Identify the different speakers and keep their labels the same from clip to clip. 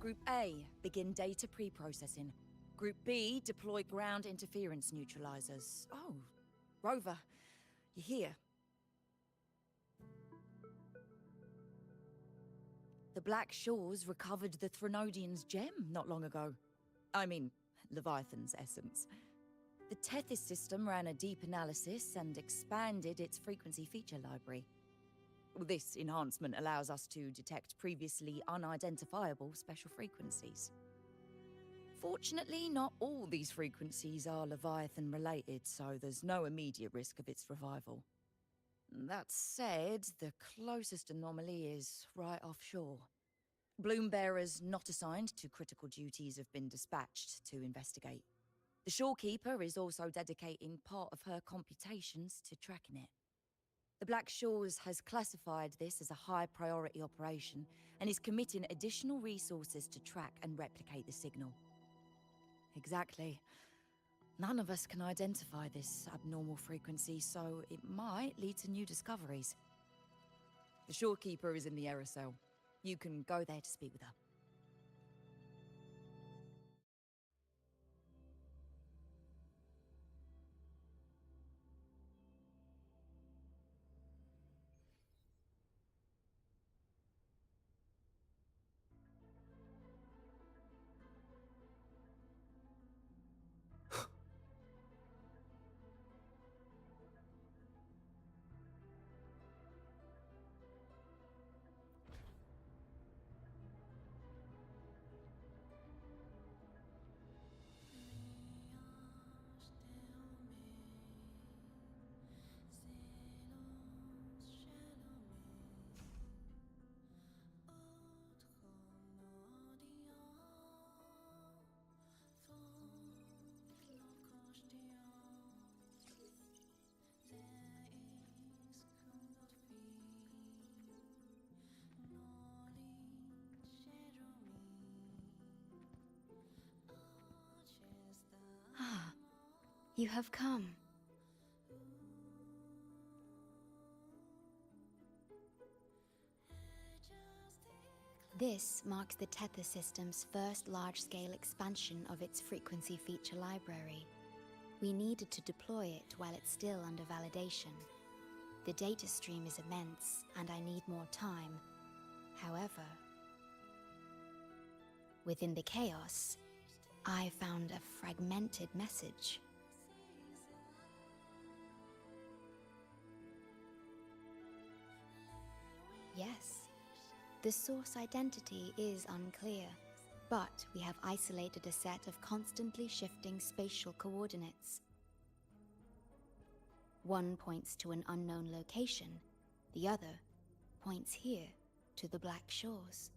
Speaker 1: Group A, begin data pre-processing. Group B, deploy ground interference neutralizers. Oh, Rover, you're here. The Black Shores recovered the Threnodian's gem not long ago. I mean, Leviathan's essence. The Tethys system ran a deep analysis and expanded its frequency feature library. This enhancement allows us to detect previously unidentifiable special frequencies. Fortunately, not all these frequencies are Leviathan-related, so there's no immediate risk of its revival. That said, the closest anomaly is right offshore. Bloom bearers not assigned to critical duties have been dispatched to investigate. The Shorekeeper is also dedicating part of her computations to tracking it. The Black Shores has classified this as a high-priority operation and is committing additional resources to track and replicate the signal. Exactly. None of us can identify this abnormal frequency, so it might lead to new discoveries. The Shorekeeper is in the aerosol. You can go there to speak with her.
Speaker 2: Ah, you have come. This marks the Tethys system's first large-scale expansion of its frequency feature library. We needed to deploy it while it's still under validation. The data stream is immense, and I need more time. However, within the chaos, I found a fragmented message. Yes, the source identity is unclear, but we have isolated a set of constantly shifting spatial coordinates. One points to an unknown location, the other points here to the Black Shores.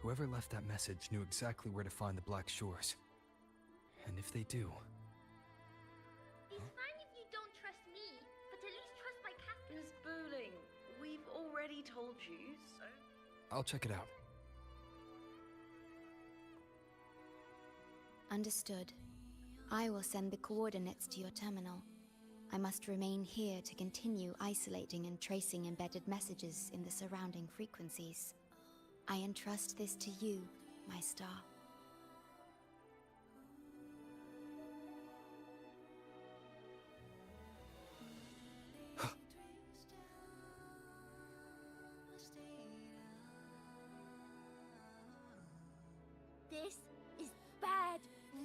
Speaker 3: Whoever left that message knew exactly where to find the Black Shores. And if they do...
Speaker 4: It's fine if you don't trust me, but at least trust my casket.
Speaker 5: Miss Booling, we've already told you, so...
Speaker 3: I'll check it out.
Speaker 2: Understood. I will send the coordinates to your terminal. I must remain here to continue isolating and tracing embedded messages in the surrounding frequencies. I entrust this to you, my star.
Speaker 4: This is bad,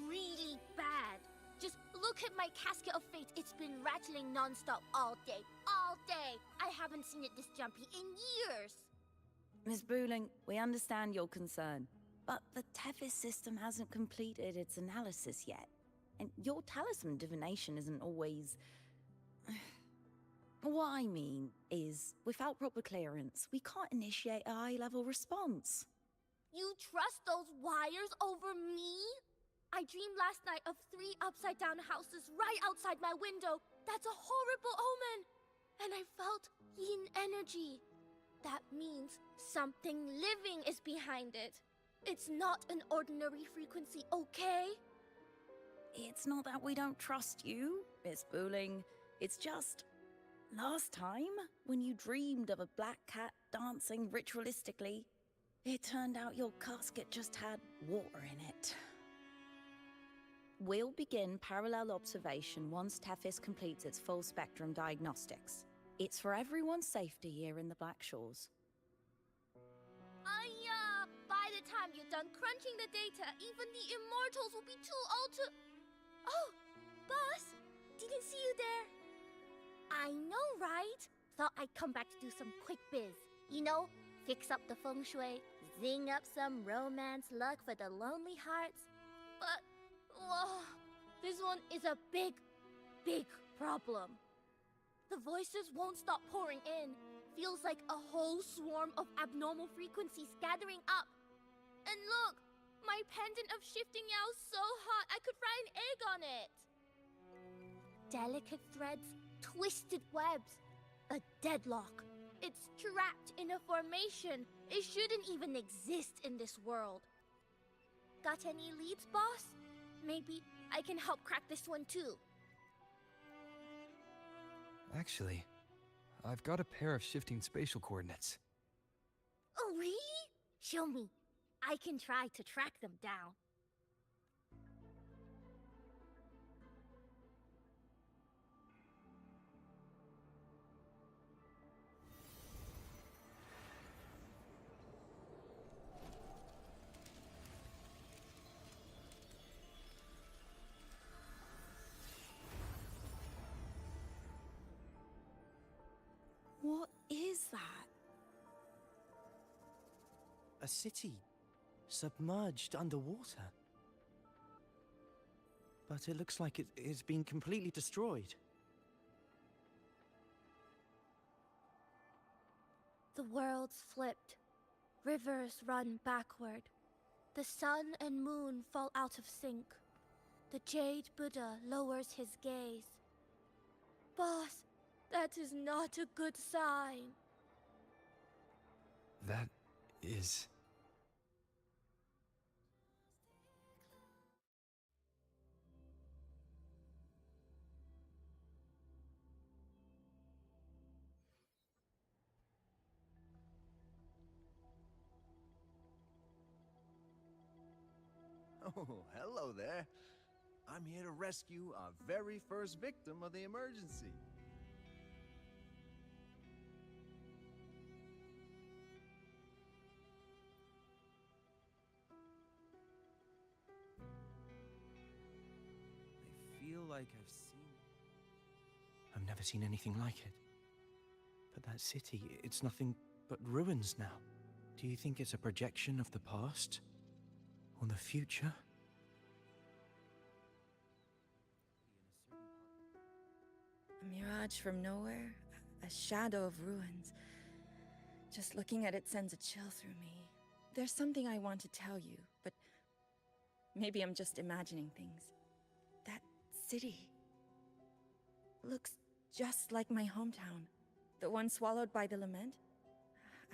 Speaker 4: really bad. Just look at my casket of fate. It's been rattling non-stop all day, all day. I haven't seen it this jumpy in years.
Speaker 5: Miss Booling, we understand your concern, but the Tethys system hasn't completed its analysis yet. And your talisman divination isn't always What I mean is, without proper clearance, we can't initiate a high-level response.
Speaker 4: You trust those wires over me? I dreamed last night of 3 upside-down houses right outside my window. That's a horrible omen! And I felt yin energy. That means something living is behind it. It's not an ordinary frequency, okay?
Speaker 5: It's not that we don't trust you, Miss Booling. It's just... last time, when you dreamed of a black cat dancing ritualistically, it turned out your casket just had water in it. We'll begin parallel observation once Tethys completes its full-spectrum diagnostics. It's for everyone's safety here in the Black Shores.
Speaker 4: By the time you're done crunching the data, even the immortals will be too old to... Oh, boss! Didn't see you there. I know, right? Thought I'd come back to do some quick biz. You know, fix up the feng shui, zing up some romance luck for the lonely hearts. But, whoa, this one is a big, big problem. The voices won't stop pouring in. Feels like a whole swarm of abnormal frequencies gathering up. And look, my pendant of shifting yow's so hot I could fry an egg on it. Delicate threads, twisted webs, a deadlock. It's trapped in a formation. It shouldn't even exist in this world. Got any leads, boss? Maybe I can help crack this one too.
Speaker 3: Actually, I've got a pair of shifting spatial coordinates.
Speaker 4: Oh, really? Show me. I can try to track them down.
Speaker 5: What is that?
Speaker 6: A city submerged underwater. But it looks like it's been completely destroyed.
Speaker 4: The world's flipped. Rivers run backward. The sun and moon fall out of sync. The Jade Buddha lowers his gaze. Boss, that is not a good sign.
Speaker 3: That is...
Speaker 7: Oh, hello there. I'm here to rescue our very first victim of the emergency. I feel like
Speaker 6: I've never seen anything like it. But that city, it's nothing but ruins now. Do you think it's a projection of the past? Or the future?
Speaker 1: A mirage from nowhere, a shadow of ruins. Just looking at it sends a chill through me. There's something I want to tell you, but maybe I'm just imagining things. That city looks just like my hometown, the one swallowed by the lament.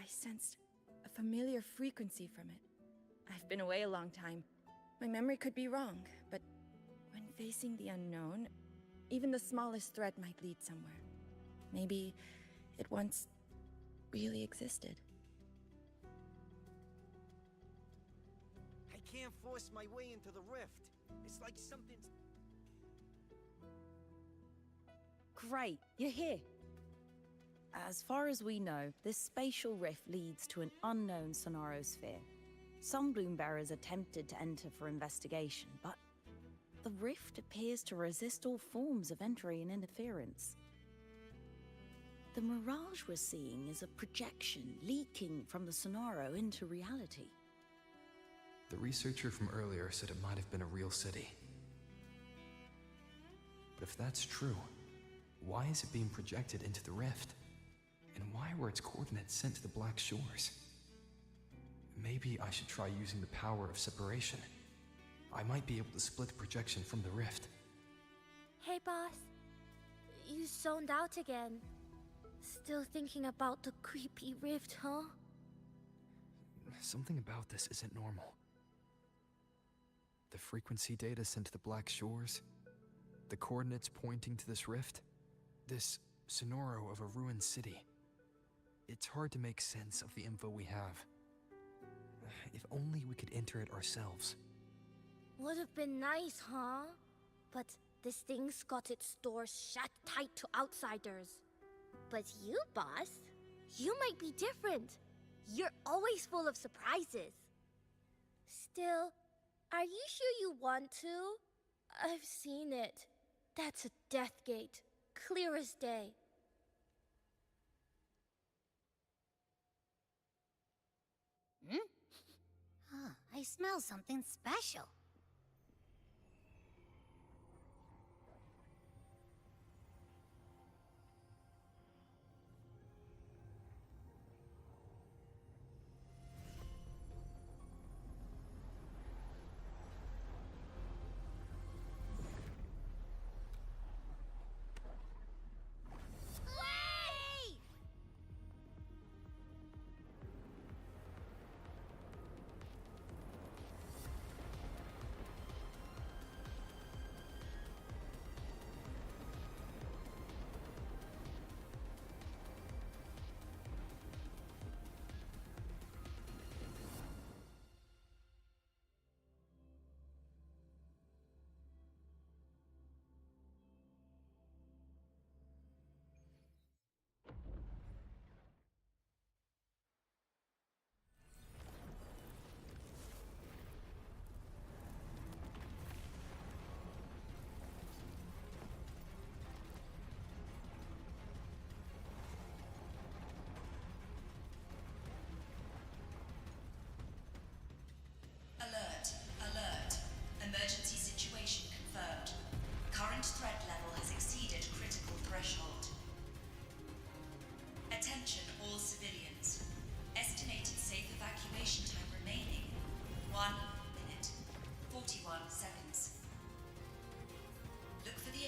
Speaker 1: I sensed a familiar frequency from it. I've been away a long time. My memory could be wrong, but when facing the unknown, even the smallest thread might lead somewhere. Maybe it once really existed.
Speaker 6: I can't force my way into the rift. It's like something's...
Speaker 5: Great, you're here. As far as we know, this spatial rift leads to an unknown sonarosphere. Some Bloombearers attempted to enter for investigation, but the rift appears to resist all forms of entry and interference. The mirage we're seeing is a projection leaking from the Sonaro into reality.
Speaker 3: The researcher from earlier said it might have been a real city. But if that's true, Why is it being projected into the rift? And why were its coordinates sent to the Black Shores? Maybe I should try using the power of separation. I might be able to split the projection from the rift.
Speaker 4: Hey, boss. You zoned out again. Still thinking about the creepy rift, huh?
Speaker 3: Something about this isn't normal. The frequency data sent to the Black Shores, the coordinates pointing to this rift, this sonoro of a ruined city. It's hard to make sense of the info we have. If only we could enter it ourselves.
Speaker 4: Would have been nice, huh? But this thing's got its doors shut tight to outsiders. But you, boss, you might be different. You're always full of surprises. Still, are you sure you want to? I've seen it. That's a death gate, clear as day.
Speaker 8: I smell something special.
Speaker 1: Alert, alert. Emergency situation confirmed. Current threat level has exceeded critical threshold. Attention all civilians. Estimated safe evacuation time remaining 1 minute, 41 seconds. Look for the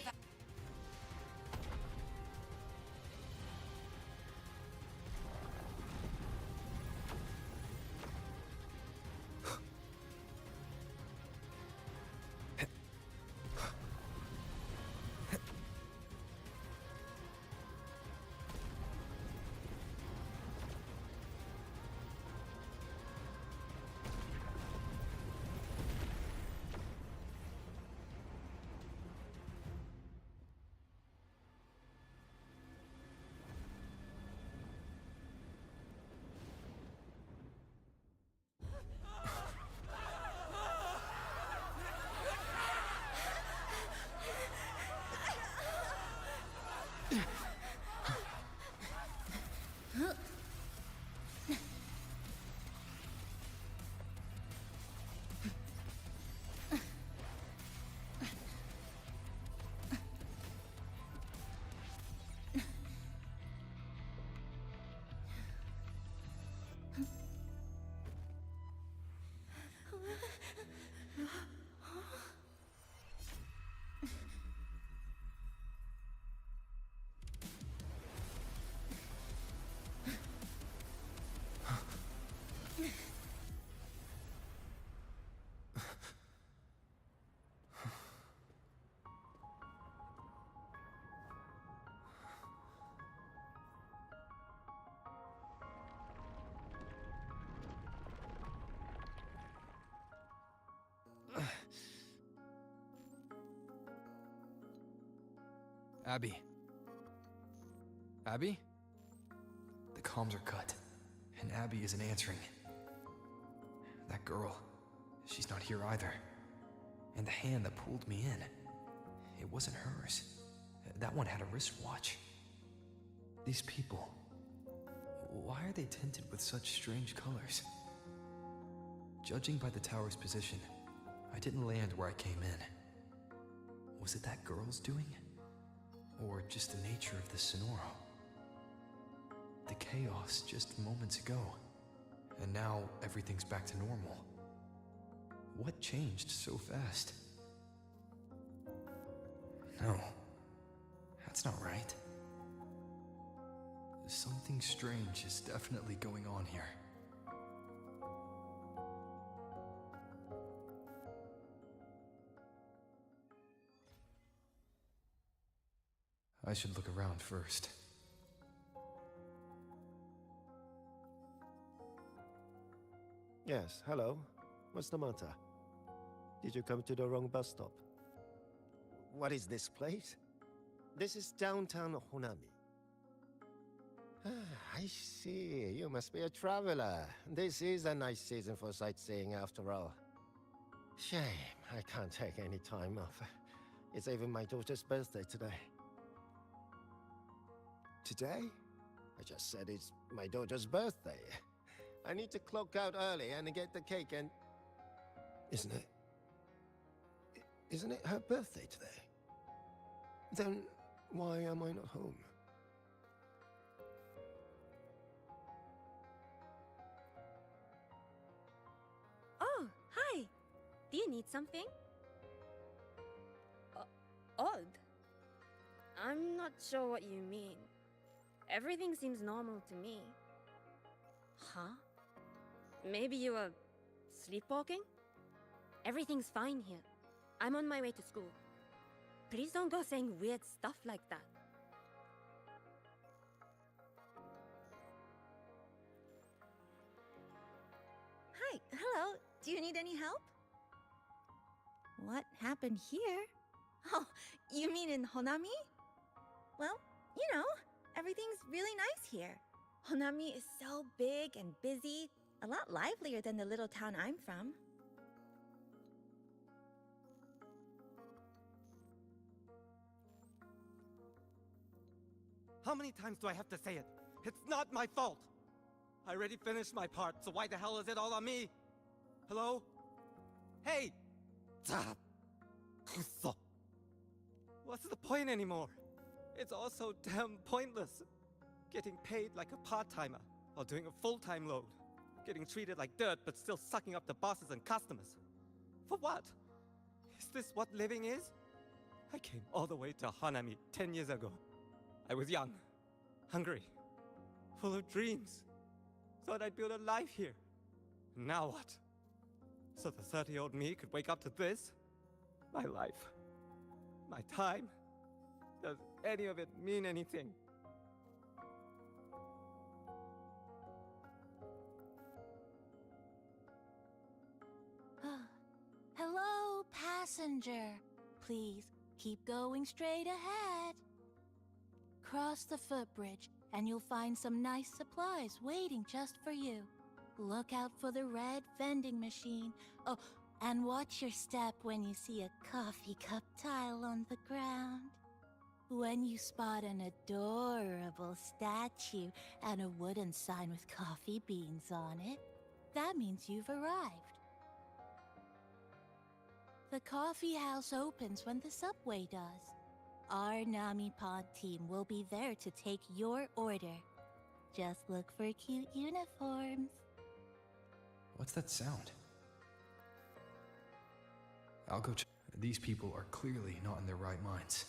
Speaker 3: Abby? Abby? The comms are cut, and Abby isn't answering. That girl, she's not here either. And the hand that pulled me in, it wasn't hers. That one had a wristwatch. These people, why are they tinted with such strange colors? Judging by the tower's position, I didn't land where I came in. Was it that girl's doing? Or just the nature of the Sonoro. The chaos just moments ago, and now everything's back to normal. What changed so fast? No, that's not right. Something strange is definitely going on here. I should look around first.
Speaker 9: Yes, hello. What's the matter? Did you come to the wrong bus stop? What is this place? This is downtown Honami. I see. You must be a traveler. This is a nice season for sightseeing after all. Shame, I can't take any time off. It's even my daughter's birthday today. Today? I just said it's my daughter's birthday. I need to clock out early and get the cake and... Isn't it? Isn't it her birthday today? Then why am I not home?
Speaker 10: Oh, hi. Do you need something? Odd? I'm not sure what you mean. Everything seems normal to me. Huh? Maybe you were sleepwalking? Everything's fine here. I'm on my way to school. Please don't go saying weird stuff like that.
Speaker 5: Hi, hello. Do you need any help? What happened here? Oh, you mean in Honami? Well, you know, everything's really nice here. Honami is so big and busy, a lot livelier than the little town I'm from.
Speaker 11: How many times do I have to say it? It's not my fault! I already finished my part, so why the hell is it all on me? Hello? Hey! What's the point anymore? It's all so damn pointless. Getting paid like a part-timer, while doing a full-time load. Getting treated like dirt, but still sucking up the bosses and customers. For what? Is this what living is? I came all the way to Hanami 10 years ago. I was young, hungry, full of dreams. Thought I'd build a life here. Now what? So the 30-year-old me could wake up to this? My life. My time. Does any of it mean anything?
Speaker 12: Hello, passenger. Please keep going straight ahead. Cross the footbridge, and you'll find some nice supplies waiting just for you. Look out for the red vending machine. Oh, and watch your step when you see a coffee cup tile on the ground. When you spot an adorable statue and a wooden sign with coffee beans on it, that means you've arrived. The coffee house opens when the subway does. Our Nami Pod team will be there to take your order. Just look for cute uniforms.
Speaker 3: What's that sound? I'll go check. These people are clearly not in their right minds.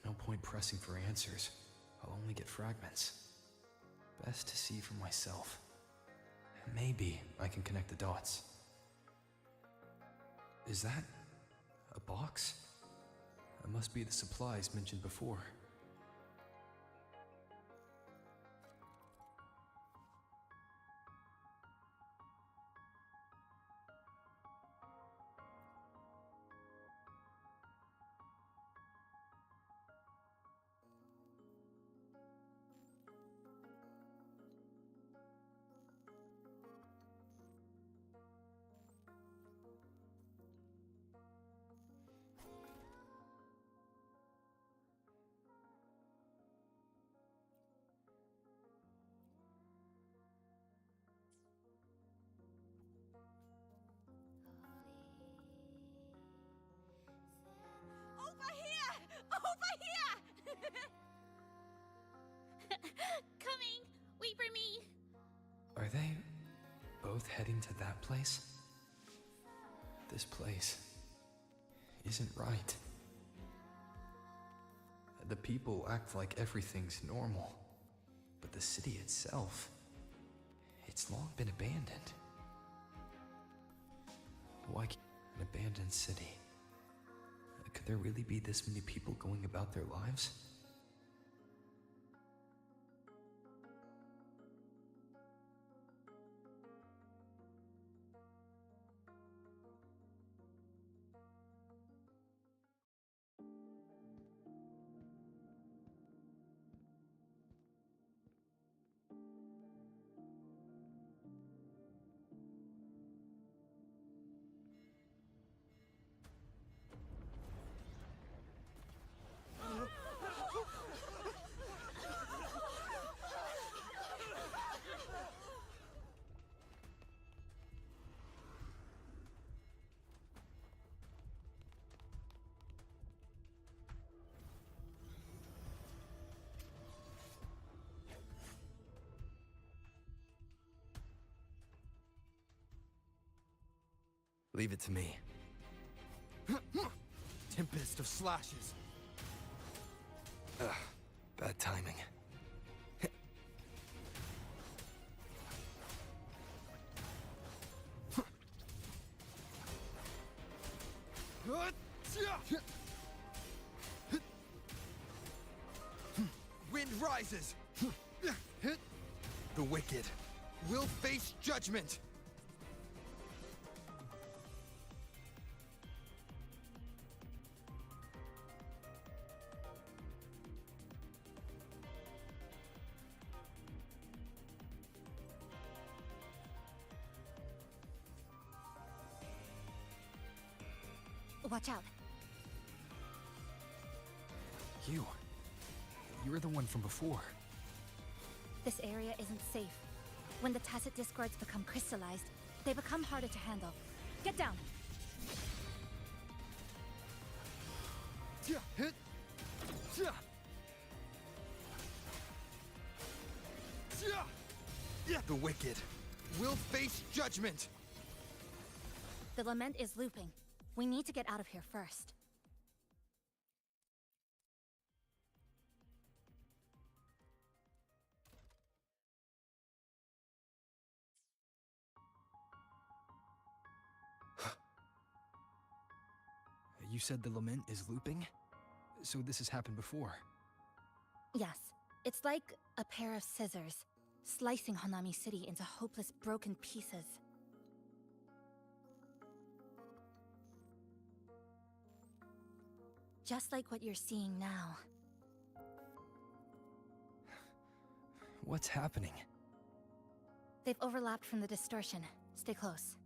Speaker 3: No point pressing for answers. I'll only get fragments. Best to see for myself. Maybe I can connect the dots. Is that a box? It must be the supplies mentioned before.
Speaker 4: Coming! Wait for me!
Speaker 3: Are they both heading to that place? This place isn't right. The people act like everything's normal, but the city itself, it's long been abandoned. Why an abandoned city? Could there really be this many people going about their lives? Leave it to me.
Speaker 13: Tempest of slashes.
Speaker 3: Ugh, bad timing.
Speaker 13: Wind rises. The wicked will face judgment.
Speaker 2: Watch out.
Speaker 3: You were the one from before.
Speaker 2: This area isn't safe. When the tacit discords become crystallized, they become harder to handle. Get down!
Speaker 13: The wicked will face judgment.
Speaker 2: The lament is looping. We need to get out of here first.
Speaker 3: You said the lament is looping? So this has happened before?
Speaker 2: Yes, it's like a pair of scissors, slicing Hanami City into hopeless broken pieces. Just like what you're seeing now.
Speaker 3: What's happening?
Speaker 2: They've overlapped from the distortion. Stay close.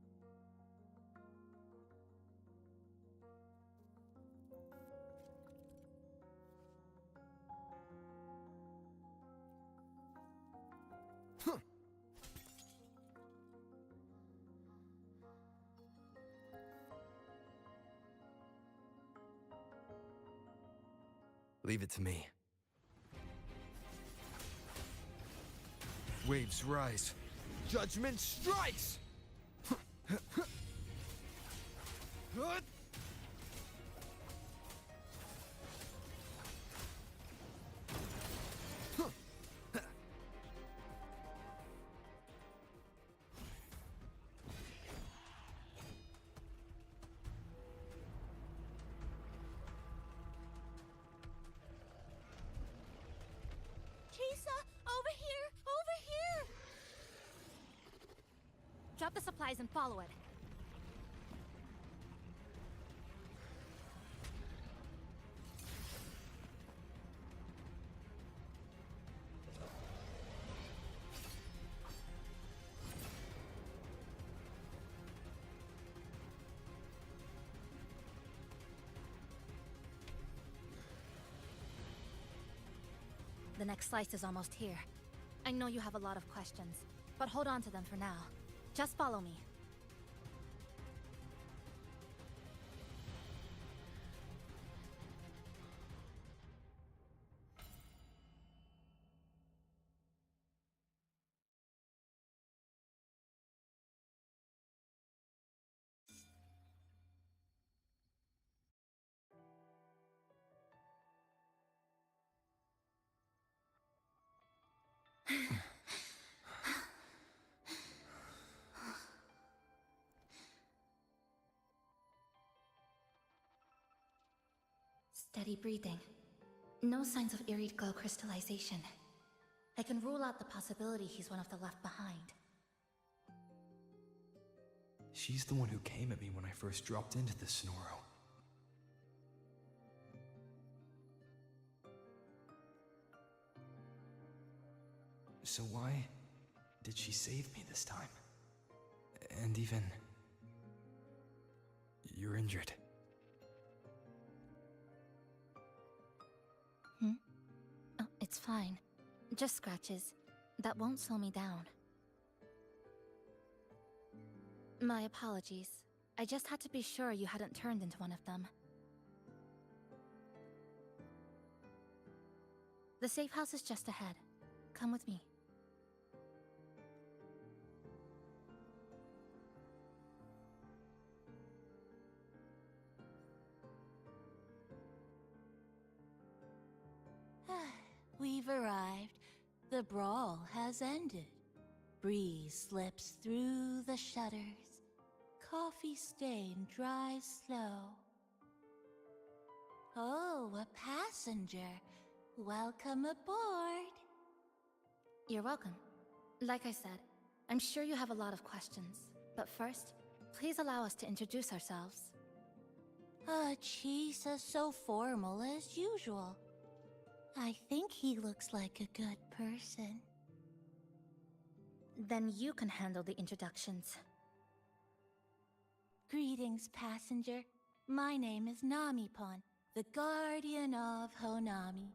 Speaker 3: Leave it to me.
Speaker 13: Waves rise. Judgment strikes!
Speaker 2: Drop the supplies and follow it. The next slice is almost here. I know you have a lot of questions, but hold on to them for now. Just follow me. Steady breathing. No signs of eerie glow crystallization. I can rule out the possibility he's one of the left behind.
Speaker 3: She's the one who came at me when I first dropped into the Sonoro. So why did she save me this time? And even... you're injured.
Speaker 2: Oh, it's fine. Just scratches. That won't slow me down. My apologies. I just had to be sure you hadn't turned into one of them. The safe house is just ahead. Come with me.
Speaker 12: We've arrived. The brawl has ended. Breeze slips through the shutters. Coffee stain dries slow. Oh, a passenger. Welcome aboard.
Speaker 2: You're welcome. Like I said, I'm sure you have a lot of questions. But first, please allow us to introduce ourselves.
Speaker 12: Chisa's so formal as usual. I think he looks like a good person.
Speaker 2: Then you can handle the introductions.
Speaker 12: Greetings, passenger. My name is Namipon, the guardian of Honami.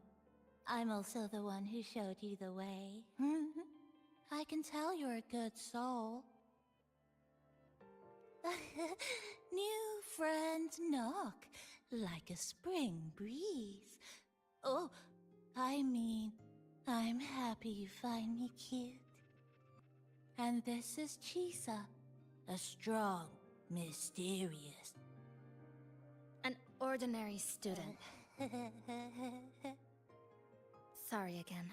Speaker 12: I'm also the one who showed you the way. I can tell you're a good soul. New friends knock like a spring breeze. Oh, I mean, I'm happy you find me cute. And this is Chisa, a strong, mysterious...
Speaker 2: An ordinary student. Sorry again.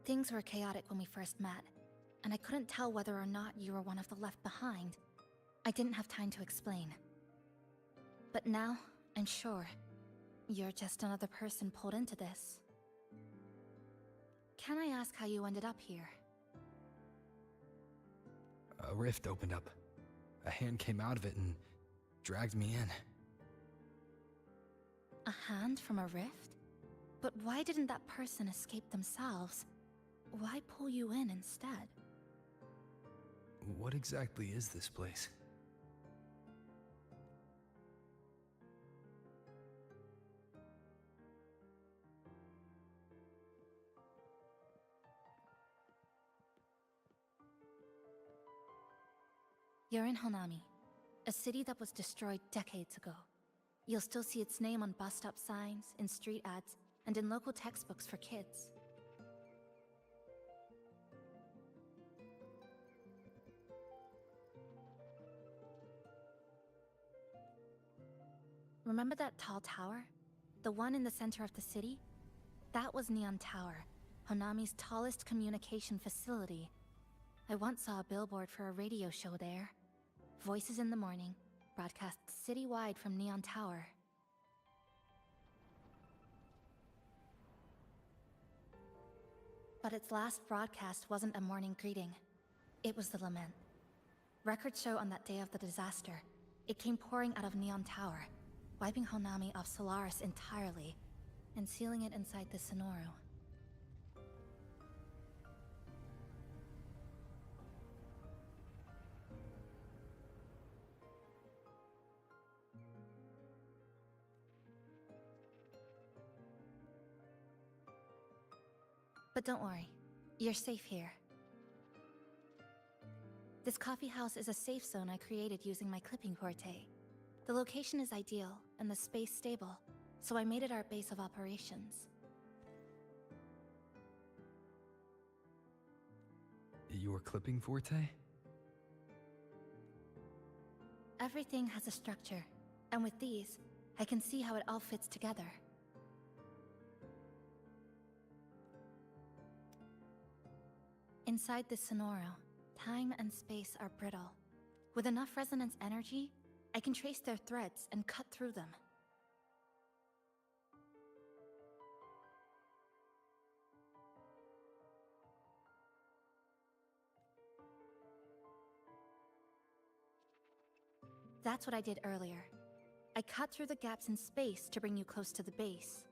Speaker 2: Things were chaotic when we first met, and I couldn't tell whether or not you were one of the left behind. I didn't have time to explain. But now, I'm sure. You're just another person pulled into this. Can I ask how you ended up here?
Speaker 3: A rift opened up. A hand came out of it and dragged me in.
Speaker 2: A hand from a rift? But why didn't that person escape themselves? Why pull you in instead?
Speaker 3: What exactly is this place?
Speaker 2: You're in Honami, a city that was destroyed decades ago. You'll still see its name on bus-stop signs, in street ads, and in local textbooks for kids. Remember that tall tower? The one in the center of the city? That was Neon Tower, Honami's tallest communication facility. I once saw a billboard for a radio show there. Voices in the morning, broadcast citywide from Neon Tower. But its last broadcast wasn't a morning greeting. It was the lament. Records show on that day of the disaster, it came pouring out of Neon Tower, wiping Honami off Solaris entirely, and sealing it inside the Sonoro. But don't worry, you're safe here. This coffee house is a safe zone I created using my clipping forte. The location is ideal, and the space stable, so I made it our base of operations.
Speaker 3: Your clipping forte?
Speaker 2: Everything has a structure, and with these, I can see how it all fits together. Inside this Sonoro, time and space are brittle. With enough resonance energy, I can trace their threads and cut through them. That's what I did earlier. I cut through the gaps in space to bring you close to the base.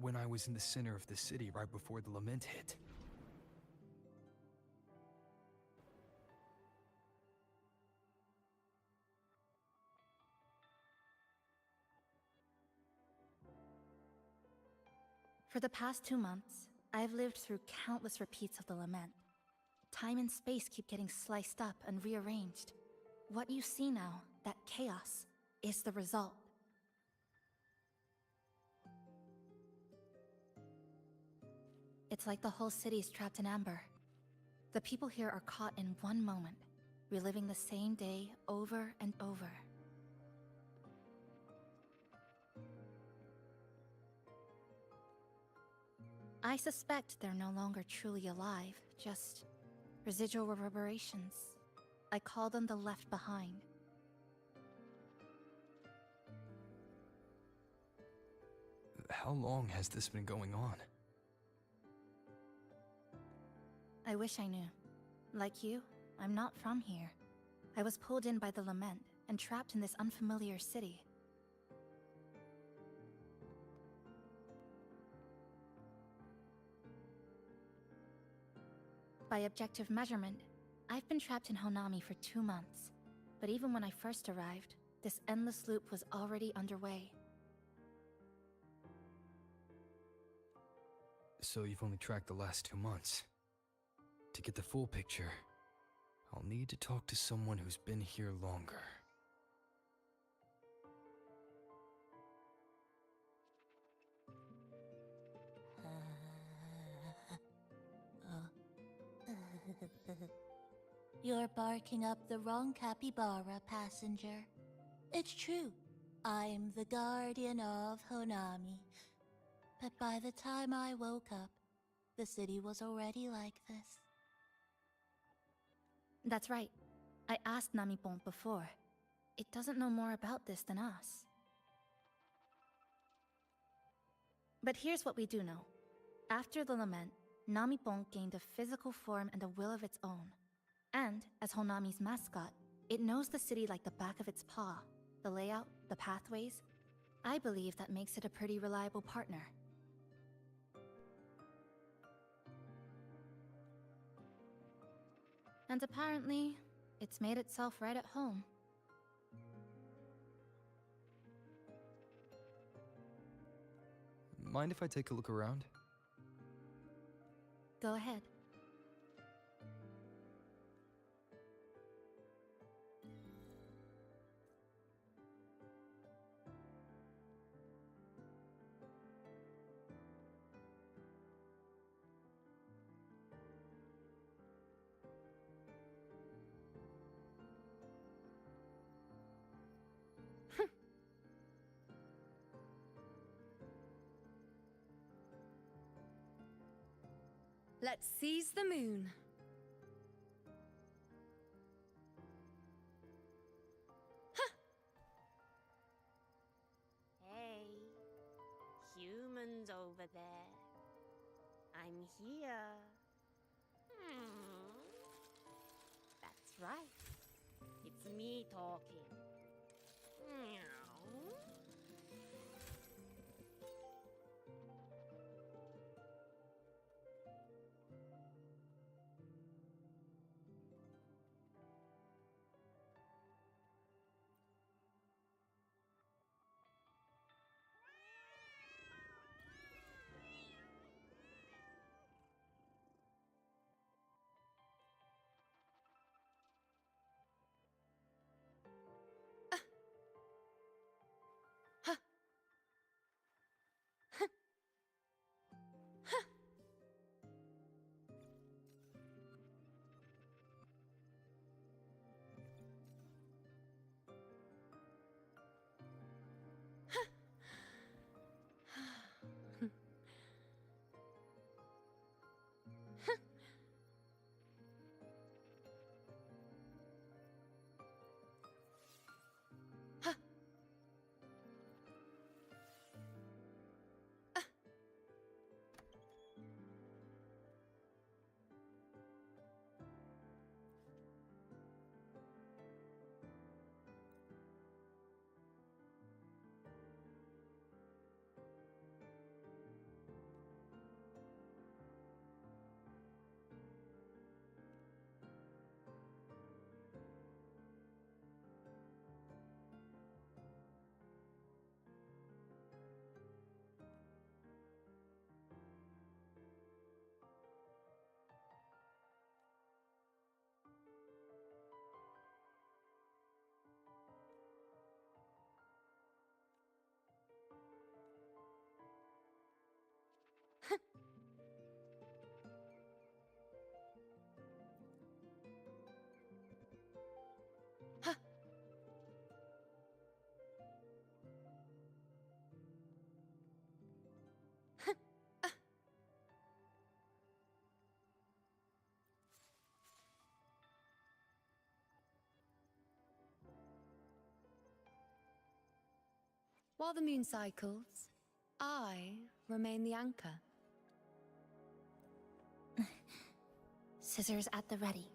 Speaker 3: When I was in the center of the city right before the lament hit.
Speaker 2: For the past 2 months, I've lived through countless repeats of the lament. Time and space keep getting sliced up and rearranged. What you see now, that chaos, is the result. It's like the whole city's trapped in amber. The people here are caught in one moment, reliving the same day over and over. I suspect they're no longer truly alive, just residual reverberations. I call them the left behind.
Speaker 3: How long has this been going on?
Speaker 2: I wish I knew. Like you, I'm not from here. I was pulled in by the lament and trapped in this unfamiliar city. By objective measurement, I've been trapped in Honami for 2 months. But even when I first arrived, this endless loop was already underway.
Speaker 3: So you've only tracked the last 2 months. To get the full picture, I'll need to talk to someone who's been here longer.
Speaker 12: You're barking up the wrong capybara, passenger. It's true, I'm the guardian of Honami. But by the time I woke up, the city was already like this.
Speaker 2: That's right. I asked Namipon before. It doesn't know more about this than us. But here's what we do know. After the lament, Namipon gained a physical form and a will of its own. And, as Honami's mascot, it knows the city like the back of its paw. The layout, the pathways. I believe that makes it a pretty reliable partner. And apparently, it's made itself right at home.
Speaker 3: Mind if I take a look around?
Speaker 2: Go ahead.
Speaker 10: Let's seize the moon.
Speaker 4: Hey, humans over there. I'm here. That's right. It's me talking. Meow.
Speaker 2: While the moon cycles, I remain the anchor.
Speaker 8: Scissors at the ready.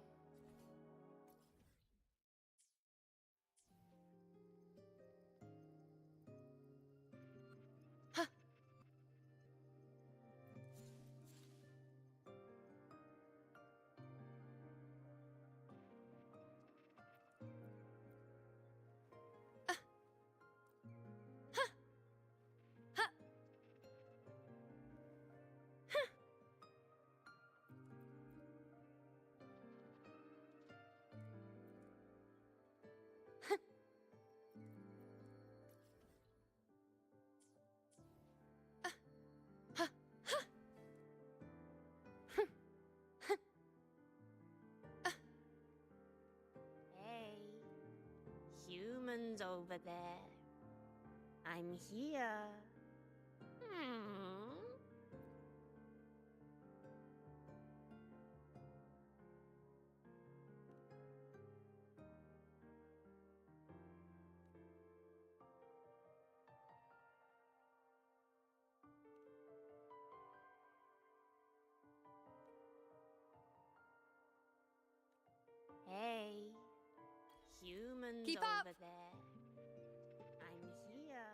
Speaker 10: Hey, humans over there. I'm here. Hmm. Hey, humans
Speaker 2: Keep
Speaker 10: over
Speaker 2: up.
Speaker 10: there. I'm here.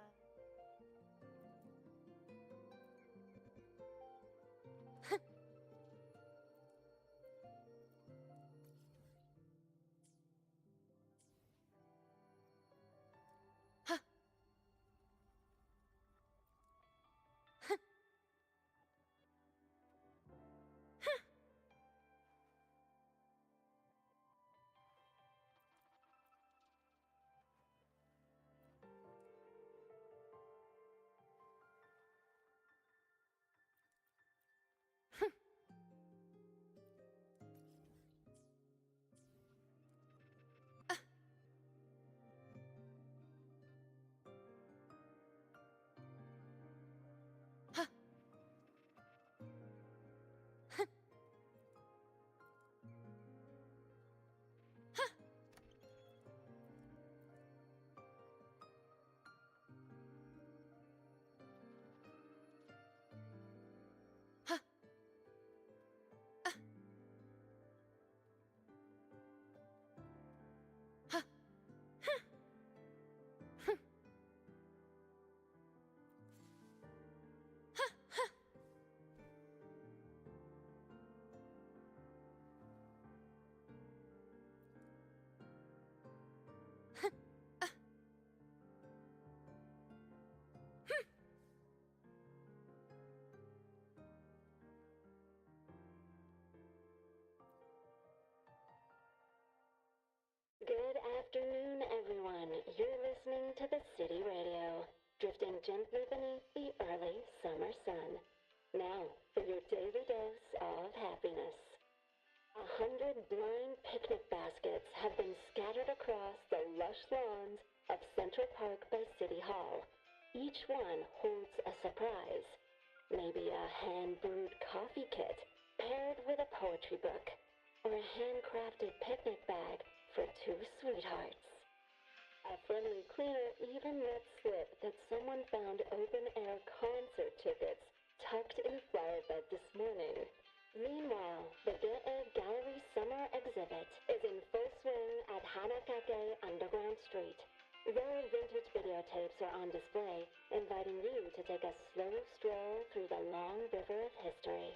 Speaker 14: Good afternoon, everyone. You're listening to the City Radio, drifting gently beneath the early summer sun. Now, for your daily dose of happiness. 100 blind picnic baskets have been scattered across the lush lawns of Central Park by City Hall. Each one holds a surprise. Maybe a hand-brewed coffee kit paired with a poetry book, or a handcrafted picnic bag for two sweethearts. A friendly cleaner even let slip that someone found open-air concert tickets tucked in a flower bed this morning. Meanwhile, the Get Egg Gallery Summer Exhibit is in full swing at Hanakake Underground Street. Rare vintage videotapes are on display, inviting you to take a slow stroll through the long river of history.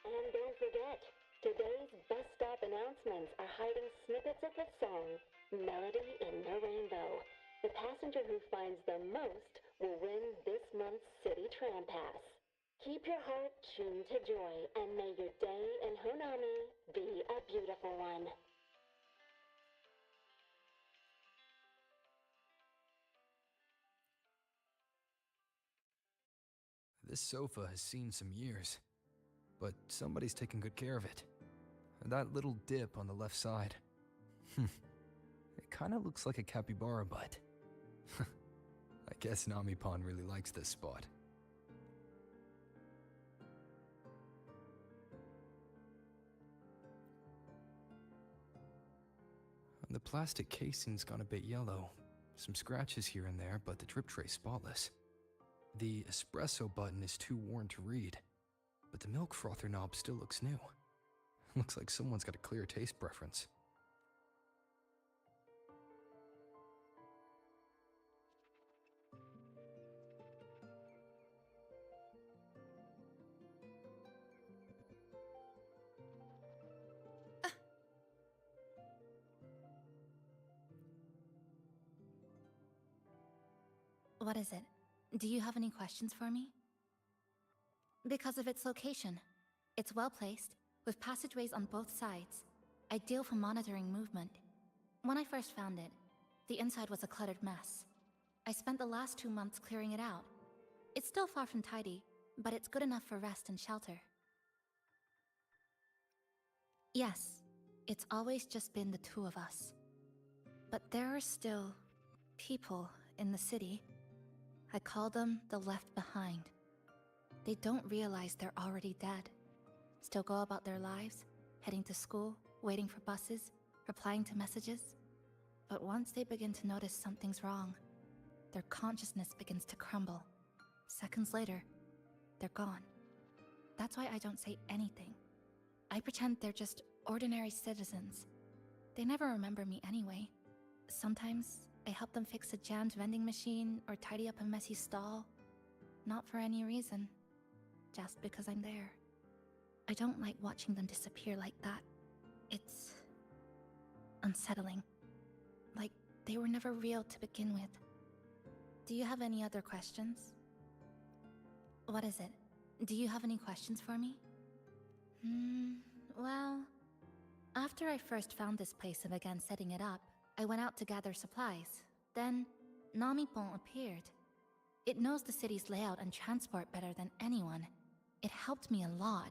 Speaker 14: And don't forget, today's bus stop announcements are hiding snippets of the song, Melody in the Rainbow. The passenger who finds the most will win this month's City Tram Pass. Keep your heart tuned to joy, and may your day in Honami be a beautiful one.
Speaker 3: This sofa has seen some years, but somebody's taken good care of it. That little dip on the left side. It kinda looks like a capybara butt. I guess Nami-Pon really likes this spot. The plastic casing's gone a bit yellow, Some scratches here and there, but the drip tray's spotless. The espresso button is too worn to read, but the milk frother knob still looks new. Looks like someone's got a clear taste preference.
Speaker 2: What is it? Do you have any questions for me? Because of its location. It's well placed, with passageways on both sides, ideal for monitoring movement. When I first found it, the inside was a cluttered mess. I spent the last 2 months clearing it out. It's still far from tidy, but it's good enough for rest and shelter. Yes, it's always just been the two of us. But there are still people in the city. I call them the left behind. They don't realize they're already dead. Still go about their lives, heading to school, waiting for buses, replying to messages. But once they begin to notice something's wrong, their consciousness begins to crumble. Seconds later, they're gone. That's why I don't say anything. I pretend they're just ordinary citizens. They never remember me anyway. Sometimes I help them fix a jammed vending machine or tidy up a messy stall. Not for any reason, just because I'm there. I don't like watching them disappear like that. It's unsettling. Like they were never real to begin with. Do you have any other questions? What is it? Do you have any questions for me? Well, after I first found this place and began setting it up, I went out to gather supplies. Then, Namipon appeared. It knows the city's layout and transport better than anyone. It helped me a lot.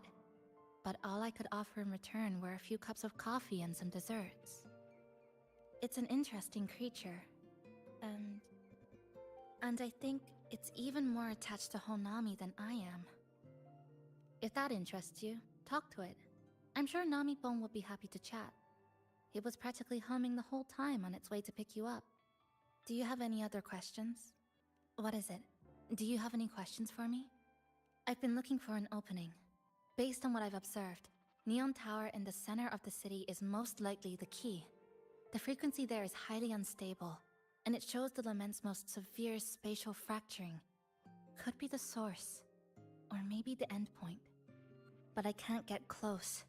Speaker 2: But all I could offer in return were a few cups of coffee and some desserts. It's an interesting creature. And I think it's even more attached to Honami than I am. If that interests you, talk to it. I'm sure Namipon would be happy to chat. It was practically humming the whole time on its way to pick you up. Do you have any other questions? What is it? Do you have any questions for me? I've been looking for an opening. Based on what I've observed, Neon Tower in the center of the city is most likely the key. The frequency there is highly unstable, and it shows the lament's most severe spatial fracturing. Could be the source, or maybe the endpoint. But I can't get close.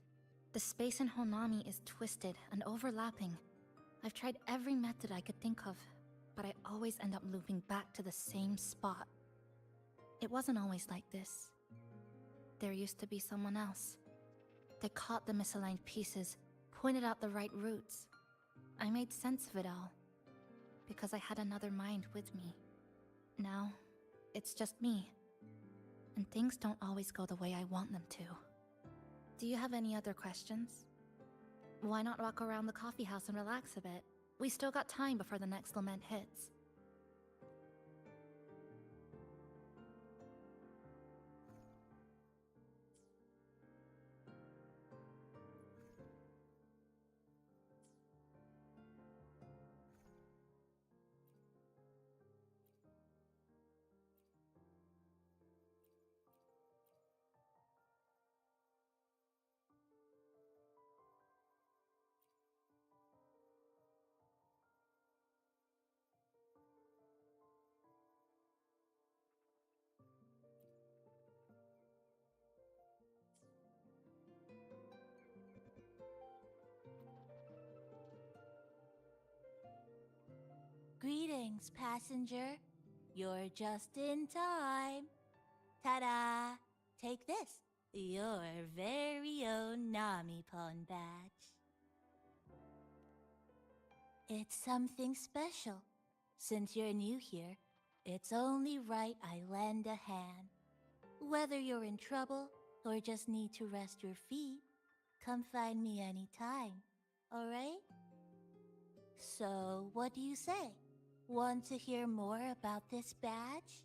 Speaker 2: The space in Honami is twisted and overlapping. I've tried every method I could think of, but I always end up looping back to the same spot. It wasn't always like this. There used to be someone else. They caught the misaligned pieces, pointed out the right routes. I made sense of it all, because I had another mind with me. Now, it's just me. And things don't always go the way I want them to. Do you have any other questions? Why not walk around the coffee house and relax a bit? We still got time before the next lament hits.
Speaker 12: Greetings, passenger. You're just in time. Ta-da! Take this, your very own Namipon badge. It's something special. Since you're new here, it's only right I lend a hand. Whether you're in trouble or just need to rest your feet, come find me anytime, alright? So, what do you say? Want to hear more about this badge?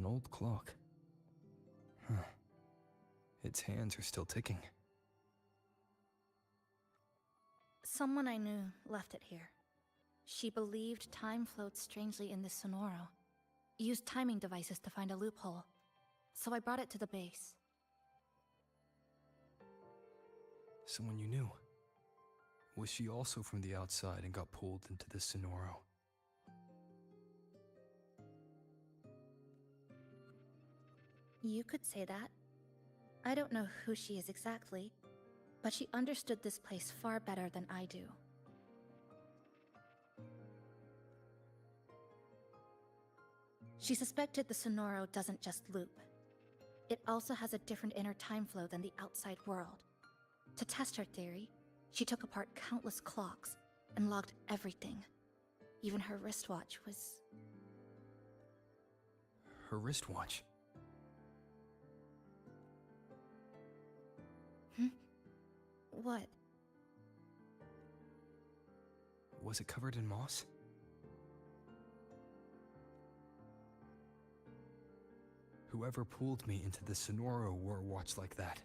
Speaker 3: old clock. Huh. Its hands are still ticking.
Speaker 12: Someone I knew left it here. She believed time flowed strangely in this Sonoro. Used timing devices to find a loophole. So I brought it to the base.
Speaker 3: Someone you knew. Was she also from the outside and got pulled into this Sonoro?
Speaker 12: You could say that. I don't know who she is exactly, but she understood this place far better than I do. She suspected the Sonoro doesn't just loop. It also has a different inner time flow than the outside world. To test her theory, she took apart countless clocks and logged everything. Even her wristwatch was...
Speaker 3: Her wristwatch?
Speaker 12: What?
Speaker 3: Was it covered in moss? Whoever pulled me into the Sonoro wore a watch like that.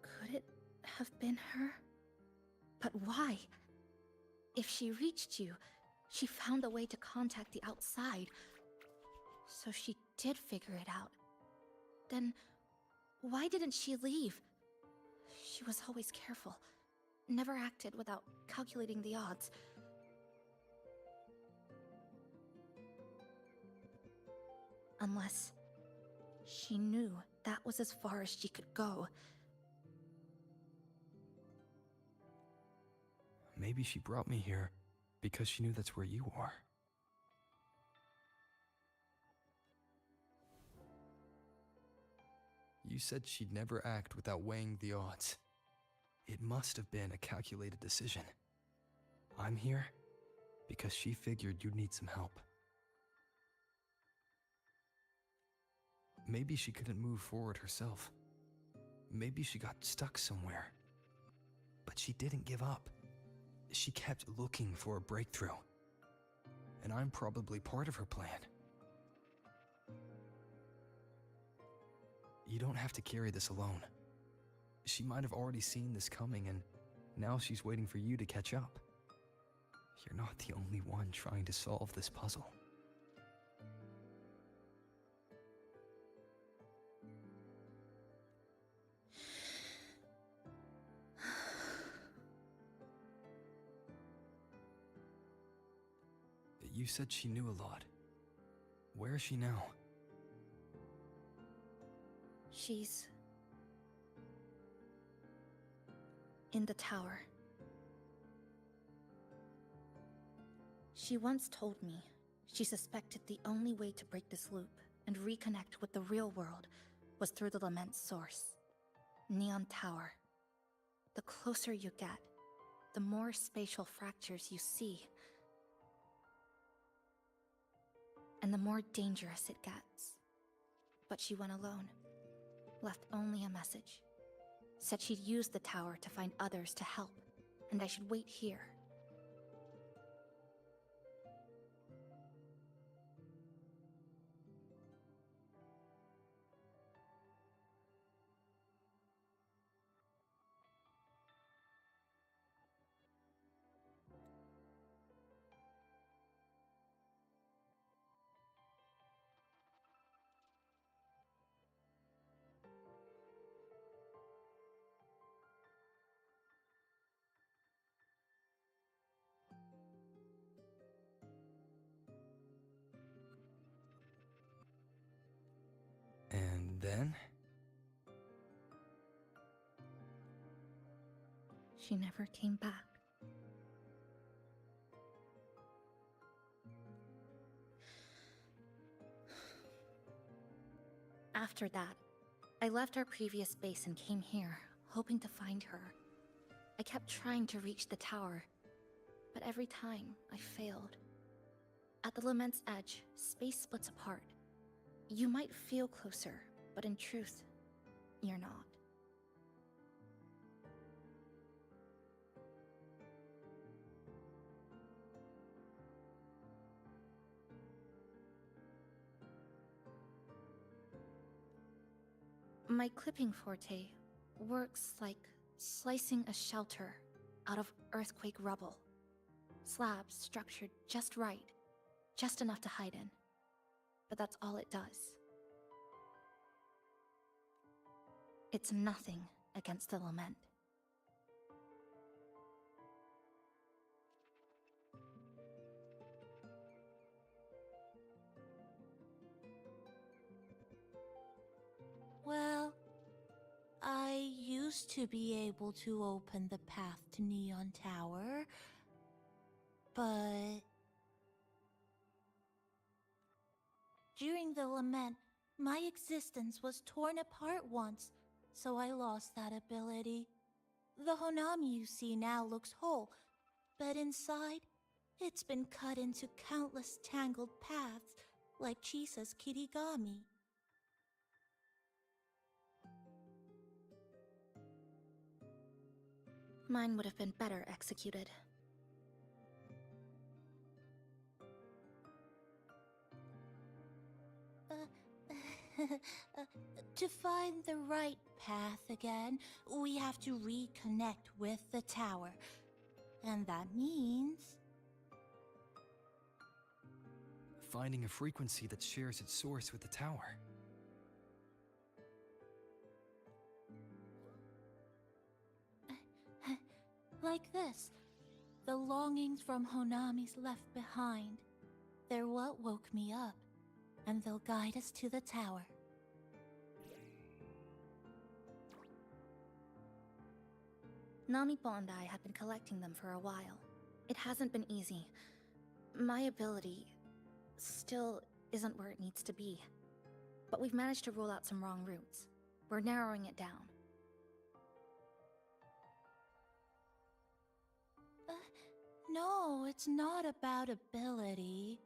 Speaker 12: Could it have been her? But why? If she reached you, she found a way to contact the outside. So she did figure it out. Then, why didn't she leave? She was always careful. Never acted without calculating the odds. Unless she knew that was as far as she could go.
Speaker 3: Maybe she brought me here because she knew that's where you are. You said she'd never act without weighing the odds. It must have been a calculated decision. I'm here because she figured you'd need some help. Maybe she couldn't move forward herself. Maybe she got stuck somewhere. But she didn't give up. She kept looking for a breakthrough. And I'm probably part of her plan. You don't have to carry this alone. She might have already seen this coming, and now she's waiting for you to catch up. You're not the only one trying to solve this puzzle. You said she knew a lot. Where is she now?
Speaker 12: She's... in the tower. She once told me she suspected the only way to break this loop and reconnect with the real world was through the Lament's source, Neon Tower. The closer you get, the more spatial fractures you see. And the more dangerous it gets. But she went alone. Left only a message. Said she'd use the tower to find others to help, and I should wait here.
Speaker 3: And then?
Speaker 12: She never came back. After that, I left our previous base and came here, hoping to find her. I kept trying to reach the tower, but every time I failed. At the Lament's edge, space splits apart. You might feel closer, but in truth, you're not.
Speaker 2: My clipping forte works like slicing a shelter out of earthquake rubble. Slabs structured just right, just enough to hide in. But that's all it does. It's nothing against the lament.
Speaker 12: Well, I used to be able to open the path to Neon Tower, but during the lament, my existence was torn apart once, so I lost that ability. The Honami you see now looks whole, but inside, it's been cut into countless tangled paths, like Chisa's Kirigami.
Speaker 2: Mine would have been better executed.
Speaker 12: To find the right path again, we have to reconnect with the tower. And that means...
Speaker 3: finding a frequency that shares its source with the tower.
Speaker 12: like this. The longings from Honami's left behind. They're what woke me up, and they'll guide us to the tower.
Speaker 2: Namipo and I have been collecting them for a while. It hasn't been easy. My ability still isn't where it needs to be. But we've managed to rule out some wrong routes. We're narrowing it down.
Speaker 12: No, it's not about ability.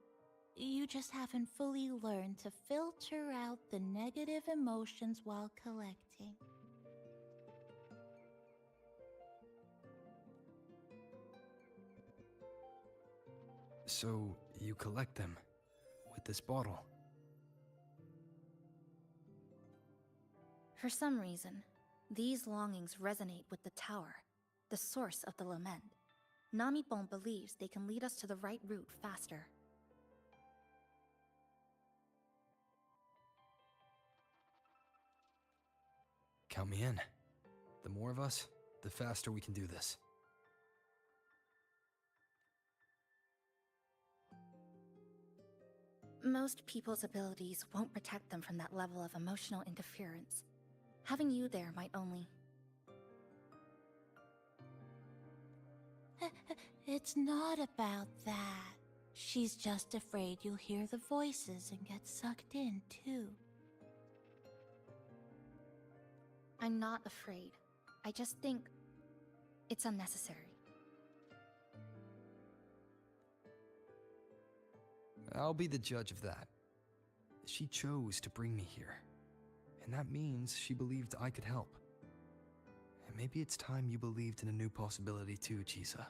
Speaker 12: You just haven't fully learned to filter out the negative emotions while collecting.
Speaker 3: So, you collect them with this bottle?
Speaker 2: For some reason, these longings resonate with the tower, the source of the lament. Namipon believes they can lead us to the right route faster.
Speaker 3: Count me in. The more of us, the faster we can do this.
Speaker 2: Most people's abilities won't protect them from that level of emotional interference. Having you there might only...
Speaker 12: It's not about that. She's just afraid you'll hear the voices and get sucked in, too.
Speaker 2: I'm not afraid. I just think it's unnecessary.
Speaker 3: I'll be the judge of that. She chose to bring me here, and that means she believed I could help. And maybe it's time you believed in a new possibility too, Chisa.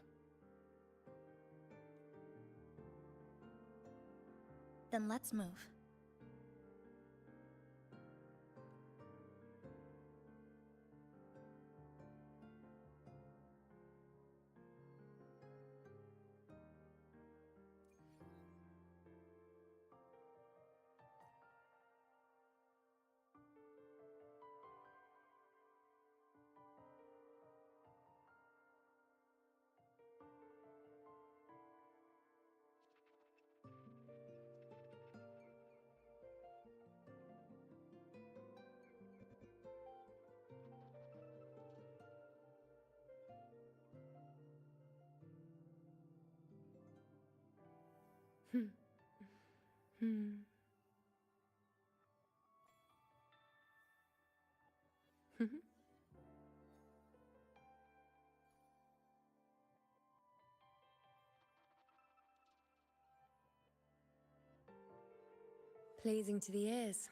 Speaker 2: Then let's move.
Speaker 15: Pleasing to the ears,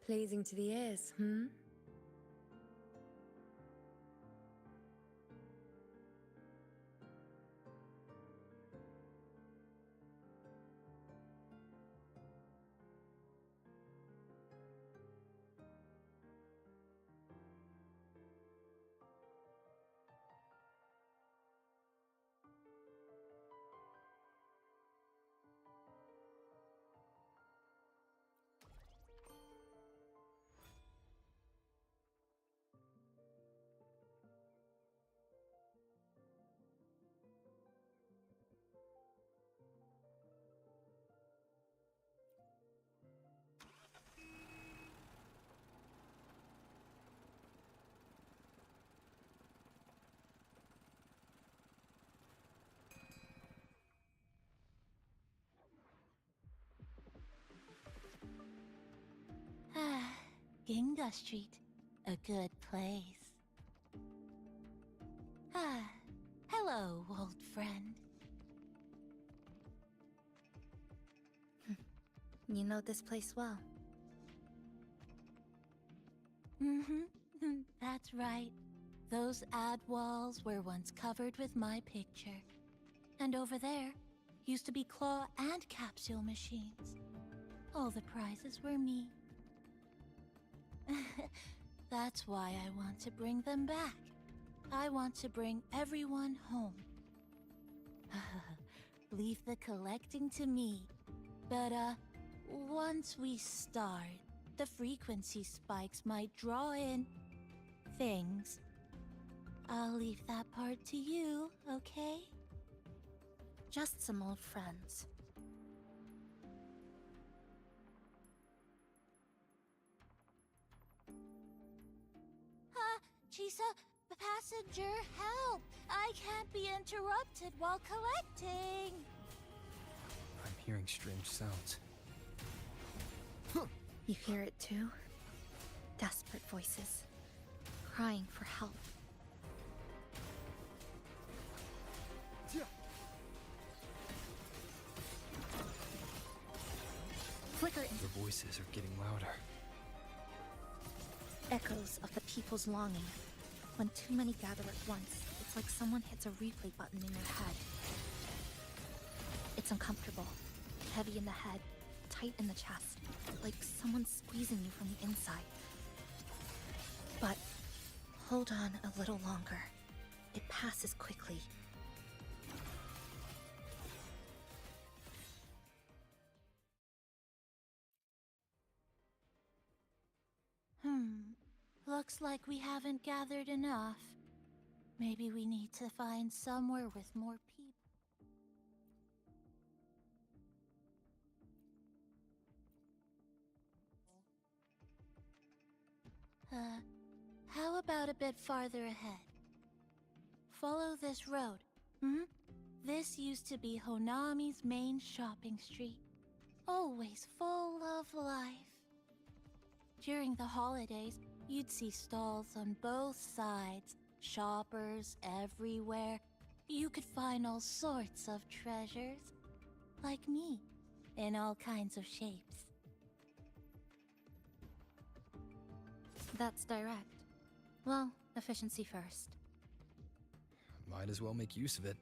Speaker 15: Pleasing to the ears,
Speaker 12: Ah, Ginga Street. A good place. Ah, hello, old friend.
Speaker 2: You know this place well.
Speaker 12: That's right. Those ad walls were once covered with my picture. And over there used to be claw and capsule machines. All the prizes were me. That's why I want to bring them back. I want to bring everyone home. Leave the collecting to me. But, once we start, the frequency spikes might draw in things. I'll leave that part to you, okay?
Speaker 2: Just some old friends.
Speaker 12: Chisa, passenger, help! I can't be interrupted while collecting!
Speaker 3: I'm hearing strange sounds.
Speaker 2: You hear it too? Desperate voices. Crying for help. Flicker in
Speaker 3: The voices are getting louder.
Speaker 2: echoes of the people's longing. When too many gather at once, it's like someone hits a replay button in your head. It's uncomfortable, heavy in the head, tight in the chest, like someone squeezing you from the inside. But hold on a little longer. It passes quickly.
Speaker 12: Looks like we haven't gathered enough. Maybe we need to find somewhere with more people. How about a bit farther ahead? Follow this road. This used to be Honami's main shopping street. Always full of life. During the holidays, you'd see stalls on both sides, shoppers everywhere. You could find all sorts of treasures. Like me, in all kinds of shapes.
Speaker 2: That's direct. Well, efficiency first.
Speaker 3: Might as well make use of it.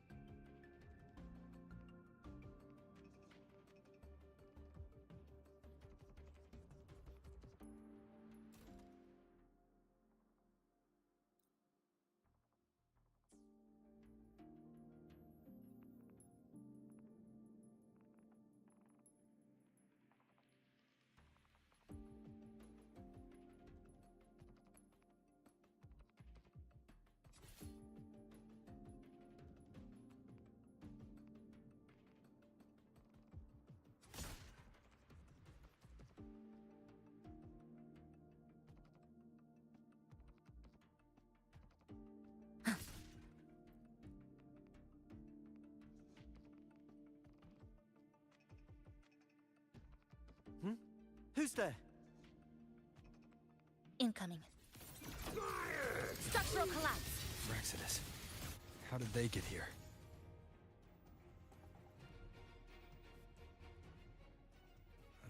Speaker 11: Who's there?
Speaker 12: Incoming.
Speaker 1: Structural collapse.
Speaker 3: Exodus. How did they get here?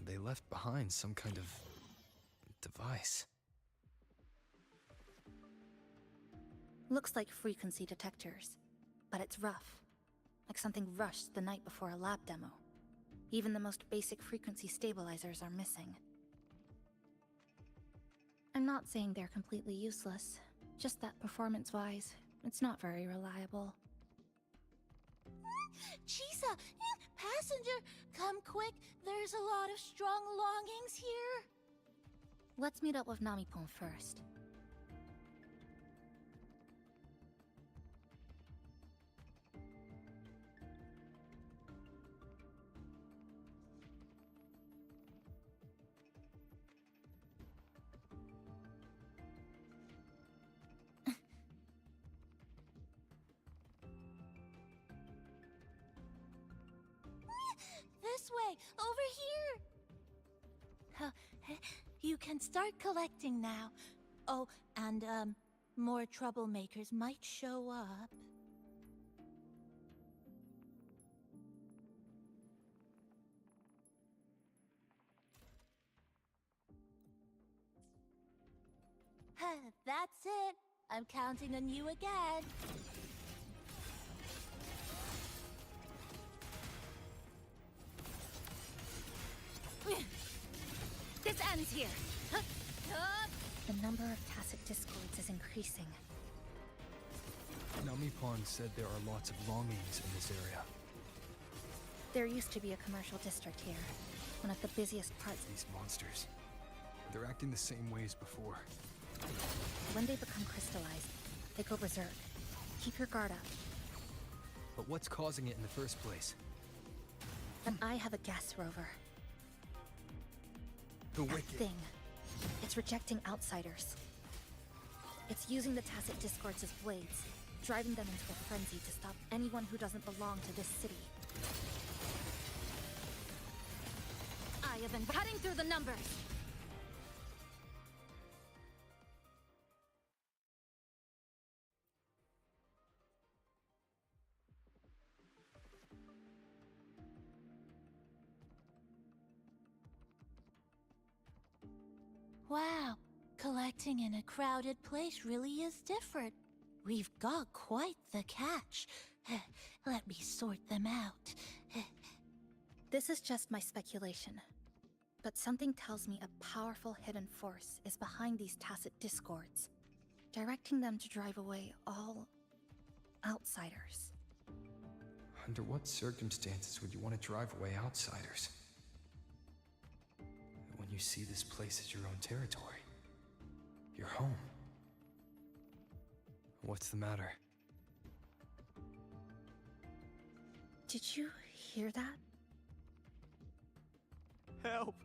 Speaker 3: They left behind some kind of device.
Speaker 12: Looks like frequency detectors, but it's rough. Like something rushed the night before a lab demo. Even the most basic frequency stabilizers are missing. I'm not saying they're completely useless, just that performance-wise, it's not very reliable. Chisa! Passenger! Come quick! There's a lot of strong longings here! Let's meet up with Namipon first. This way! Over here! You can start collecting now. Oh, and, more troublemakers might show up. That's it. I'm counting on you again.
Speaker 1: This ends here.
Speaker 2: The number of tacit discords is increasing.
Speaker 3: Namipon said there are lots of longings in this area.
Speaker 2: There used to be a commercial district here, one of the busiest parts.
Speaker 3: These monsters. They're acting the same way as before.
Speaker 2: When they become crystallized, they go berserk. Keep your guard up.
Speaker 3: But what's causing it in the first place?
Speaker 2: And I have a gas rover.
Speaker 3: The
Speaker 2: That
Speaker 3: wicked.
Speaker 2: thing. It's rejecting outsiders. It's using the tacit discords as blades, driving them into a frenzy to stop anyone who doesn't belong to this city.
Speaker 1: I have been cutting through the numbers.
Speaker 12: Wow, collecting in a crowded place really is different. We've got quite the catch. Let me sort them out.
Speaker 2: This is just my speculation, but something tells me a powerful hidden force is behind these tacit discords, directing them to drive away all outsiders.
Speaker 3: Under what circumstances would you want to drive away outsiders? When you see this place as your own territory. Your home. What's the matter?
Speaker 2: Did you hear that?
Speaker 11: Help!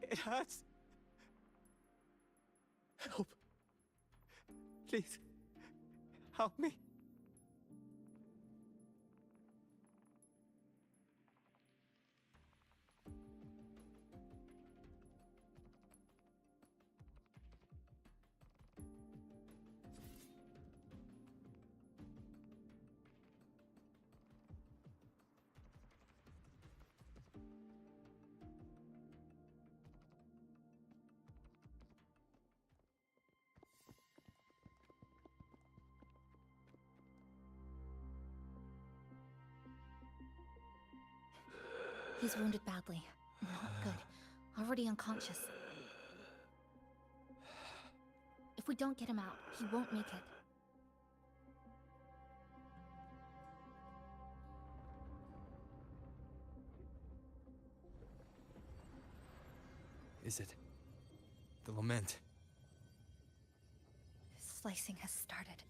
Speaker 11: It hurts. Help. Please. Help me.
Speaker 2: He's wounded badly. Not good. Already unconscious. If we don't get him out, he won't make it.
Speaker 3: Is it? The lament.
Speaker 2: Slicing has started.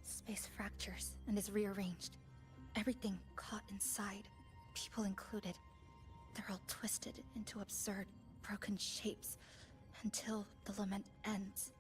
Speaker 2: Space fractures and is rearranged. Everything caught inside, people included. They're all twisted into absurd, broken shapes until the lament ends.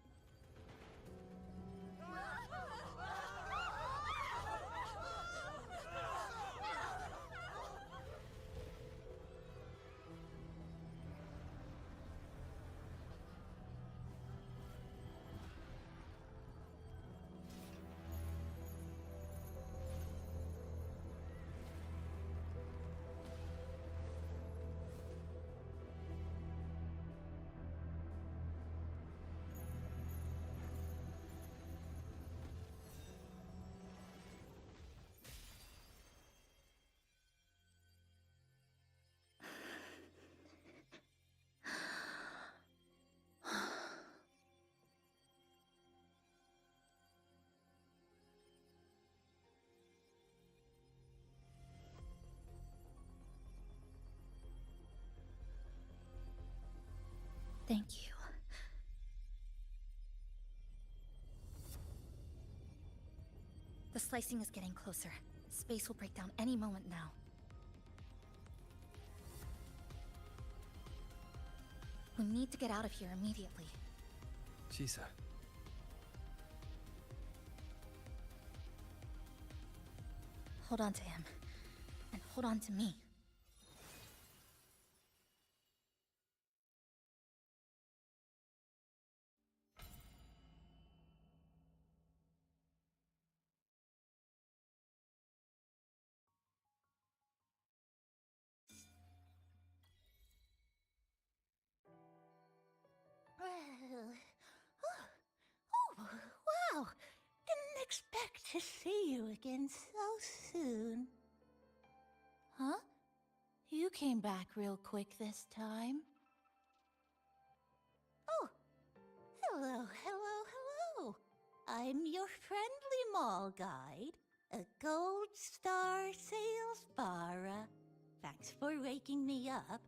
Speaker 2: Thank you. The slicing is getting closer. Space will break down any moment now. We need to get out of here immediately.
Speaker 3: Chisa.
Speaker 2: Hold on to him. And hold on to me.
Speaker 12: Wow! Didn't expect to see you again so soon. Huh? You came back real quick this time. Oh! Hello, hello, hello! I'm your friendly mall guide, a Gold Star Sales Bara. Thanks for waking me up.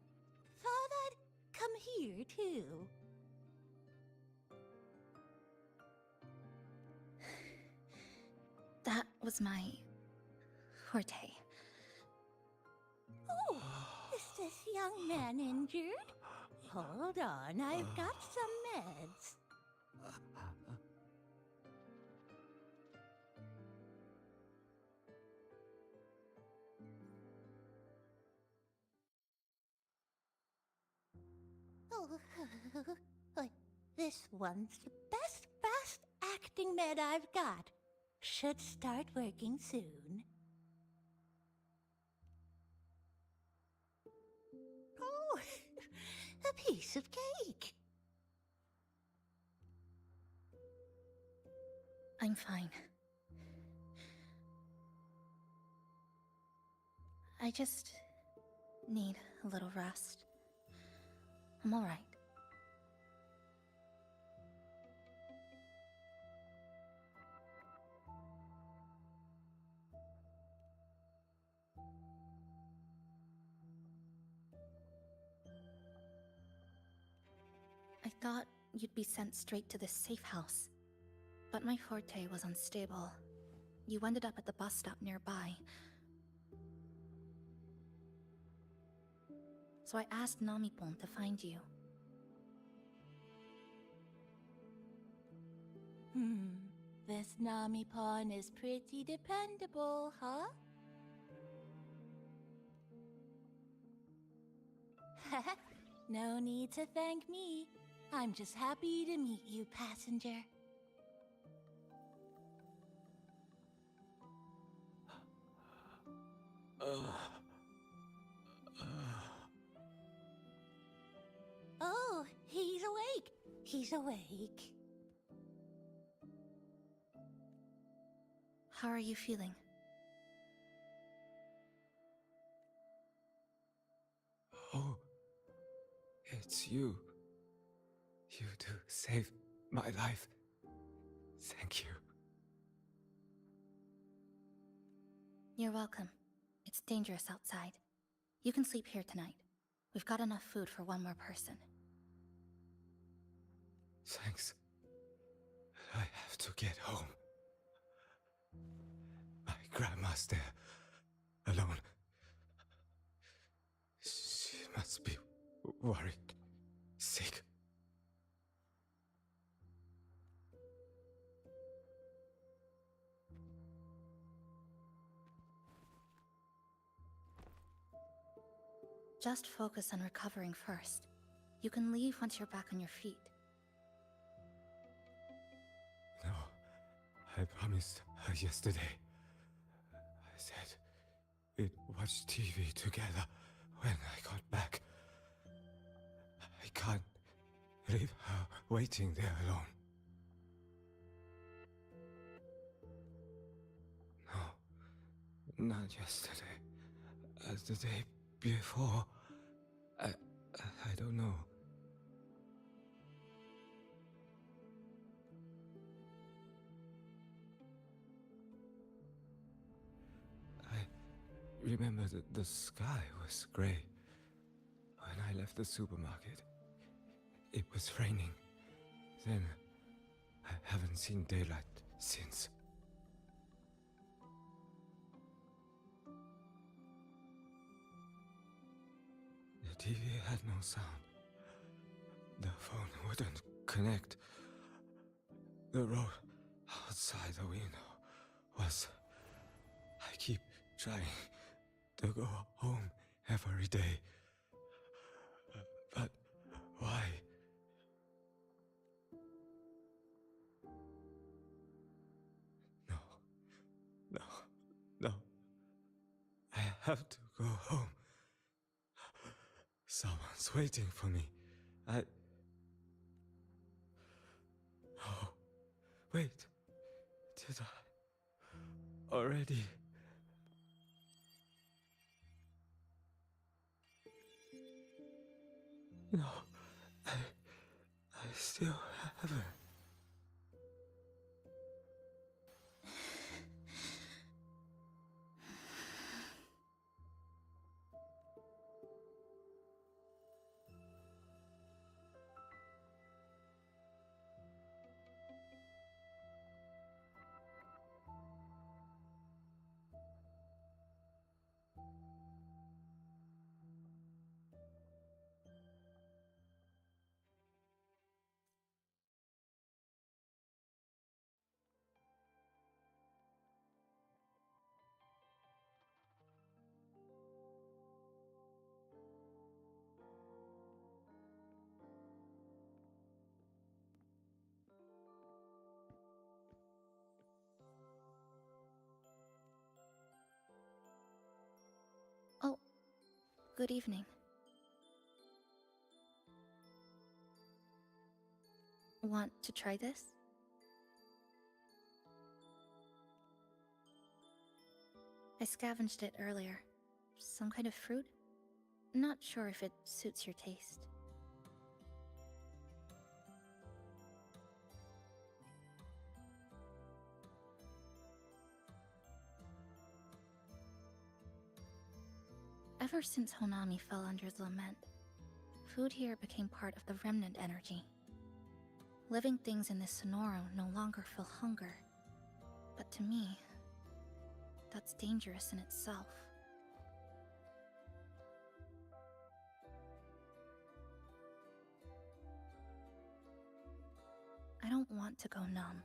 Speaker 12: Thought I'd come here, too.
Speaker 2: That was my forte.
Speaker 12: Oh, is this young man injured? Hold on, I've got some meds. Oh, this one's the best fast acting med I've got. Should start working soon. Oh, a piece of cake.
Speaker 2: I'm fine. I just need a little rest. I'm all right. I thought you'd be sent straight to this safe house. But my forte was unstable. You ended up at the bus stop nearby. So I asked Namipon to find you.
Speaker 12: This Namipon is pretty dependable, huh? No need to thank me. I'm just happy to meet you, passenger. Oh, he's awake. He's awake.
Speaker 2: How are you feeling?
Speaker 3: Oh, it's you. You do save my life. Thank you.
Speaker 2: You're welcome. It's dangerous outside. You can sleep here tonight. We've got enough food for one more person.
Speaker 3: Thanks. I have to get home. My grandma's there, alone. She must be worried, sick.
Speaker 2: Just focus on recovering first. You can leave once you're back on your feet.
Speaker 3: No, I promised her yesterday. I said we'd watch TV together when I got back. I can't leave her waiting there alone. No, not yesterday. The day before. I don't know. I remember the sky was gray when I left the supermarket.
Speaker 11: It was raining. Then I haven't seen daylight since. The TV had no sound. The phone wouldn't connect. The road outside the window was... I keep trying to go home every day. But why? No. No. No. I have to go home. Someone's waiting for me. Oh, wait. Did I already? No, I still haven't.
Speaker 2: Oh, good evening. Want to try this? I scavenged it earlier. Some kind of fruit? Not sure if it suits your taste. Ever since Honami fell under the lament, food here became part of the remnant energy. Living things in this Sonoro no longer feel hunger, but to me, that's dangerous in itself. I don't want to go numb.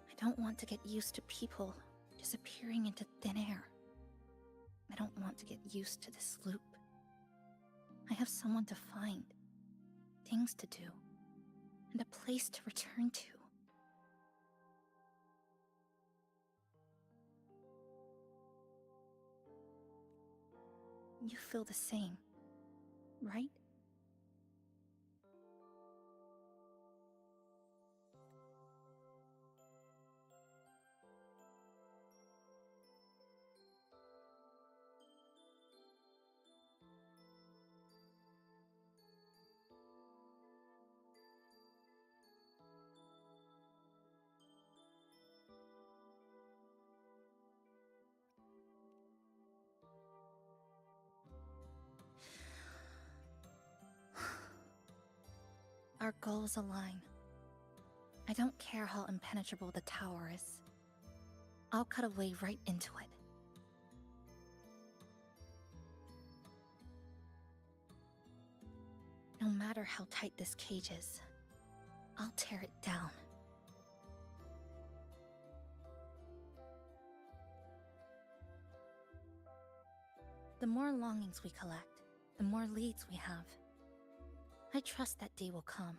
Speaker 2: I don't want to get used to people disappearing into thin air. I don't want to get used to this loop. I have someone to find, things to do, and a place to return to. You feel the same, right? Our goals align. I don't care how impenetrable the tower is. I'll cut a way right into it. No matter how tight this cage is, I'll tear it down. The more longings we collect, the more leads we have. I trust that day will come.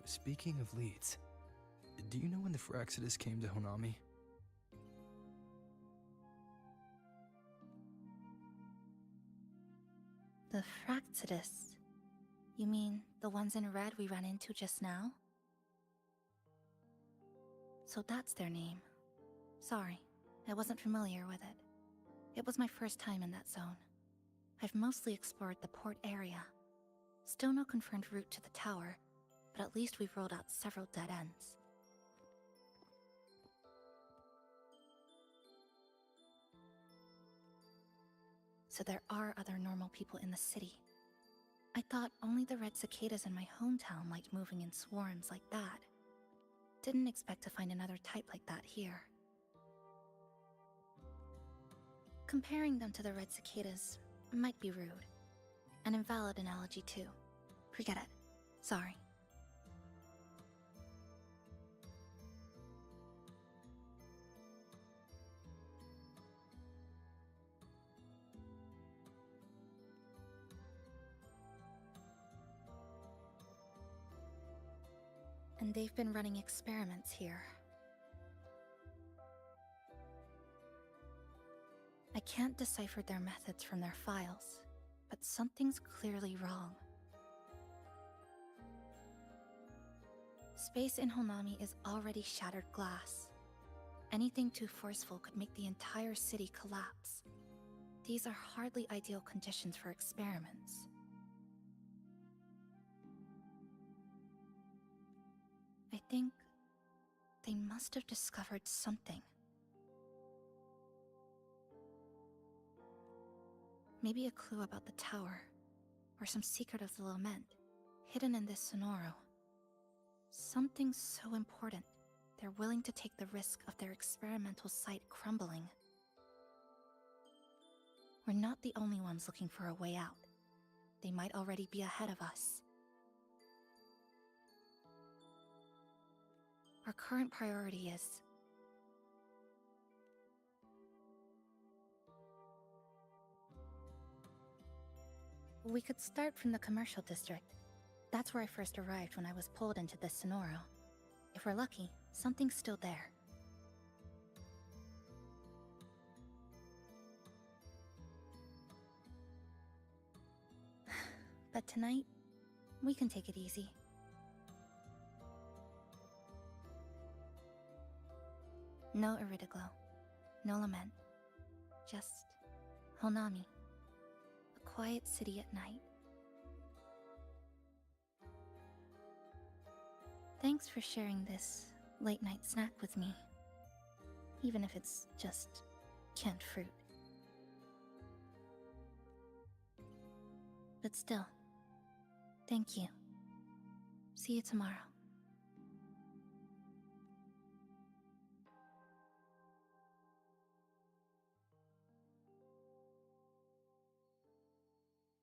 Speaker 3: Speaking of leads, do you know when the Phraxidus came to Honami?
Speaker 2: The Phraxidus? You mean the ones in red we ran into just now? So that's their name. Sorry, I wasn't familiar with it. It was my first time in that zone. I've mostly explored the port area. Still no confirmed route to the tower, but at least we've rolled out several dead ends.
Speaker 16: so there are other normal people in the city. I thought only the red cicadas in my hometown liked moving in swarms like that. Didn't expect to find another type like that here. Comparing them to the red cicadas might be rude. An invalid analogy too. Forget it. Sorry. And they've been running experiments here. I can't decipher their methods from their files, but something's clearly wrong. Space in Honami is already shattered glass. Anything too forceful could make the entire city collapse. These are hardly ideal conditions for experiments. I think they must have discovered something. Maybe a clue about the tower, or some secret of the lament, hidden in this Sonoro. Something so important, they're willing to take the risk of their experimental site crumbling. We're not the only ones looking for a way out. They might already be ahead of us. Our current priority is... We could start from the commercial district. That's where I first arrived when I was pulled into this Sonoro. If we're lucky, something's still there. But tonight, we can take it easy. No Iridaglow, no lament, just Honami, a quiet city at night. Thanks for sharing this late-night snack with me, even if it's just canned fruit. But still, thank you. See you tomorrow.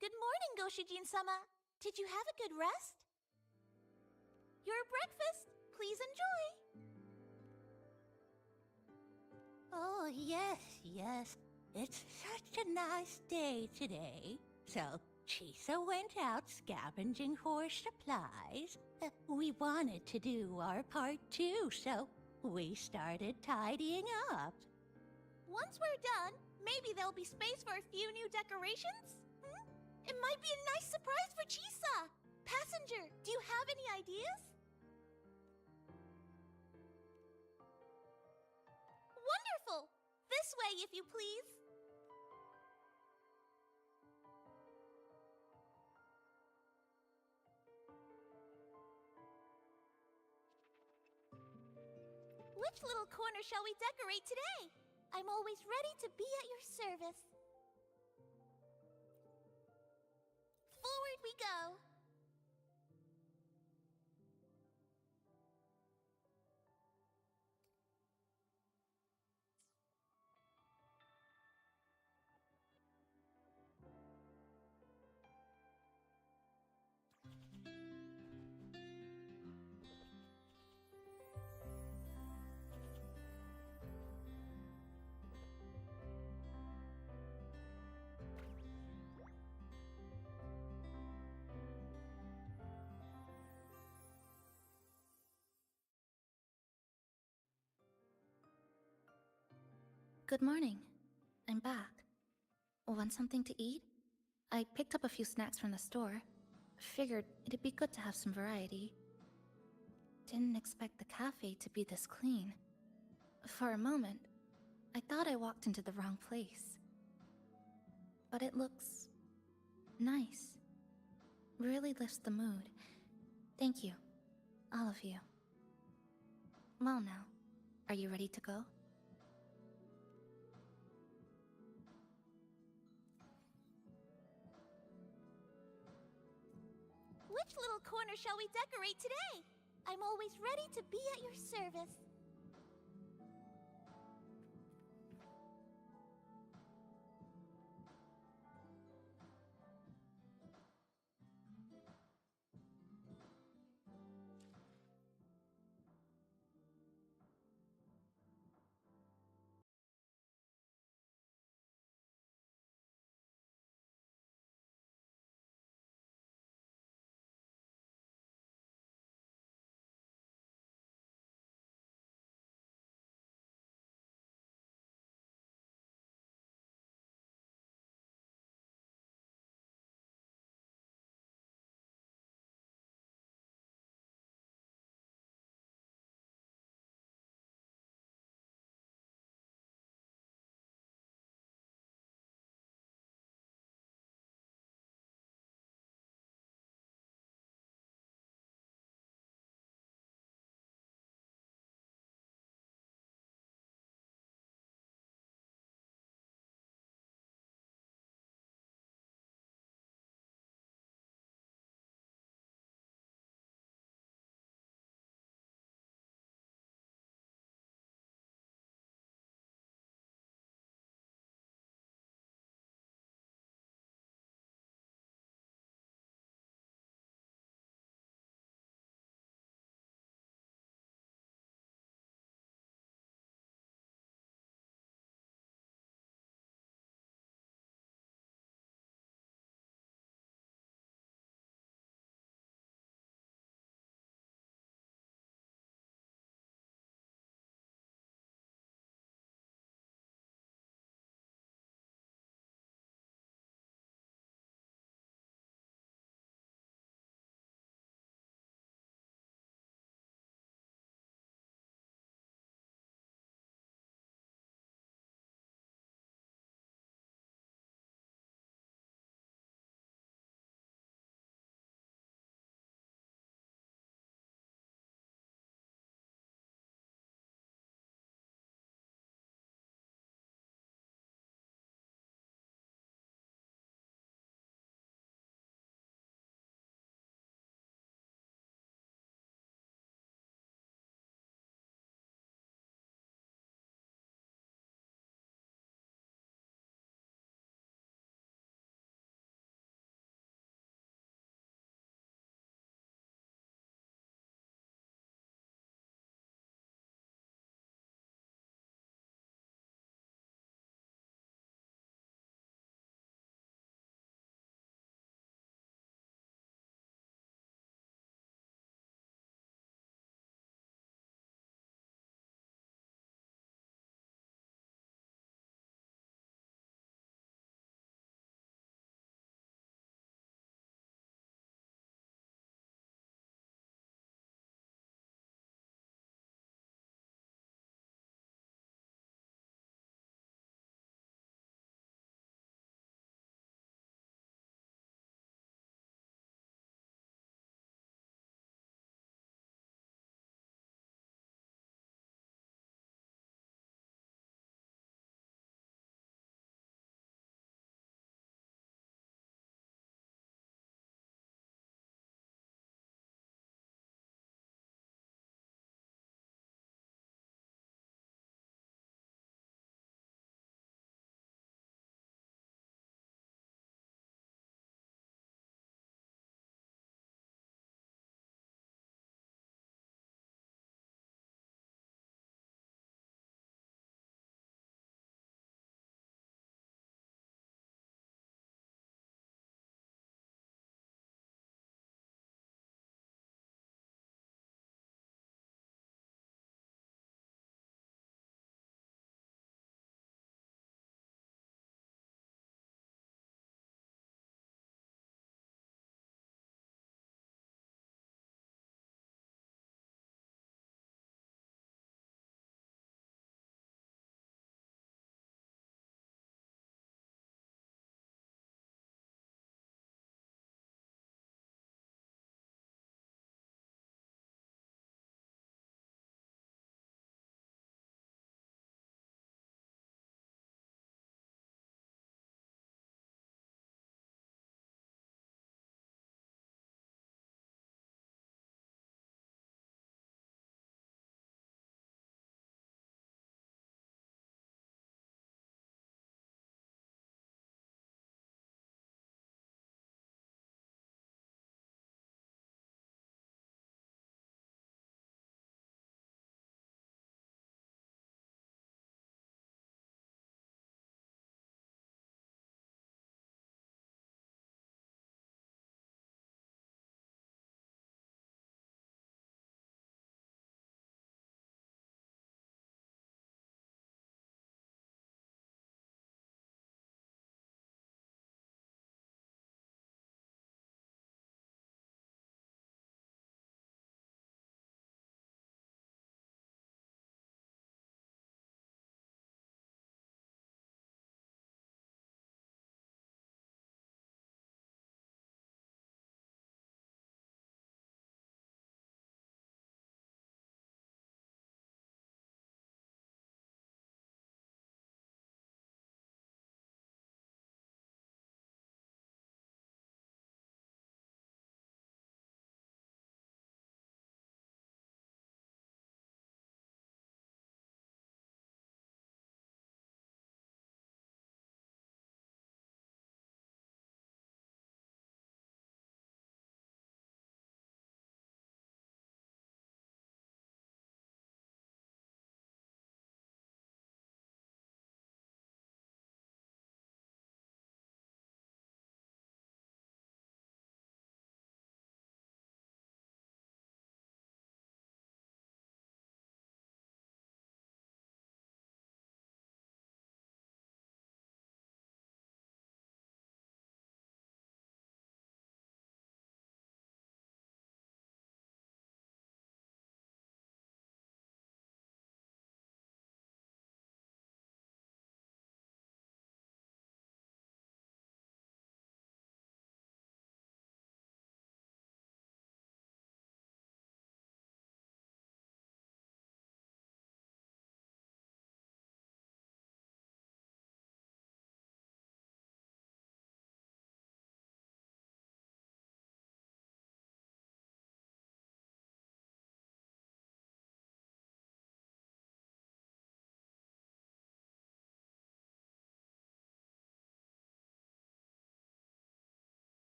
Speaker 12: Good morning, Goshijin-sama. Did you have a good rest? Your breakfast, please enjoy.
Speaker 8: Oh, yes. It's such a nice day today. So, Chisa went out scavenging for supplies. We wanted to do our part too, so we started tidying up.
Speaker 12: Once we're done, maybe there'll be space for a few new decorations? It might be a nice surprise for Chisa! Passenger, do you have any ideas? Wonderful! This way, if you please. Which little corner shall we decorate today? I'm always ready to be at your service. Forward we go.
Speaker 16: Good morning. I'm back. Want something to eat? I picked up a few snacks from the store. Figured it'd be good to have some variety. Didn't expect the cafe to be this clean. For a moment, I thought I walked into the wrong place. But it looks... nice. Really lifts the mood. Thank you. All of you. Well now, are you ready to go?
Speaker 12: Which little corner shall we decorate today? I'm always ready to be at your service.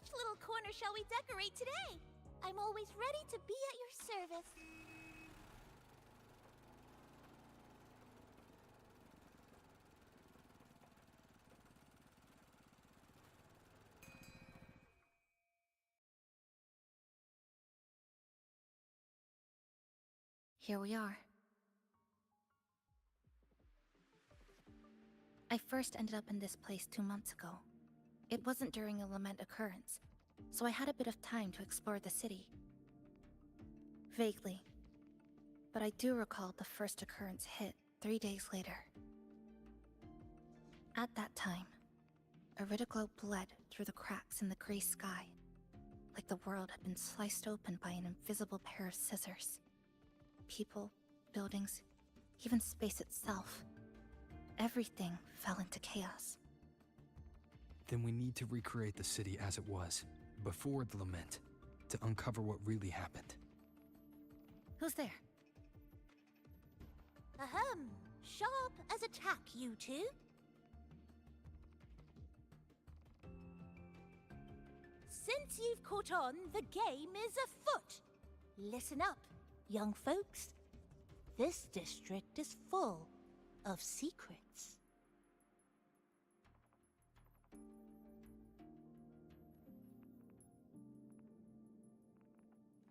Speaker 12: Which little corner shall we decorate today? I'm always ready to be at your service.
Speaker 16: Here we are. I first ended up in this place 2 months ago. It wasn't during a lament occurrence, so I had a bit of time to explore the city. Vaguely. But I do recall the first occurrence hit 3 days later. At that time, Iridoglow bled through the cracks in the gray sky, like the world had been sliced open by an invisible pair of scissors. People, buildings, even space itself. Everything fell into chaos.
Speaker 3: Then we need to recreate the city as it was, before the lament, to uncover what really happened.
Speaker 16: Who's there?
Speaker 12: Ahem. Sharp as a tack, you two. Since you've caught on, the game is afoot. Listen up, young folks. This district is full of secrets.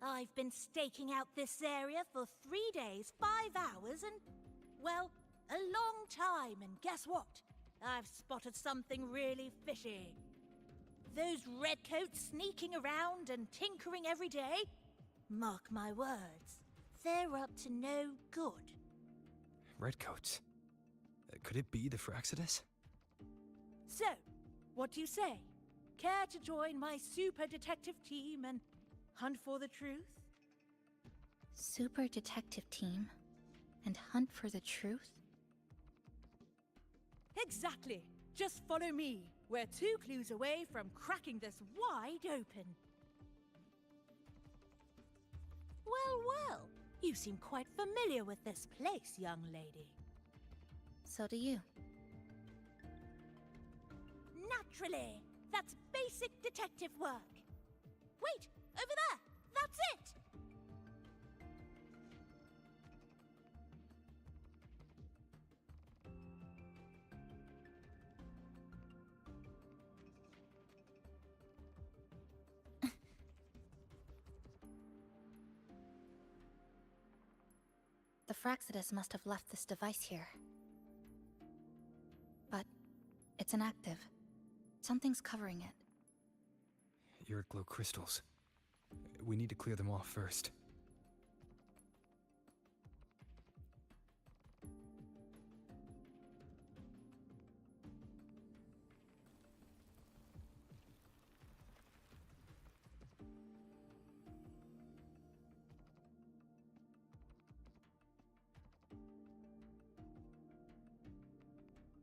Speaker 12: I've been staking out this area for 3 days, 5 hours, and, well, a long time, and guess what? I've spotted something really fishy. Those redcoats sneaking around and tinkering every day? Mark my words, they're up to no good.
Speaker 3: Redcoats? Could it be the Fraxidus?
Speaker 12: So, what do you say? Care to join my super detective team and hunt for the truth?
Speaker 16: Super detective team? And hunt for the truth?
Speaker 12: Exactly. Just follow me. We're 2 clues away from cracking this wide open. Well, well. You seem quite familiar with this place, young lady.
Speaker 16: So do you.
Speaker 12: Naturally. That's basic detective work. Wait! Over there! That's it!
Speaker 16: The Fraxidus must have left this device here. But it's inactive. Something's covering it.
Speaker 3: Iridoglow crystals. We need to clear them off first.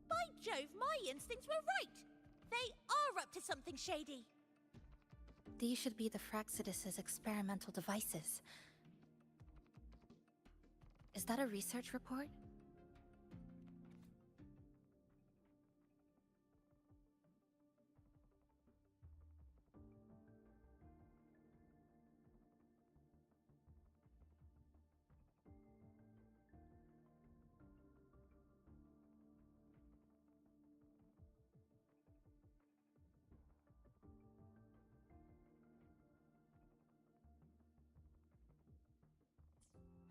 Speaker 12: By Jove, my instincts were right! They are up to something shady.
Speaker 16: These should be the Fraxidus's experimental devices. Is that a research report?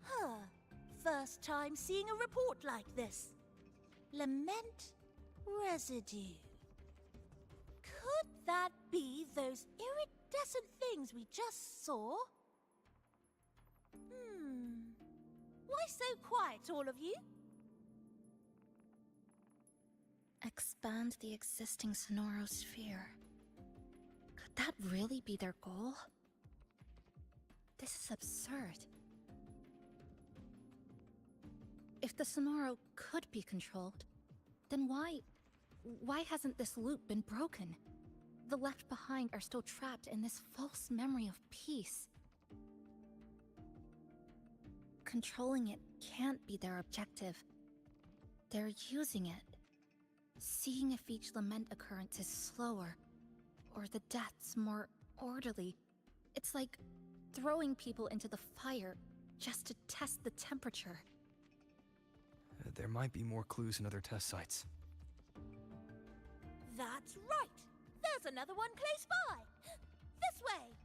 Speaker 12: Huh. First time seeing a report like this. Lament residue. Could that be those iridescent things we just saw? Why so quiet, all of you?
Speaker 16: Expand the existing Sonoro sphere. Could that really be their goal? This is absurd. If the Sonoro could be controlled, then why hasn't this loop been broken? The left behind are still trapped in this false memory of peace. Controlling it can't be their objective. They're using it. Seeing if each lament occurrence is slower or the deaths more orderly. It's like throwing people into the fire just to test the temperature.
Speaker 3: There might be more clues in other test sites.
Speaker 12: That's right! There's another one close by! This way!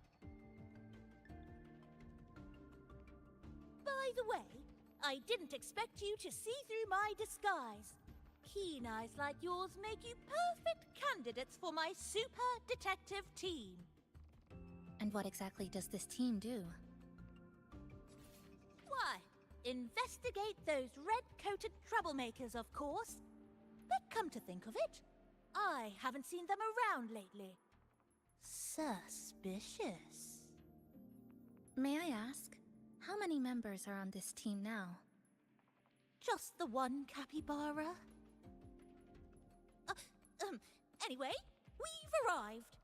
Speaker 12: By the way, I didn't expect you to see through my disguise. Keen eyes like yours make you perfect candidates for my super detective team.
Speaker 16: And what exactly does this team do?
Speaker 12: Why, investigate those red-coated troublemakers, of course. But come to think of it, I haven't seen them around lately. Suspicious.
Speaker 16: May I ask, how many members are on this team now?
Speaker 12: Just the one capybara. Anyway, we've arrived.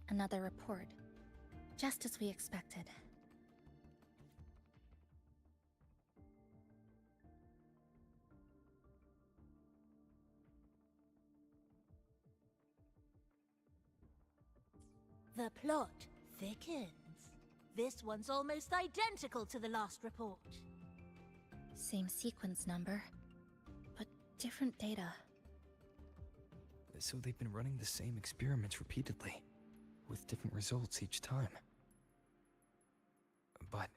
Speaker 16: Another report. Just as we expected.
Speaker 12: The plot thickens. This one's almost identical to the last report.
Speaker 16: Same sequence number, but different data.
Speaker 3: So they've been running the same experiments repeatedly, with different results each time. But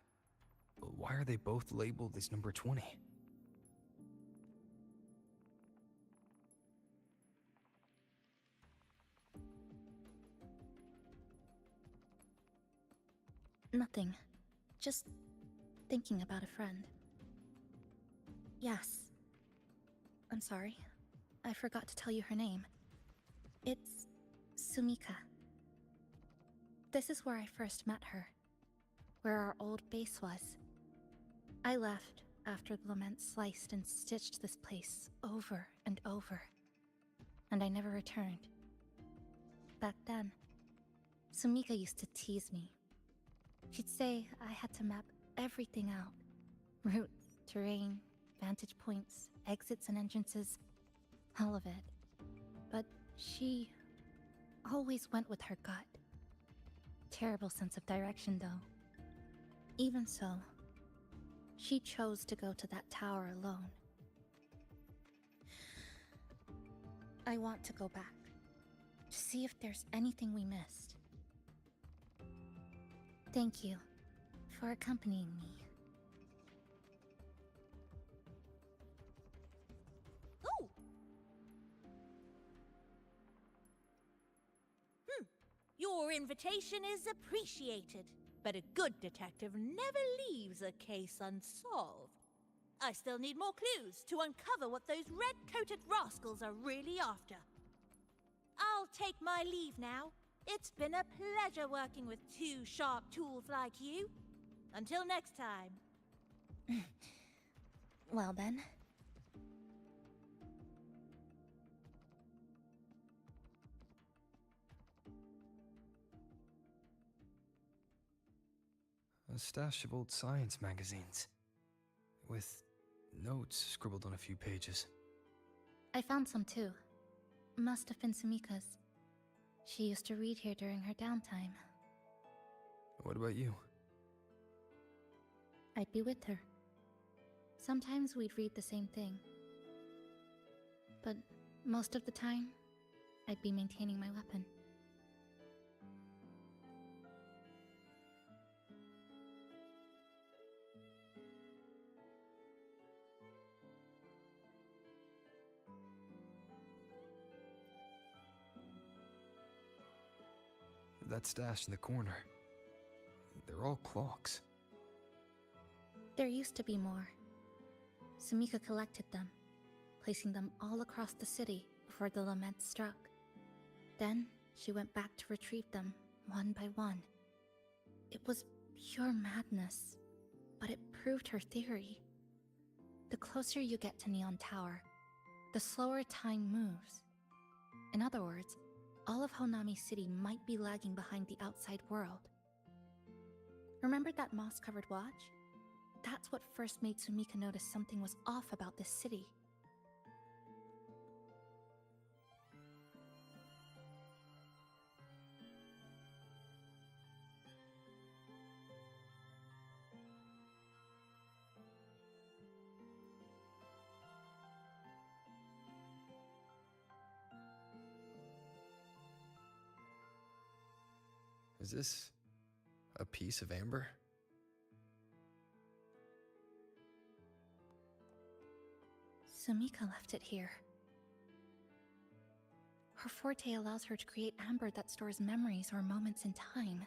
Speaker 3: why are they both labeled as number 20?
Speaker 16: Nothing. Just thinking about a friend. Yes. I'm sorry. I forgot to tell you her name. It's Sumika. This is where I first met her. Where our old base was. I left after the lament sliced and stitched this place over and over. And I never returned. Back then, Sumika used to tease me. She'd say I had to map everything out. Routes, terrain, vantage points, exits and entrances. All of it. But she always went with her gut. Terrible sense of direction, though. Even so, she chose to go to that tower alone. I want to go back, to see if there's anything we missed. Thank you for accompanying me.
Speaker 12: Oh! Your invitation is appreciated, but a good detective never leaves a case unsolved. I still need more clues to uncover what those red-coated rascals are really after. I'll take my leave now. It's been a pleasure working with two sharp tools like you. Until next time.
Speaker 16: Well then.
Speaker 3: A stash of old science magazines, with notes scribbled on a few pages.
Speaker 16: I found some too. Must have been Sumika's. She used to read here during her downtime.
Speaker 3: What about you?
Speaker 16: I'd be with her. Sometimes we'd read the same thing. But most of the time, I'd be maintaining my weapon.
Speaker 3: That stash in the corner. They're all clocks.
Speaker 16: There used to be more. Sumika collected them, placing them all across the city before the lament struck. Then she went back to retrieve them one by one. It was pure madness, but it proved her theory. The closer you get to Neon Tower, the slower time moves. In other words, all of Honami City might be lagging behind the outside world. Remember that moss-covered watch? That's what first made Sumika notice something was off about this city.
Speaker 3: Is this a piece of amber?
Speaker 16: Sumika left it here. Her forte allows her to create amber that stores memories or moments in time.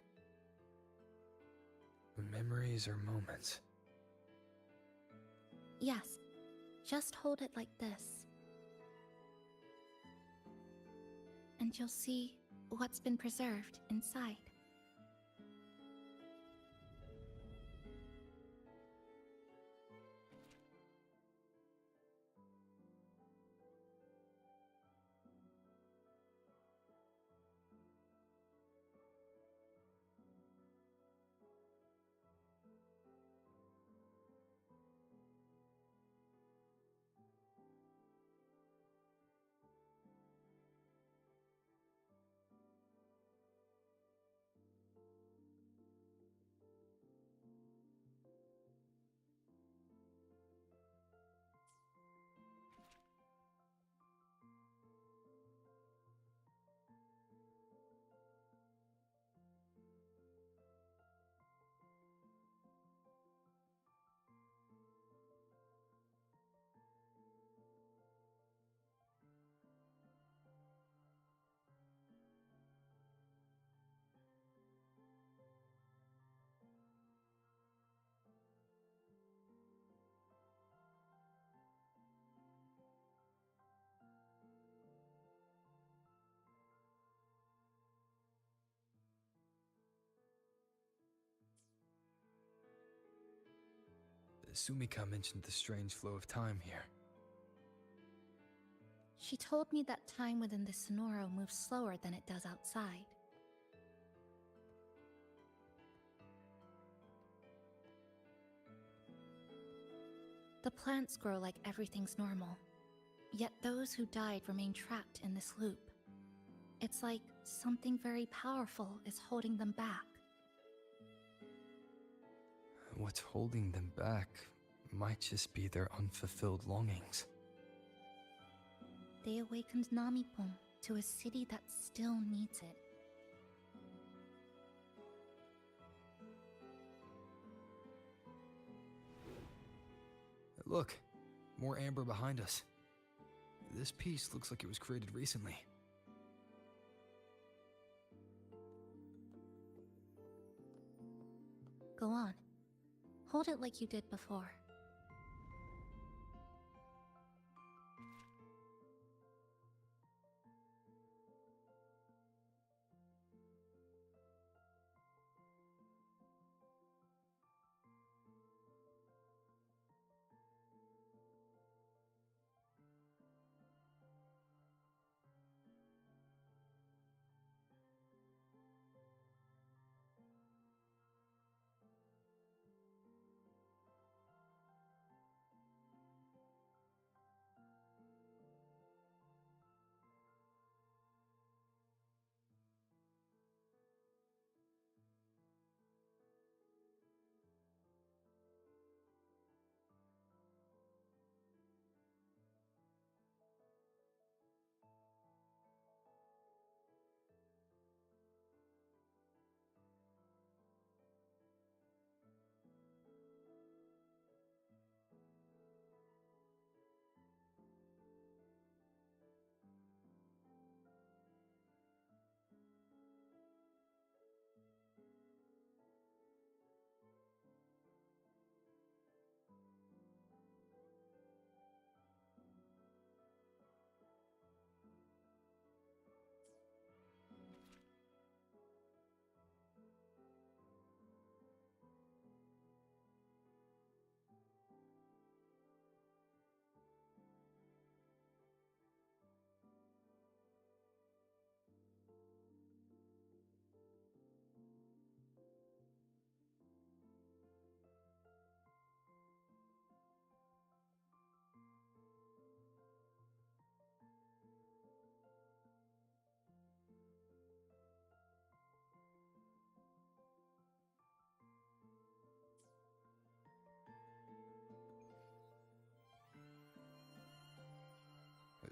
Speaker 3: Memories or moments?
Speaker 16: Yes, just hold it like this. And you'll see what's been preserved inside.
Speaker 3: Sumika mentioned the strange flow of time here.
Speaker 16: She told me that time within the Sonoro moves slower than it does outside. The plants grow like everything's normal, yet those who died remain trapped in this loop. It's like something very powerful is holding them back.
Speaker 3: What's holding them back might just be their unfulfilled longings.
Speaker 16: They awakened Namipon to a city that still needs it.
Speaker 3: Look, more amber behind us. This piece looks like it was created recently.
Speaker 16: Go on. Hold it like you did before.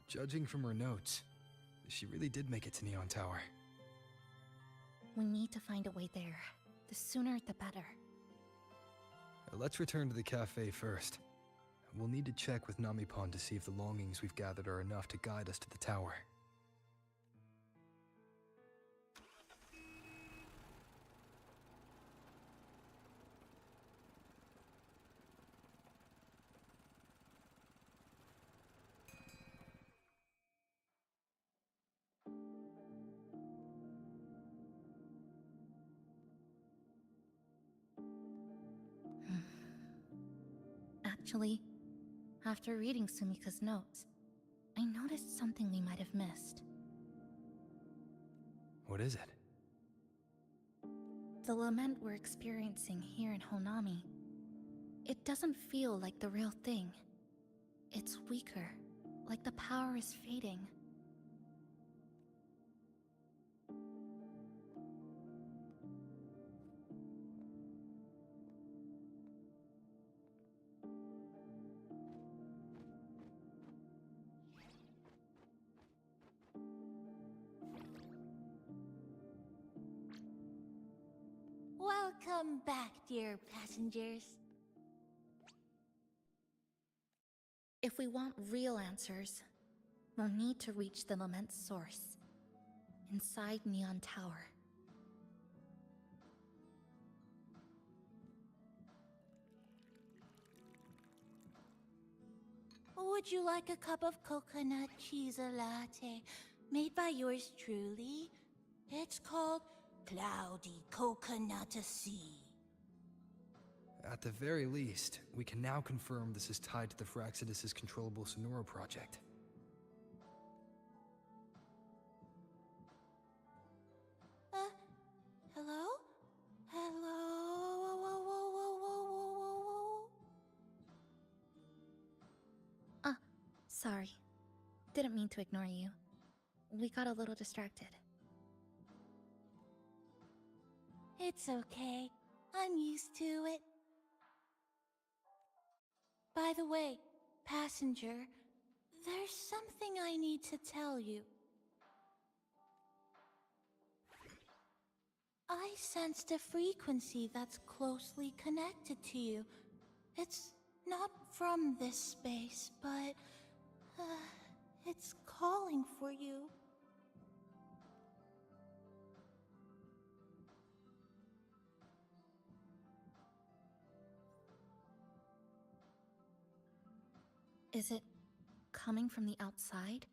Speaker 3: Judging from her notes, she really did make it to Neon Tower.
Speaker 16: We need to find a way there. The sooner, the better.
Speaker 3: Let's return to the cafe first. We'll need to check with Namipon to see if the longings we've gathered are enough to guide us to the tower.
Speaker 16: Actually, after reading Sumika's notes, I noticed something we might have missed.
Speaker 3: What is it?
Speaker 16: The lament we're experiencing here in Honami. It doesn't feel like the real thing. It's weaker, like the power is fading.
Speaker 12: Welcome back, dear passengers.
Speaker 16: If we want real answers, we'll need to reach the lament's source, inside Neon Tower.
Speaker 12: Would you like a cup of coconut cheese latte made by yours truly? It's called Cloudy Coconut Sea.
Speaker 3: At the very least, we can now confirm this is tied to the Phraxidus' controllable Sonora project.
Speaker 12: Hello? Hello? Whoa, whoa, whoa, whoa, whoa, whoa, whoa.
Speaker 16: Sorry. Didn't mean to ignore you. We got a little distracted.
Speaker 12: It's okay. I'm used to it. By the way, passenger, there's something I need to tell you. I sensed a frequency that's closely connected to you. It's not from this space, but it's calling for you.
Speaker 16: Is it coming from the outside?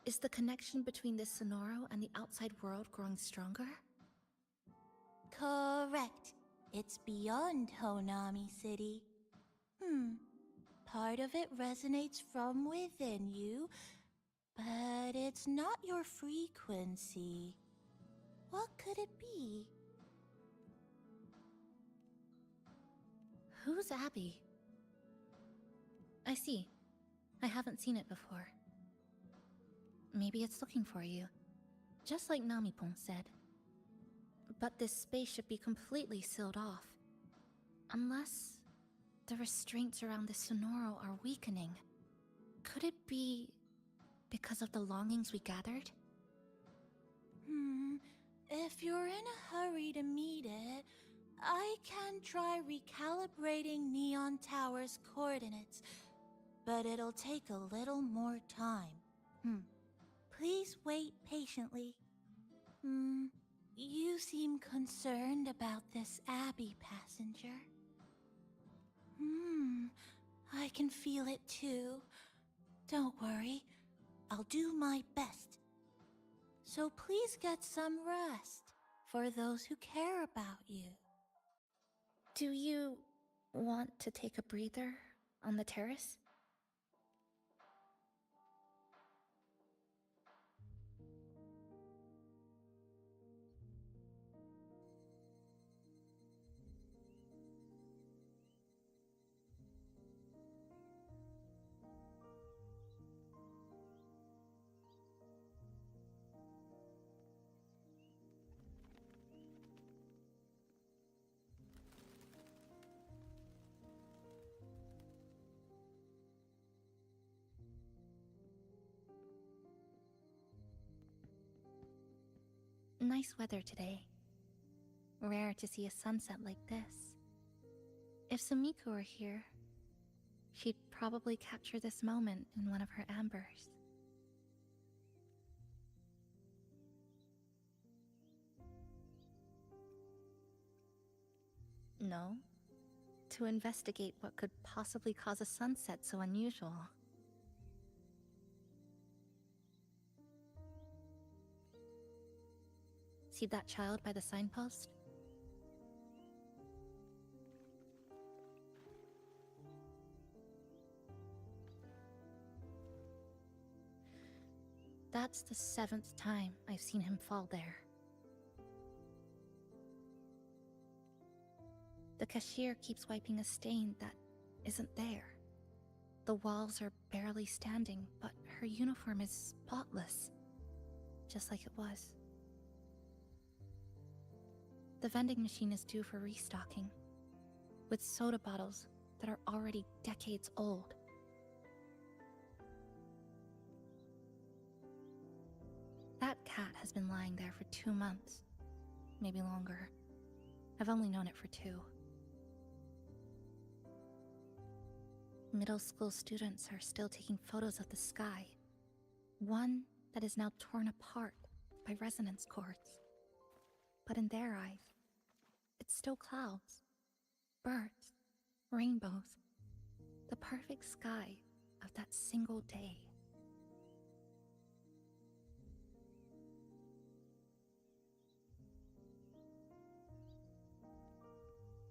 Speaker 16: Is the connection between this Sonoro and the outside world growing stronger?
Speaker 12: Correct. It's beyond Honami City. Part of it resonates from within you, but it's not your frequency. What could it be?
Speaker 16: Who's Abby? I see. I haven't seen it before. Maybe it's looking for you, just like Namipon said. But this space should be completely sealed off. Unless the restraints around the Sonoro are weakening. Could it be because of the longings we gathered?
Speaker 12: If you're in a hurry to meet it, I can try recalibrating Neon Tower's coordinates, but it'll take a little more time. Please wait patiently. You seem concerned about this Abby, passenger. I can feel it too. Don't worry, I'll do my best. So please get some rest for those who care about you.
Speaker 16: Do you want to take a breather on the terrace? Nice weather today. Rare to see a sunset like this. If Sumiko were here, she'd probably capture this moment in one of her ambers. No? To investigate what could possibly cause a sunset so unusual. See that child by the signpost? That's the 7th time I've seen him fall there. The cashier keeps wiping a stain that isn't there. The walls are barely standing, but her uniform is spotless, just like it was. The vending machine is due for restocking, with soda bottles that are already decades old. That cat has been lying there for 2 months, maybe longer. I've only known it for 2. Middle school students are still taking photos of the sky, one that is now torn apart by resonance cords. But in their eyes, it's still clouds, birds, rainbows, the perfect sky of that single day.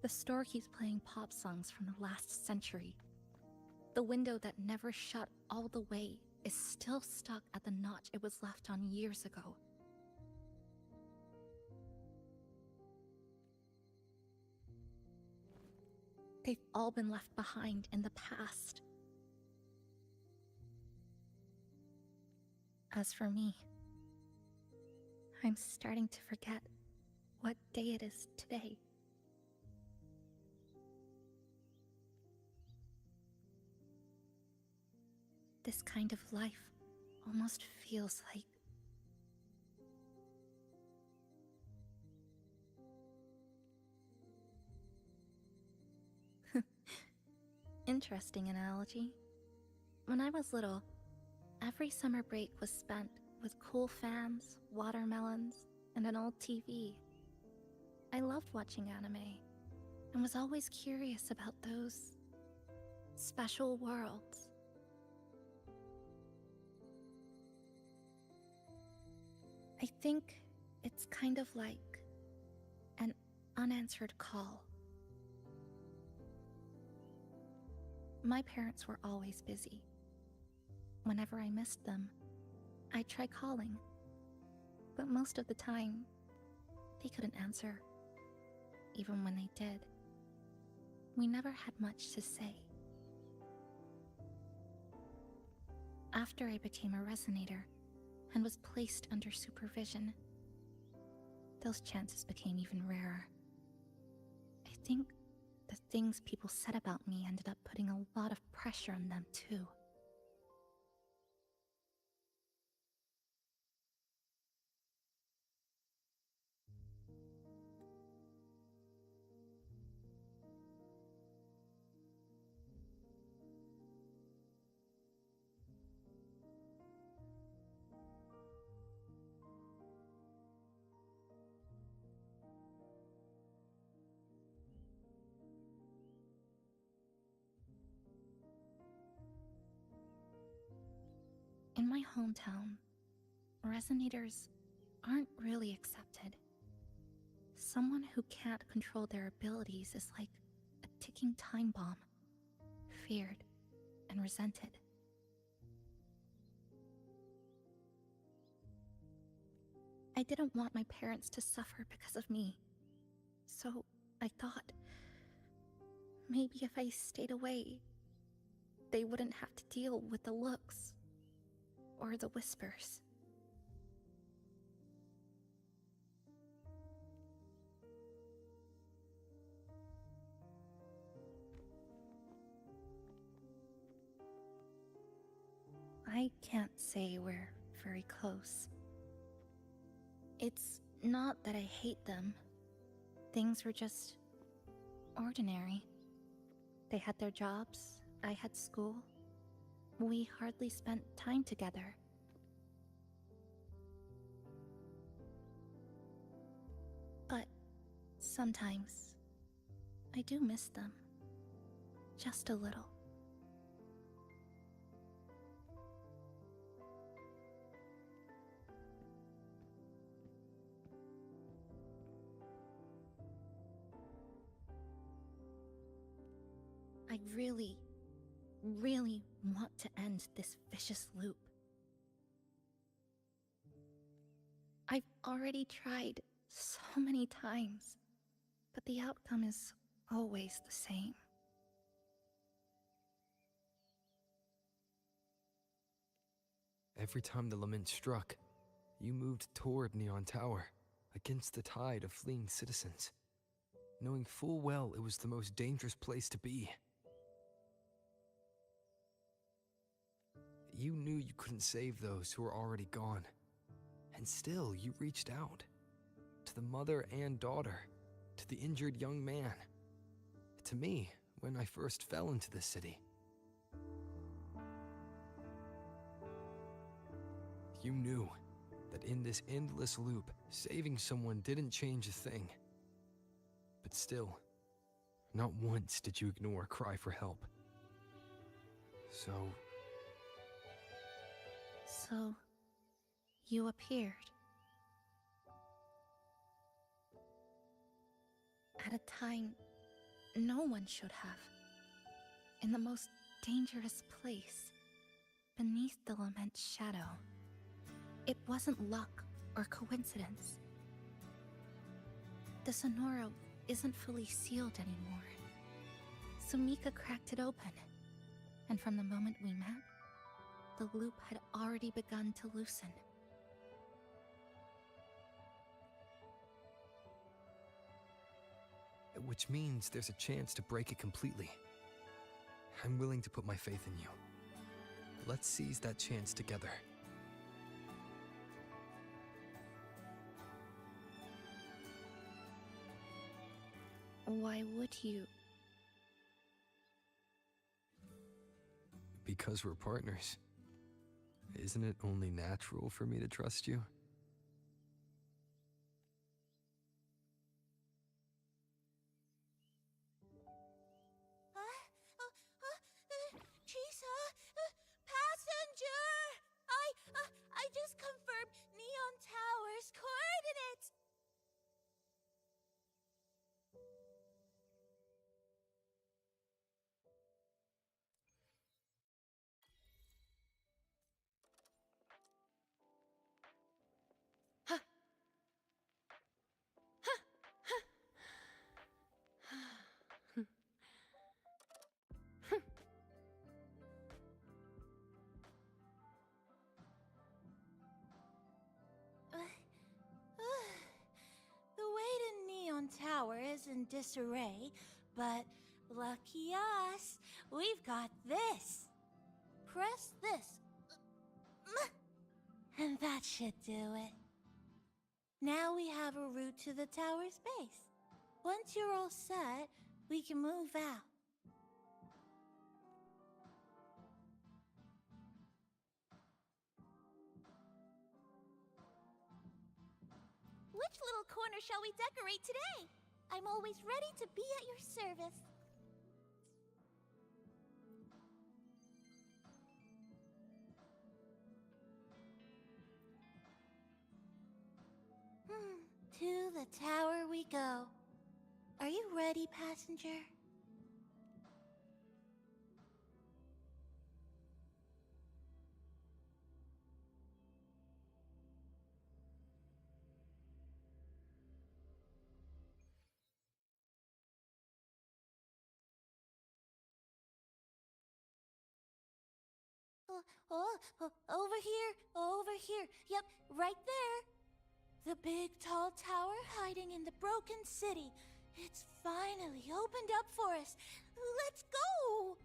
Speaker 16: The store keeps playing pop songs from the last century. The window that never shut all the way is still stuck at the notch it was left on years ago. They've all been left behind in the past. As for me, I'm starting to forget what day it is today. This kind of life almost feels like... Interesting analogy. When I was little, every summer break was spent with cool fans, watermelons, and an old TV. I loved watching anime, and was always curious about those special worlds. I think it's kind of like an unanswered call. My parents were always busy. Whenever I missed them, I'd try calling, but most of the time, they couldn't answer. Even when they did, we never had much to say. After I became a resonator and was placed under supervision, those chances became even rarer. I think the things people said about me ended up putting a lot of pressure on them too. In my hometown, resonators aren't really accepted. Someone who can't control their abilities is like a ticking time bomb, feared and resented. I didn't want my parents to suffer because of me, so I thought maybe if I stayed away, they wouldn't have to deal with the looks or the whispers. I can't say we're very close. It's Not that I hate them. Things were just ordinary. They had their jobs, I had school. We hardly spent time together. But sometimes I do miss them. Just a little. I really want to end this vicious loop. I've already tried so many times, but the outcome is always the same.
Speaker 3: Every time the lament struck, you moved toward Neon Tower, against the tide of fleeing citizens, knowing full well it was the most dangerous place to be. You knew you couldn't save those who were already gone, and still you reached out. To the mother and daughter, to the injured young man, to me when I first fell into this city. You knew that in this endless loop, saving someone didn't change a thing. But still, not once did you ignore a cry for help. So,
Speaker 16: you appeared. At a time no one should have. In the most dangerous place, beneath the lament's shadow. It wasn't luck or coincidence. The Sonora isn't fully sealed anymore. Sumika cracked it open, and from the moment we met, the loop had already begun to loosen.
Speaker 3: which means there's a chance to break it completely. I'm willing to put my faith in you. Let's seize that chance together.
Speaker 16: Why would you?
Speaker 3: Because we're partners. Isn't it only natural for me to trust you?
Speaker 12: Chisa, passenger! I just confirmed Neon Tower's coordinates! The way to Neon Tower is in disarray, but lucky us, we've got this. Press this. And that should do it. Now we have a route to the tower's base. Once you're all set, we can move out. Which little corner shall we decorate today? I'm always ready to be at your service. To the tower we go. Are you ready, passenger? Over here. Yep, right there. The big tall tower hiding in the broken city. It's finally opened up for us. Let's go!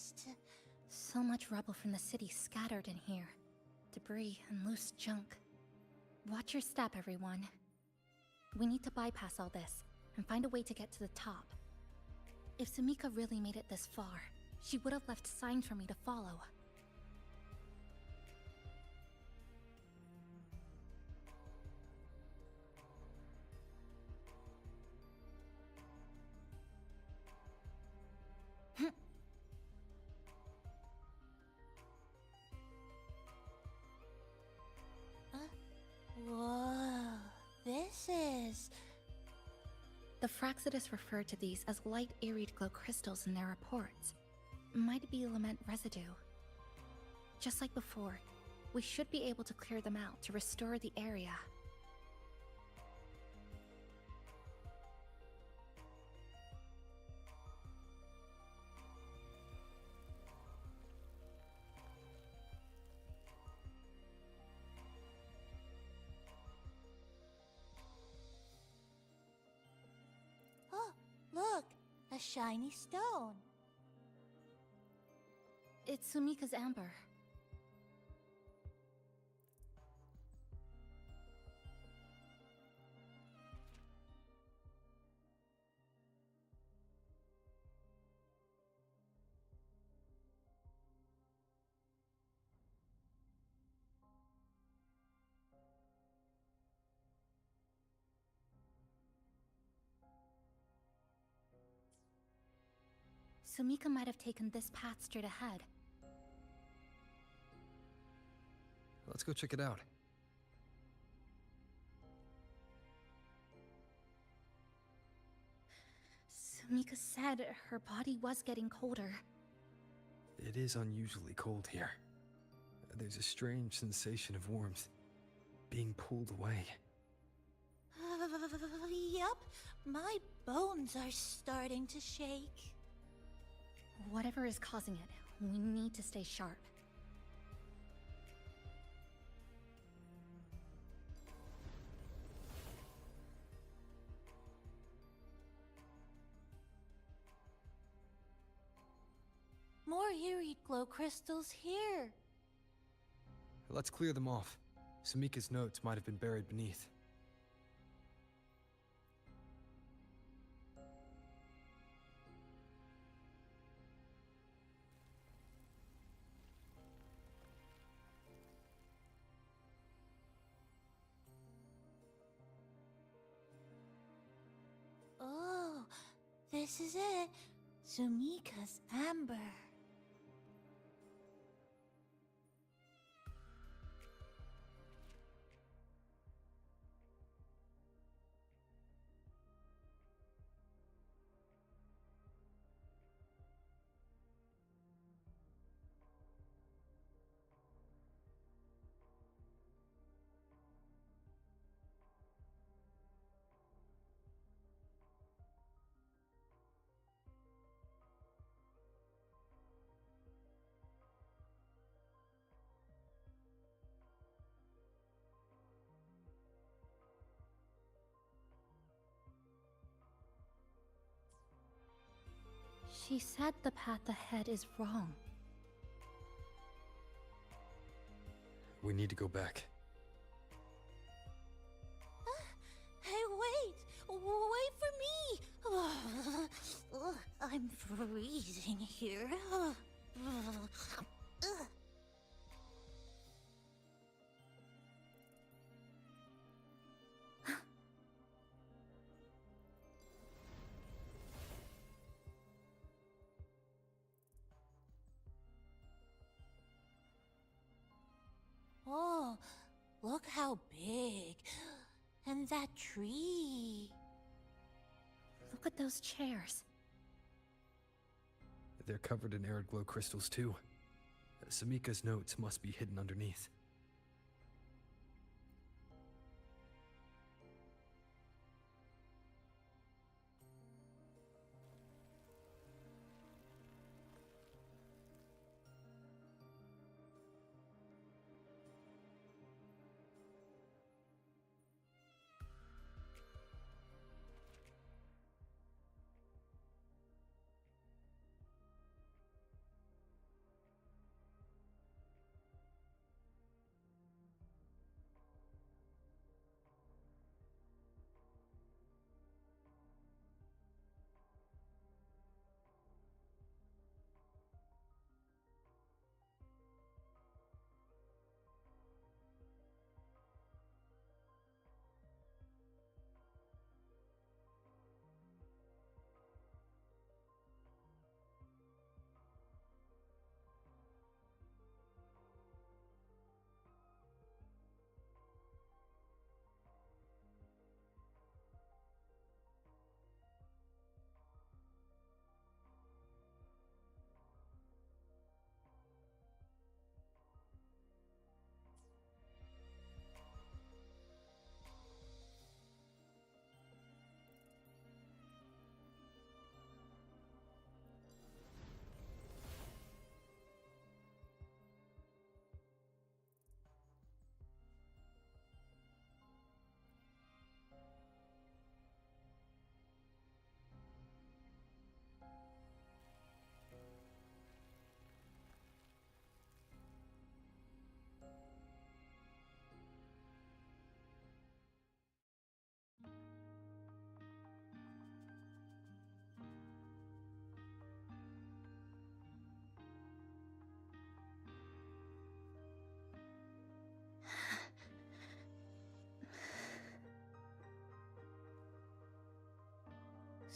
Speaker 12: dust.
Speaker 16: So much rubble from the city scattered in here. Debris and loose junk. Watch your step, everyone. We need to bypass all this and find a way to get to the top. If Sumika really made it this far, she would have left signs for me to follow.
Speaker 12: Whoa, this is...
Speaker 16: The Fraxidus referred to these as light Iried glow crystals in their reports. Might be lament residue. Just like before, we should be able to clear them out to restore the area.
Speaker 12: Oh, look! A shiny stone.
Speaker 16: It's Sumika's amber. Sumika might have taken this path straight ahead.
Speaker 3: Let's go check it out.
Speaker 16: Sumika said her body was getting colder.
Speaker 3: It is unusually cold here. There's a strange sensation of warmth, being pulled away.
Speaker 12: Yup, my bones are starting to shake.
Speaker 16: Whatever is causing it, we need to stay sharp.
Speaker 12: More Iried glow crystals here.
Speaker 3: Let's clear them off. Sumika's notes might have been buried beneath.
Speaker 12: Oh, this is it. Sumika's amber.
Speaker 16: She said the path ahead is wrong.
Speaker 3: We need to go back.
Speaker 12: Hey, wait! Wait for me! I'm freezing here. Oh, look how big. And that tree.
Speaker 16: Look at those chairs.
Speaker 3: They're covered in arid glow crystals too. Sumika's notes must be hidden underneath.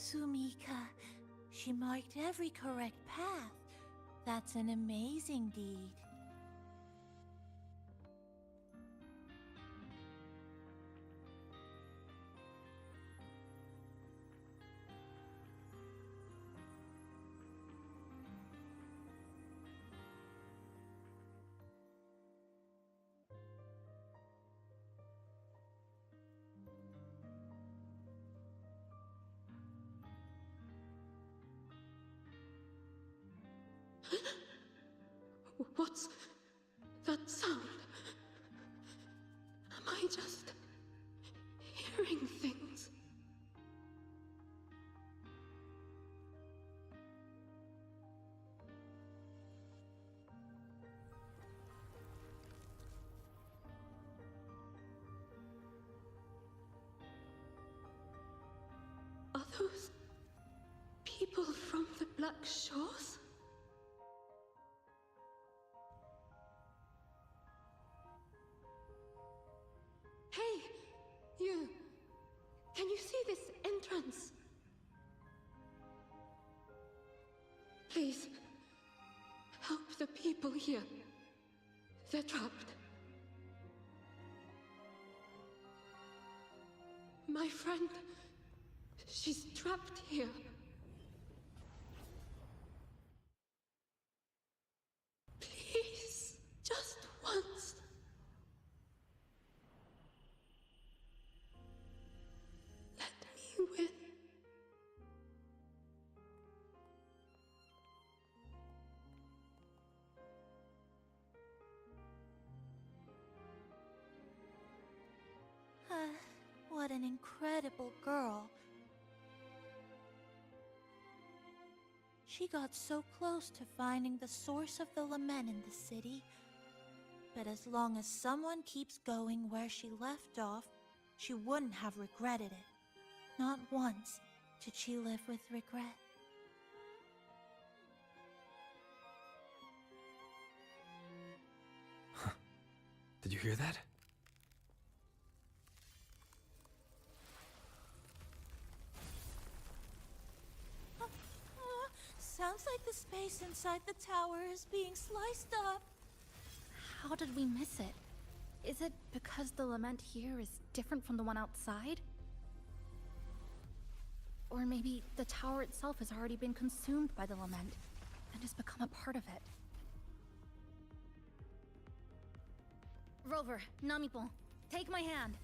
Speaker 12: Sumika. She marked every correct path. That's an amazing deed.
Speaker 17: What's that sound? Am I just hearing things? Are those people from the Black Shores? Hey, you! Can you see this entrance? Please, help the people here. They're trapped. My friend, she's trapped here. Please, just once. Let me win.
Speaker 12: What an incredible girl. She got so close to finding the source of the lament in the city. But as long as someone keeps going where she left off, she wouldn't have regretted it. Not once did she live with regret.
Speaker 3: Did you hear that?
Speaker 12: Sounds like the space inside the tower is being sliced up.
Speaker 16: How did we miss it? Is it because the lament here is different from the one outside? Or maybe the tower itself has already been consumed by the lament and has become a part of it. Rover, Namipon, take my hand.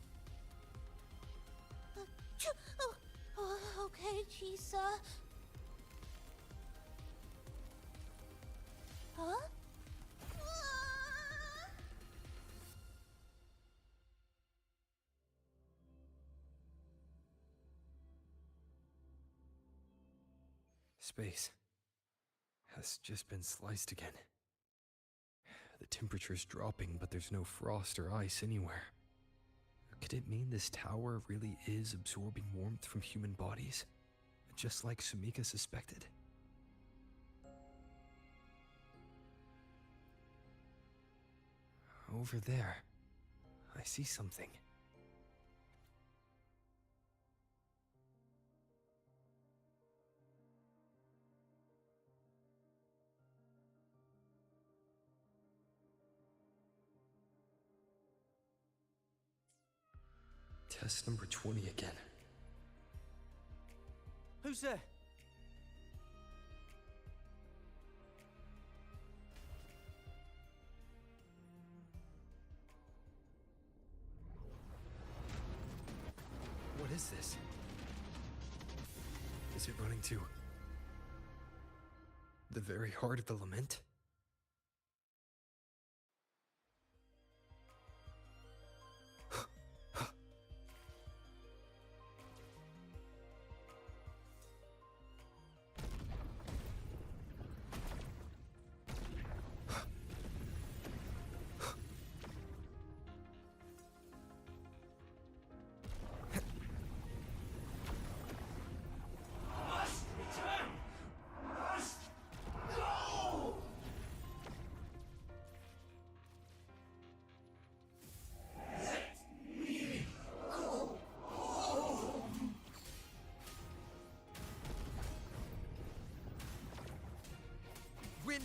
Speaker 12: Okay, Chisa. Huh?
Speaker 3: Space has just been sliced again. The temperature's dropping, but there's no frost or ice anywhere. Could it mean this tower really is absorbing warmth from human bodies? Just like Sumika suspected? Over there, I see something. Test number 20 again.
Speaker 11: Who's there?
Speaker 3: What is this? Is it running to the very heart of the lament?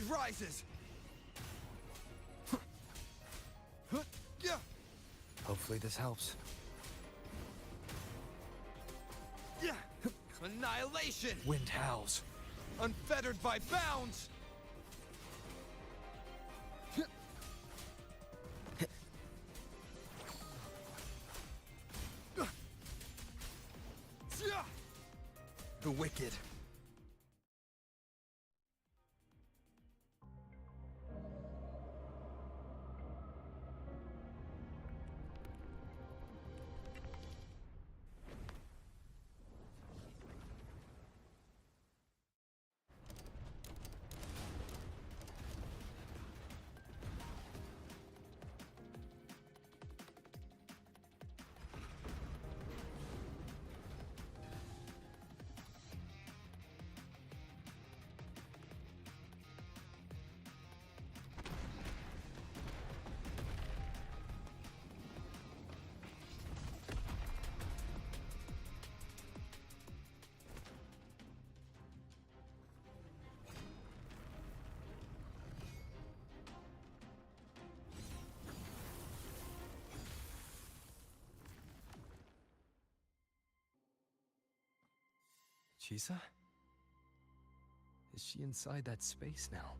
Speaker 13: rises!
Speaker 3: Hopefully this helps.
Speaker 13: Annihilation!
Speaker 3: Wind howls.
Speaker 13: Unfettered by bounds! The wicked.
Speaker 3: Chisa? Is she inside that space now?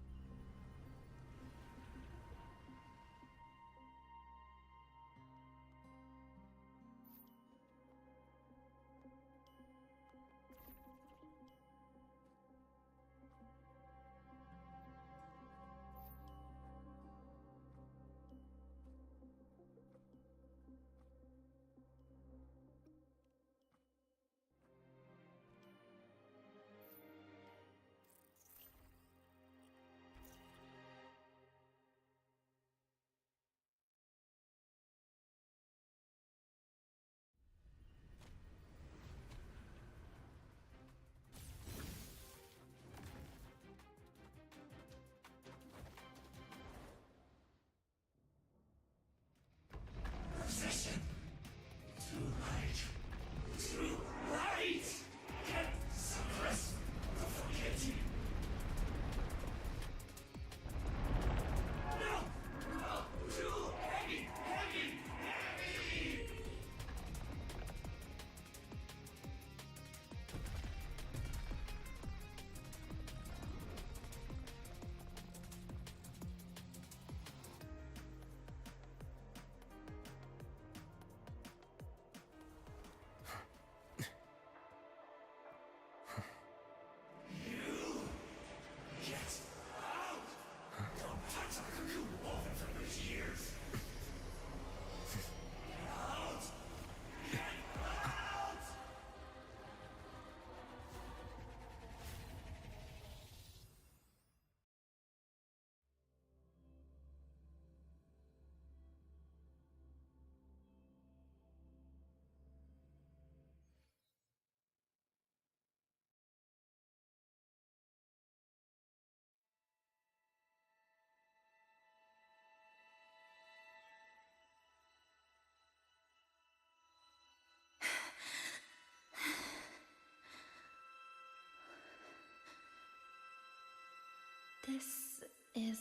Speaker 16: This is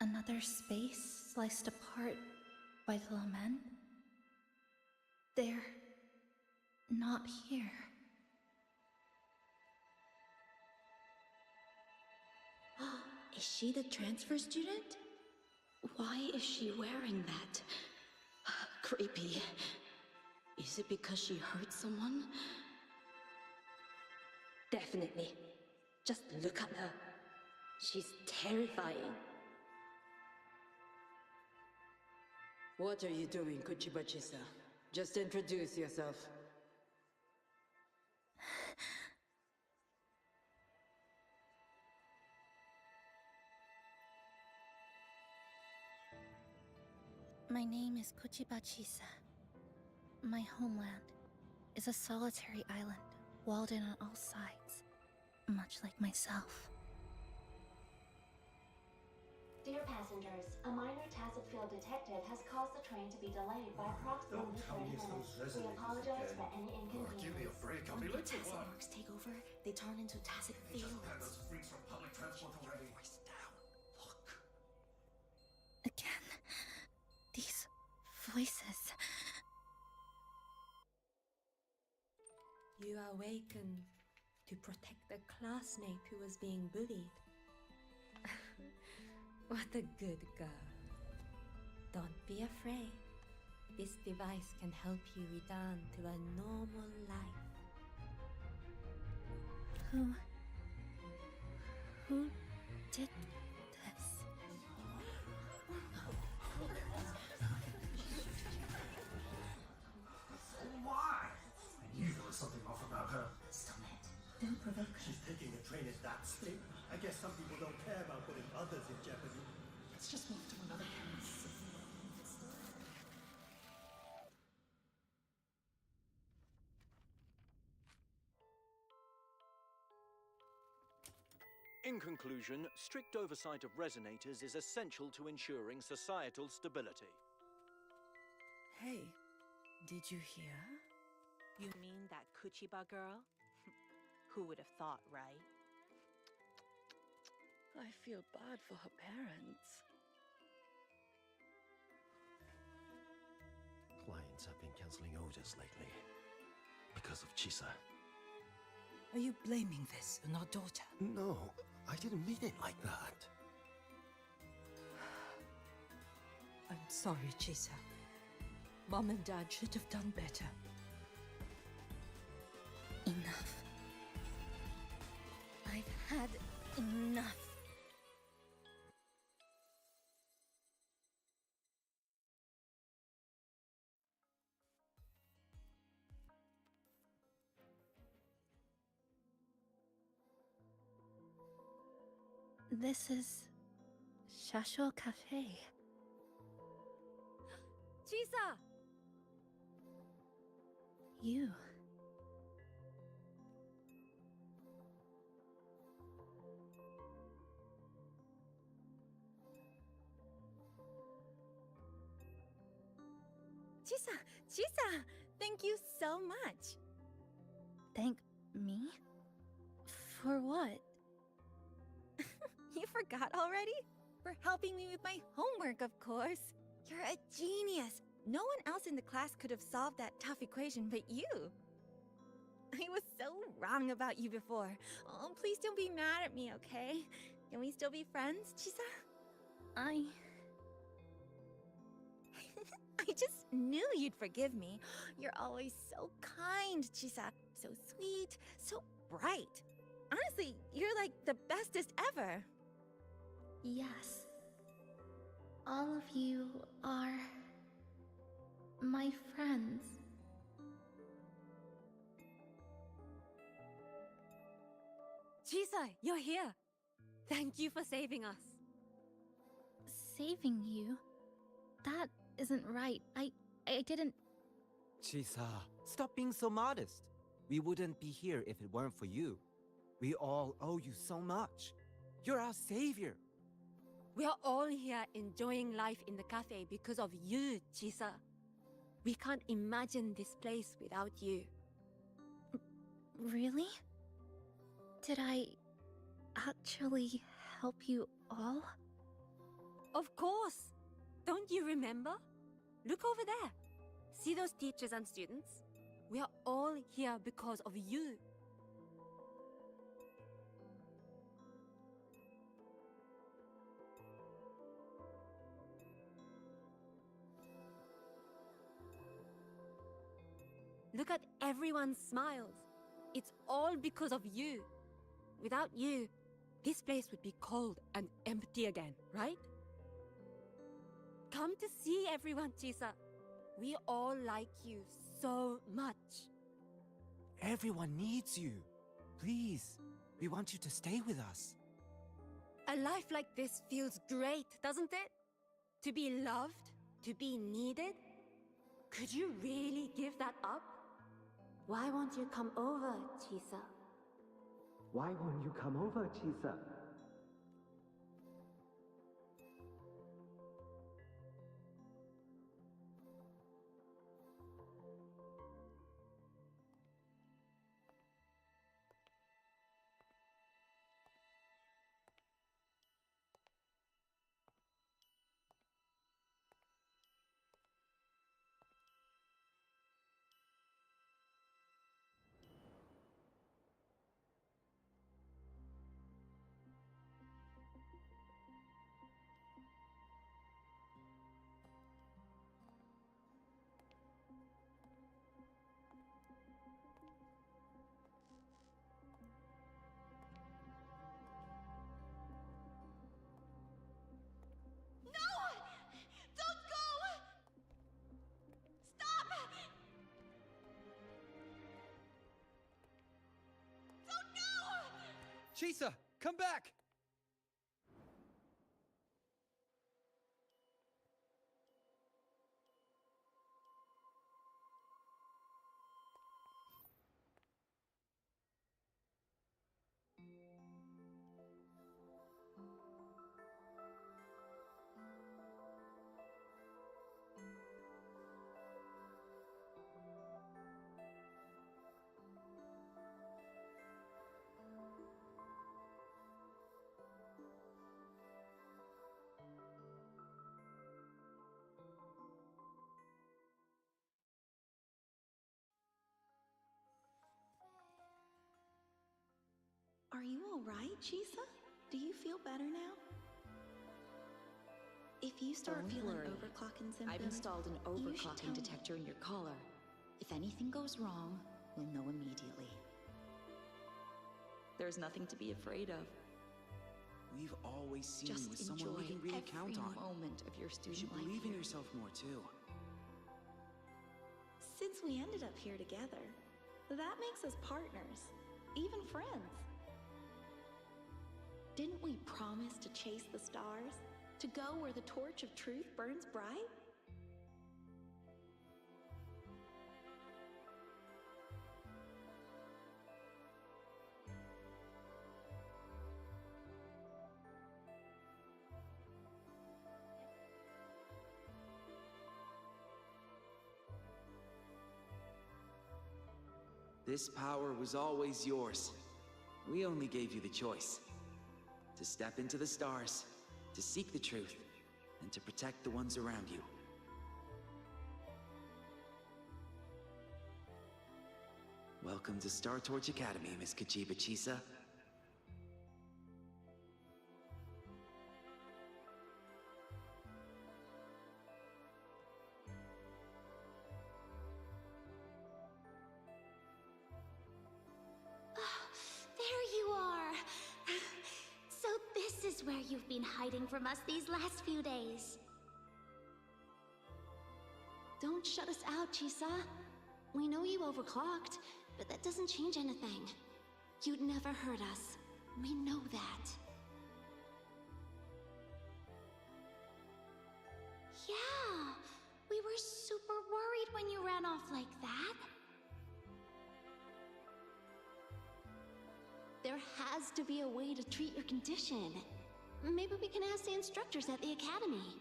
Speaker 16: another space sliced apart by the lament. They're not here.
Speaker 17: Is she the transfer student? Why is she wearing that? Creepy. Is it because she hurt someone? Definitely. Just look at her. She's terrifying.
Speaker 18: What are you doing, Kuchiba-chisa? Just introduce yourself.
Speaker 16: My name is Kuchiba-chisa. My homeland is a solitary island, walled in on all sides, much like myself.
Speaker 14: Dear passengers, passengers. A minor tacit field detected has caused the train to be delayed by approximately 30 minutes. We apologize for any inconvenience.
Speaker 9: Give me a break, I'll be
Speaker 17: When
Speaker 9: late for
Speaker 17: tacit
Speaker 9: work.
Speaker 17: marks take over, they turn into tacit fields.
Speaker 9: Those freaks from public transport already.
Speaker 16: Again, these voices.
Speaker 19: You awakened to protect a classmate who was being bullied. What a good girl. Don't be afraid. This device can help you return to a normal life.
Speaker 16: Who did this?
Speaker 9: Why? I knew there was something off about her.
Speaker 17: Stop it. Don't provoke her.
Speaker 9: She's taking a train at that speed. I guess some people don't care about putting others in jeopardy. Let's just move to another place.
Speaker 20: In conclusion, strict oversight of resonators is essential to ensuring societal stability.
Speaker 5: Hey, did you hear?
Speaker 21: You mean that Kuchiba girl? Who would have thought, right?
Speaker 5: I feel bad for her parents.
Speaker 9: Clients have been canceling orders lately. Because of Chisa.
Speaker 5: Are you blaming this on our daughter?
Speaker 9: No, I didn't mean it like that.
Speaker 5: I'm sorry, Chisa. Mom and Dad should have done better.
Speaker 16: Enough. I've had enough. This is Shasho Cafe.
Speaker 10: Chisa!
Speaker 16: You.
Speaker 10: Chisa! Thank you so much!
Speaker 16: Thank me? For what?
Speaker 10: You forgot already? For helping me with my homework, of course. You're a genius. No one else in the class could have solved that tough equation but you. I was so wrong about you before. Oh, please don't be mad at me, okay? Can we still be friends, Chisa? I just knew you'd forgive me. You're always so kind, Chisa. So sweet, so bright. Honestly, you're like the bestest ever.
Speaker 16: Yes. All of you are my friends.
Speaker 10: Chisa, you're here. Thank you for saving us.
Speaker 16: Saving you? That isn't right. I didn't...
Speaker 11: Chisa, stop being so modest. We wouldn't be here if it weren't for you. We all owe you so much. You're our savior.
Speaker 10: We are all here enjoying life in the cafe because of you, Chisa. We can't imagine this place without you.
Speaker 16: Really? Did I actually help you all?
Speaker 10: Of course! Don't you remember? Look over there. See those teachers and students? We are all here because of you. Look at everyone's smiles. It's all because of you. Without you, this place would be cold and empty again, right? Come to see everyone, Chisa. We all like you so much.
Speaker 11: Everyone needs you. Please, we want you to stay with us.
Speaker 10: A life like this feels great, doesn't it? To be loved, to be needed. Could you really give that up? Why won't you come over, Chisa?
Speaker 11: Why won't you come over, Chisa?
Speaker 13: Chisa, come back!
Speaker 17: Are you alright, Chisa? Do you feel better now? If you start
Speaker 1: Don't
Speaker 17: feeling
Speaker 1: worry.
Speaker 17: overclocking symptoms,
Speaker 1: I've installed an
Speaker 17: you should
Speaker 1: overclocking
Speaker 17: tell me.
Speaker 1: detector in your collar. If anything goes wrong, we'll know immediately. There's nothing to be afraid of.
Speaker 7: We've always seen you
Speaker 1: Just
Speaker 7: as someone we can really count on.
Speaker 1: every moment of your
Speaker 7: You
Speaker 1: student
Speaker 7: should
Speaker 1: life
Speaker 7: believe in
Speaker 1: here.
Speaker 7: yourself more, too.
Speaker 17: Since we ended up here together, that makes us partners, even friends. Didn't we promise to chase the stars? To go where the torch of truth burns bright?
Speaker 7: This power was always yours. We only gave you the choice. To step into the stars, to seek the truth, and to protect the ones around you. Welcome to Star Torch Academy, Miss Kachiba Chisa.
Speaker 4: There you are! So this is where you've been hiding from us these last few days.
Speaker 17: Don't shut us out, Chisa. We know you overclocked, but that doesn't change anything. You'd never hurt us. We know that.
Speaker 4: Yeah, we were super worried when you ran off like that.
Speaker 17: There has to be a way to treat your condition. Maybe we can ask the instructors at the academy.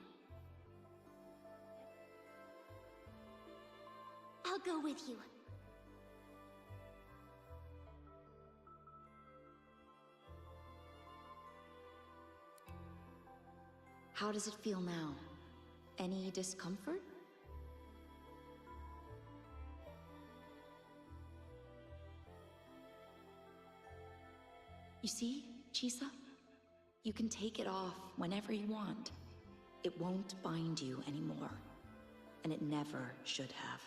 Speaker 4: I'll go with you.
Speaker 1: How does it feel now? Any discomfort? You see, Chisa? You can take it off whenever you want. It won't bind you anymore. And it never should have.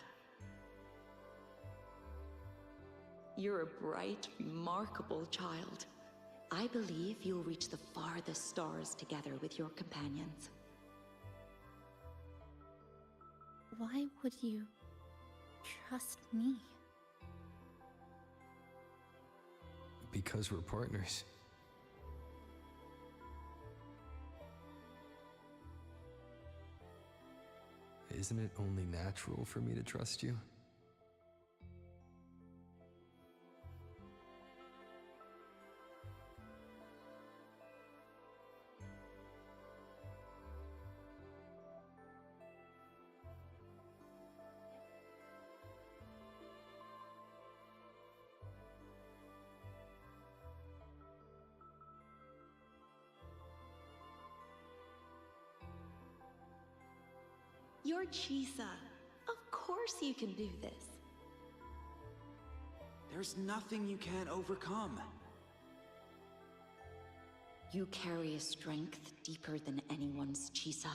Speaker 1: You're a bright, remarkable child. I believe you'll reach the farthest stars together with your companions.
Speaker 16: Why would you trust me?
Speaker 3: Because we're partners. Isn't it only natural for me to trust you?
Speaker 17: You're Chisa. Of course you can do this.
Speaker 7: There's nothing you can't overcome.
Speaker 1: You carry a strength deeper than anyone's, Chisa.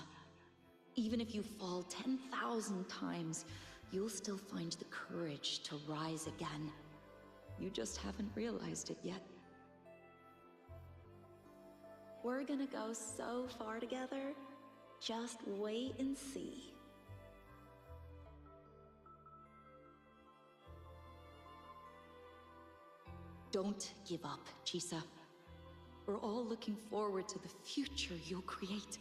Speaker 1: Even if you fall 10,000 times, you'll still find the courage to rise again. You just haven't realized it yet.
Speaker 17: We're gonna go so far together. Just wait and see.
Speaker 1: Don't give up, Chisa.
Speaker 17: We're all looking forward to the future you'll create.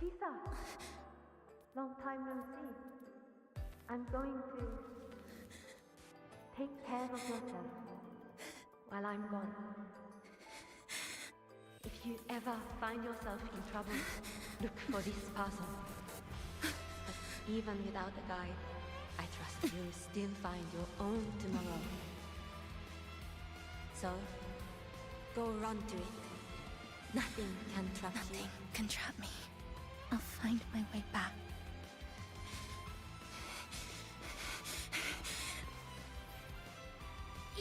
Speaker 6: Chisa! Long time no see. I'm going to take care of yourself while I'm gone. If you ever find yourself in trouble, look for this person. But even without a guide, I trust you'll still find your own tomorrow. So, go run to it. Nothing can trap you.
Speaker 16: Nothing can trap me. I'll find my way back.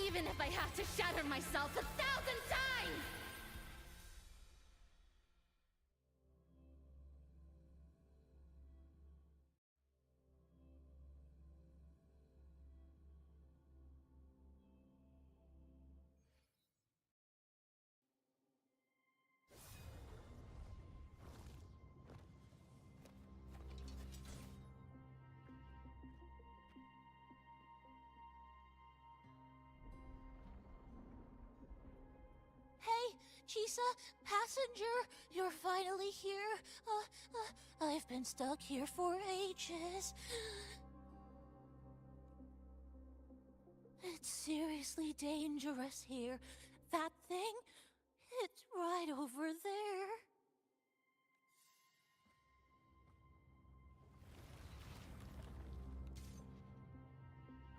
Speaker 4: Even if I have to shatter myself 1,000 times!
Speaker 12: Hey, Chisa, passenger, you're finally here. I've been stuck here for ages. It's seriously dangerous here. That thing, it's right over there.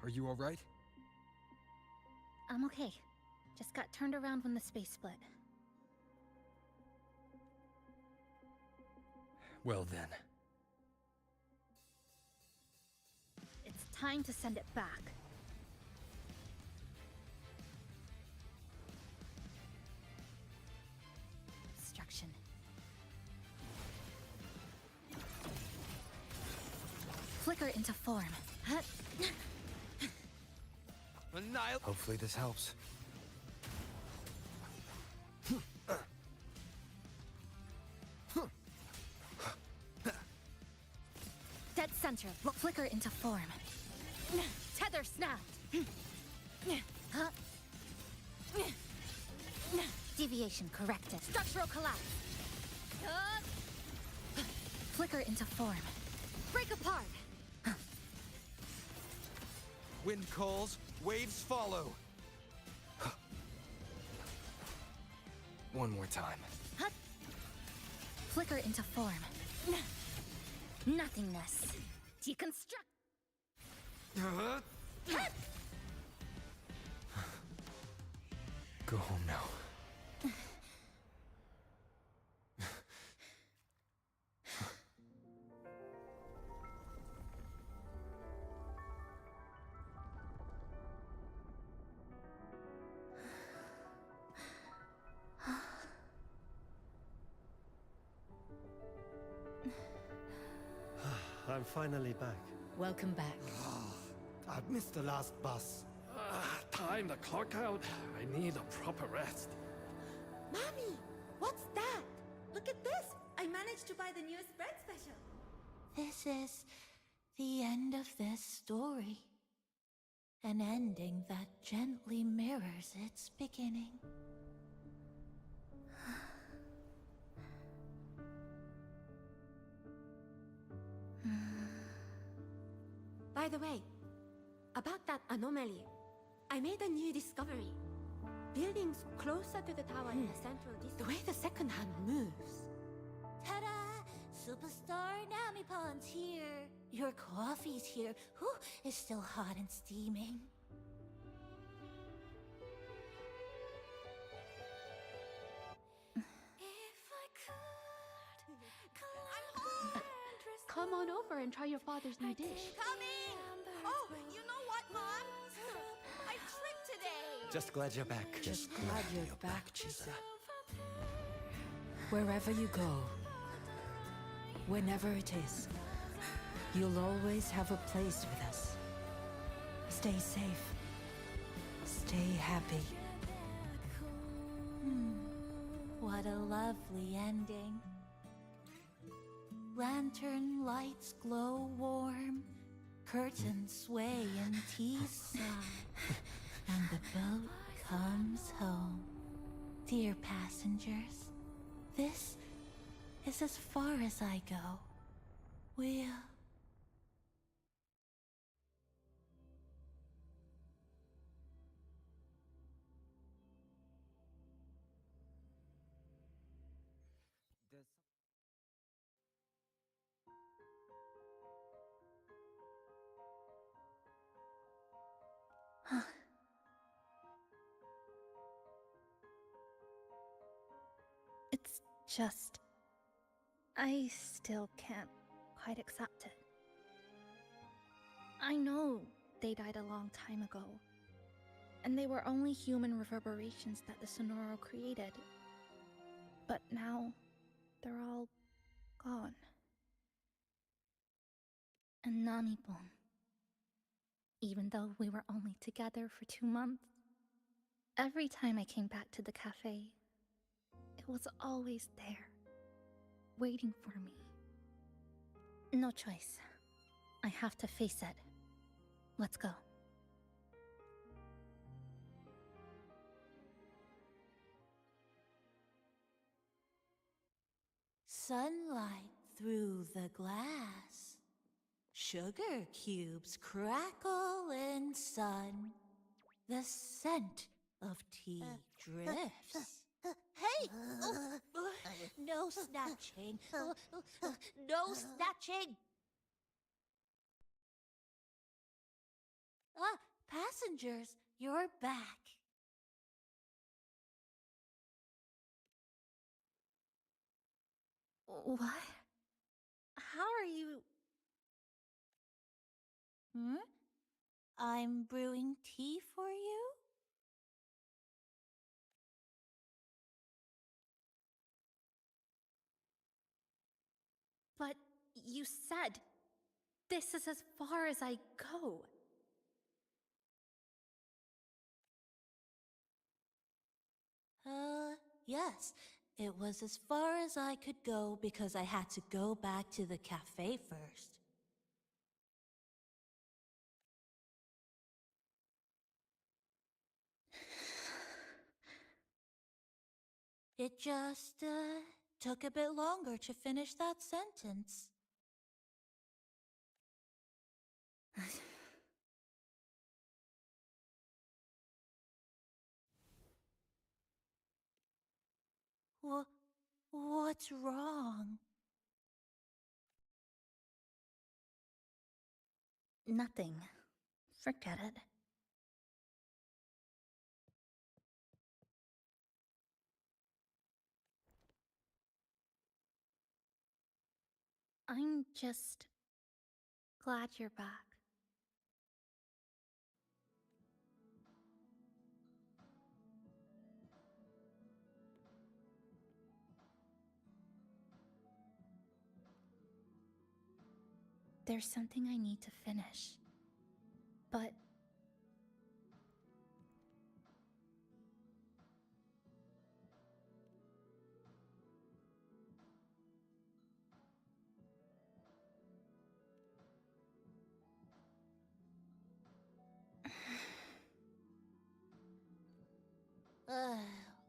Speaker 13: Are you alright?
Speaker 16: I'm okay. Just got turned around when the space split.
Speaker 13: Well then.
Speaker 16: It's time to send it back. Destruction. Flicker into form.
Speaker 3: Annihilate. Hopefully this helps.
Speaker 16: Dead center. Flicker into form. Tether snapped. Deviation corrected. Structural collapse. Flicker into form. Break apart.
Speaker 13: Wind calls, waves follow.
Speaker 3: One more time.
Speaker 16: Flicker into form. Nothingness. Deconstruct.
Speaker 3: Go home now.
Speaker 22: I'm finally back.
Speaker 23: Welcome back.
Speaker 22: I've missed the last bus.
Speaker 24: Time to clock out. I need a proper rest.
Speaker 25: Mommy, what's that? Look at this! I managed to buy the newest bread special.
Speaker 12: This is the end of this story. An ending that gently mirrors its beginning.
Speaker 25: By the way, about that anomaly, I made a new discovery. Buildings closer to the tower in the central district. The way the second hand moves.
Speaker 12: Ta-da! Superstar Namipon's here. Your coffee's here. Whew, it's still hot and steaming.
Speaker 25: Come on over and try your father's new dish.
Speaker 26: Coming! Oh, you know what, Mom? I tripped today!
Speaker 3: Just glad you're back.
Speaker 23: Just glad you're back, Chisa. Wherever you go, whenever it is, you'll always have a place with us. Stay safe. Stay happy.
Speaker 12: What a lovely ending. Lantern lights glow warm, curtains sway in tea sigh, and the boat comes home. Dear passengers, this is as far as I go. We'll...
Speaker 16: It's just... I still can't quite accept it. I know they died a long time ago, and they were only human reverberations that the Sonoro created. But now, they're all gone. And Nami-bun, even though we were only together for 2 months, every time I came back to the cafe, it was always there, waiting for me. No choice. I have to face it. Let's go.
Speaker 12: Sunlight through the glass. Sugar cubes crackle in sun. The scent of tea drifts. Hey! No snatching. No snatching! Passengers, you're back.
Speaker 16: What? How are you...
Speaker 12: I'm brewing tea for you?
Speaker 16: But you said this is as far as I go.
Speaker 12: Yes. It was as far as I could go because I had to go back to the cafe first. It just, took a bit longer to finish that sentence. What's wrong?
Speaker 16: Nothing. Forget it. I'm just glad you're back. There's something I need to finish. But...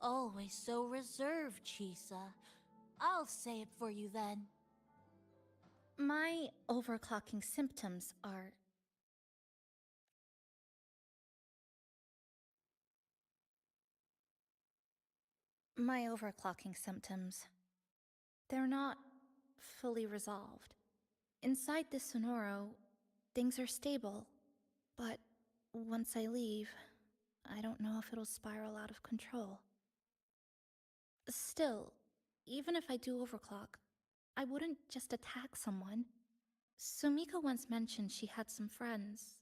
Speaker 12: Always so reserved, Chisa. I'll say it for you then.
Speaker 16: My overclocking symptoms are... My overclocking symptoms... They're not fully resolved. Inside the Sonoro, things are stable. But once I leave, I don't know if it'll spiral out of control. Still, even if I do overclock, I wouldn't just attack someone. Sumika once mentioned she had some friends,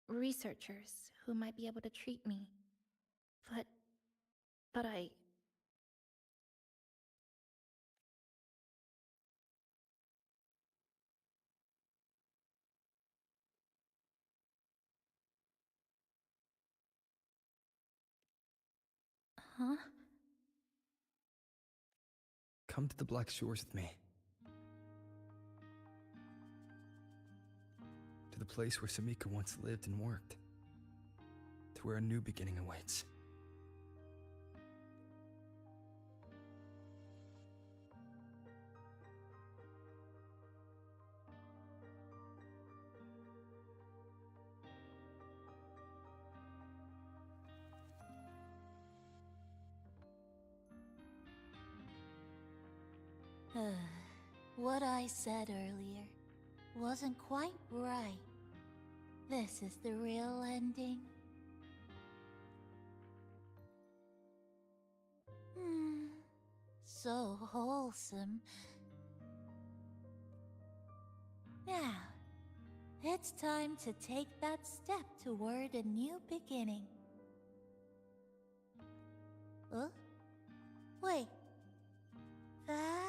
Speaker 16: researchers, who might be able to treat me. But I... Huh?
Speaker 3: Come to the Black Shores with me. To the place where Samika once lived and worked. To where a new beginning awaits.
Speaker 12: What I said earlier wasn't quite right. This is the real ending. So wholesome. Now, it's time to take that step toward a new beginning. Huh? Wait. That's...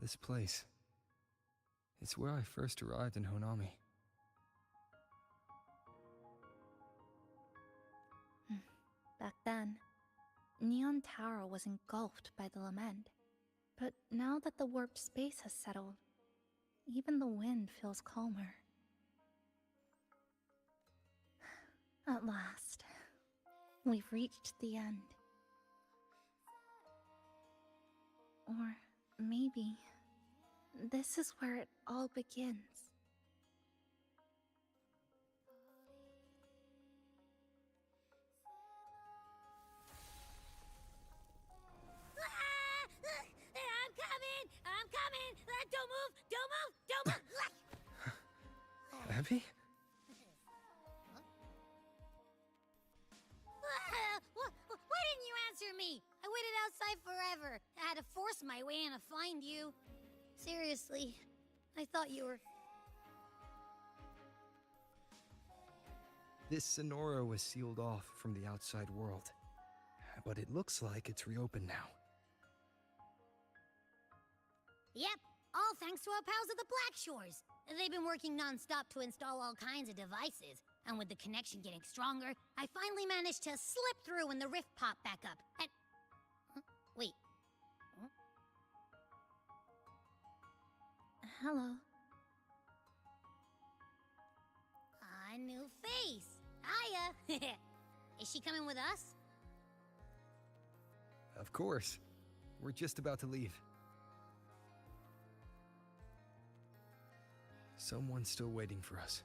Speaker 3: This place. It's where I first arrived in Honami.
Speaker 16: Back then, Neon Tower was engulfed by the lament. But now that the warped space has settled, even the wind feels calmer. At last, we've reached the end. Or maybe this is where it all begins.
Speaker 4: I'm coming! Don't move! Don't move! Don't move!
Speaker 3: Abby?
Speaker 4: Why didn't you answer me? I waited outside forever. I had to force my way in to find you. Seriously, I thought you were...
Speaker 3: This Sonora was sealed off from the outside world. But it looks like it's reopened now.
Speaker 4: Yep, all thanks to our pals at the Black Shores. They've been working non-stop to install all kinds of devices. And with the connection getting stronger, I finally managed to slip through when the rift popped back up. And... Huh? Wait. Huh?
Speaker 16: Hello.
Speaker 4: A new face. Hiya. Is she coming with us?
Speaker 3: Of course. We're just about to leave. Someone's still waiting for us.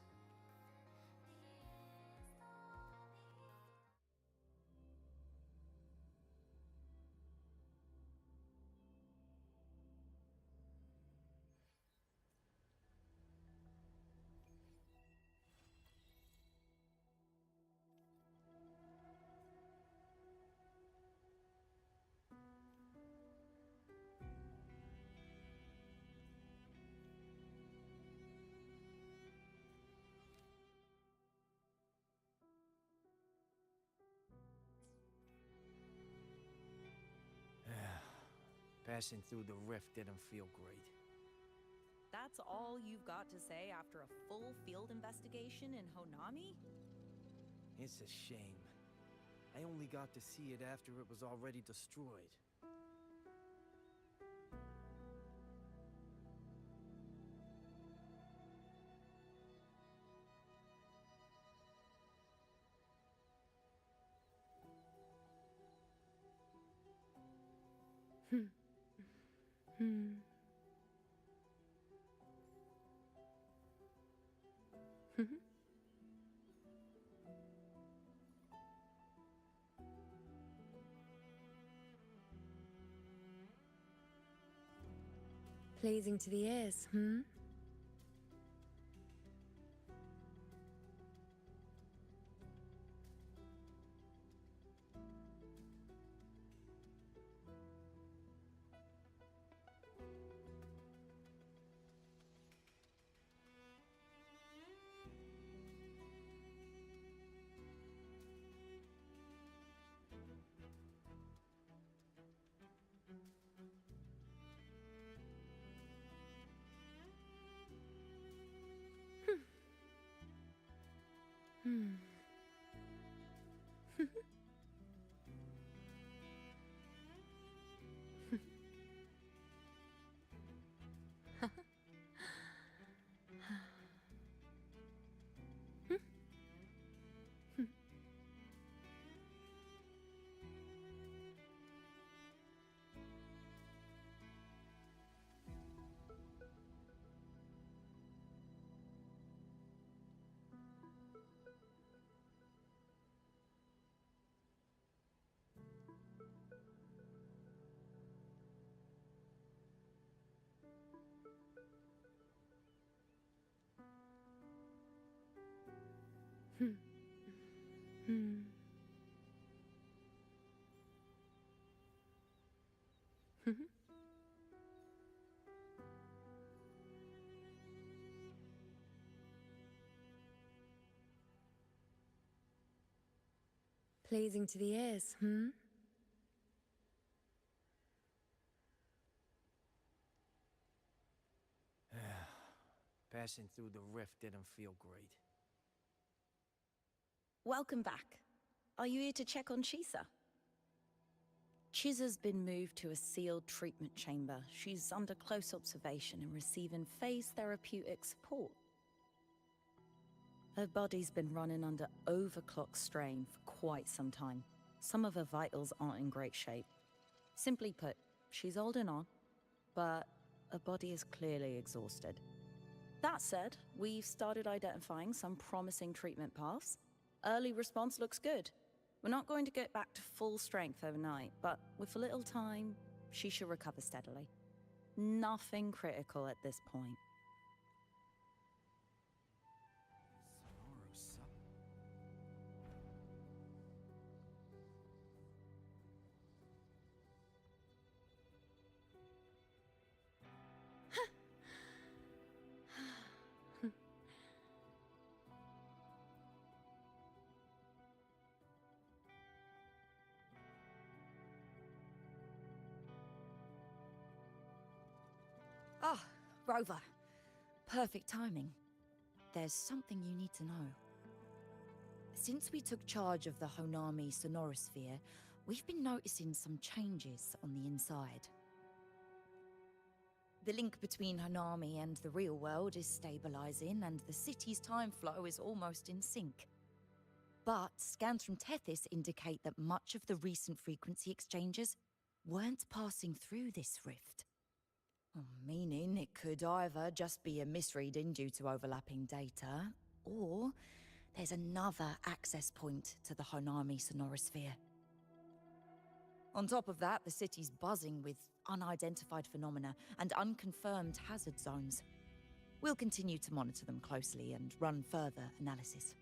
Speaker 2: Passing through the rift didn't feel great.
Speaker 8: That's all you've got to say after a full field investigation in Honami?
Speaker 2: It's a shame. I only got to see it after it was already destroyed.
Speaker 10: Pleasing to the ears,
Speaker 14: Pleasing to the ears, hmm?
Speaker 2: Passing through the rift didn't feel great.
Speaker 5: Welcome back. Are you here to check on Chisa? Chisa's been moved to a sealed treatment chamber. She's under close observation and receiving phase therapeutic support. Her body's been running under overclock strain for quite some time. Some of her vitals aren't in great shape. Simply put, she's holding on, but her body is clearly exhausted. That said, we've started identifying some promising treatment paths. Early response looks good. We're not going to get back to full strength overnight, but with a little time, she should recover steadily. Nothing critical at this point.
Speaker 1: Ah, Rover. Perfect timing. There's something you need to know. Since we took charge of the Honami Sonorosphere, we've been noticing some changes on the inside. The link between Honami and the real world is stabilizing, and the city's time flow is almost in sync. But scans from Tethys indicate that much of the recent frequency exchanges weren't passing through this rift. Meaning it could either just be a misreading due to overlapping data, or there's another access point to the Honami Sonorosphere. On top of that, the city's buzzing with unidentified phenomena and unconfirmed hazard zones. We'll continue to monitor them closely and run further analysis.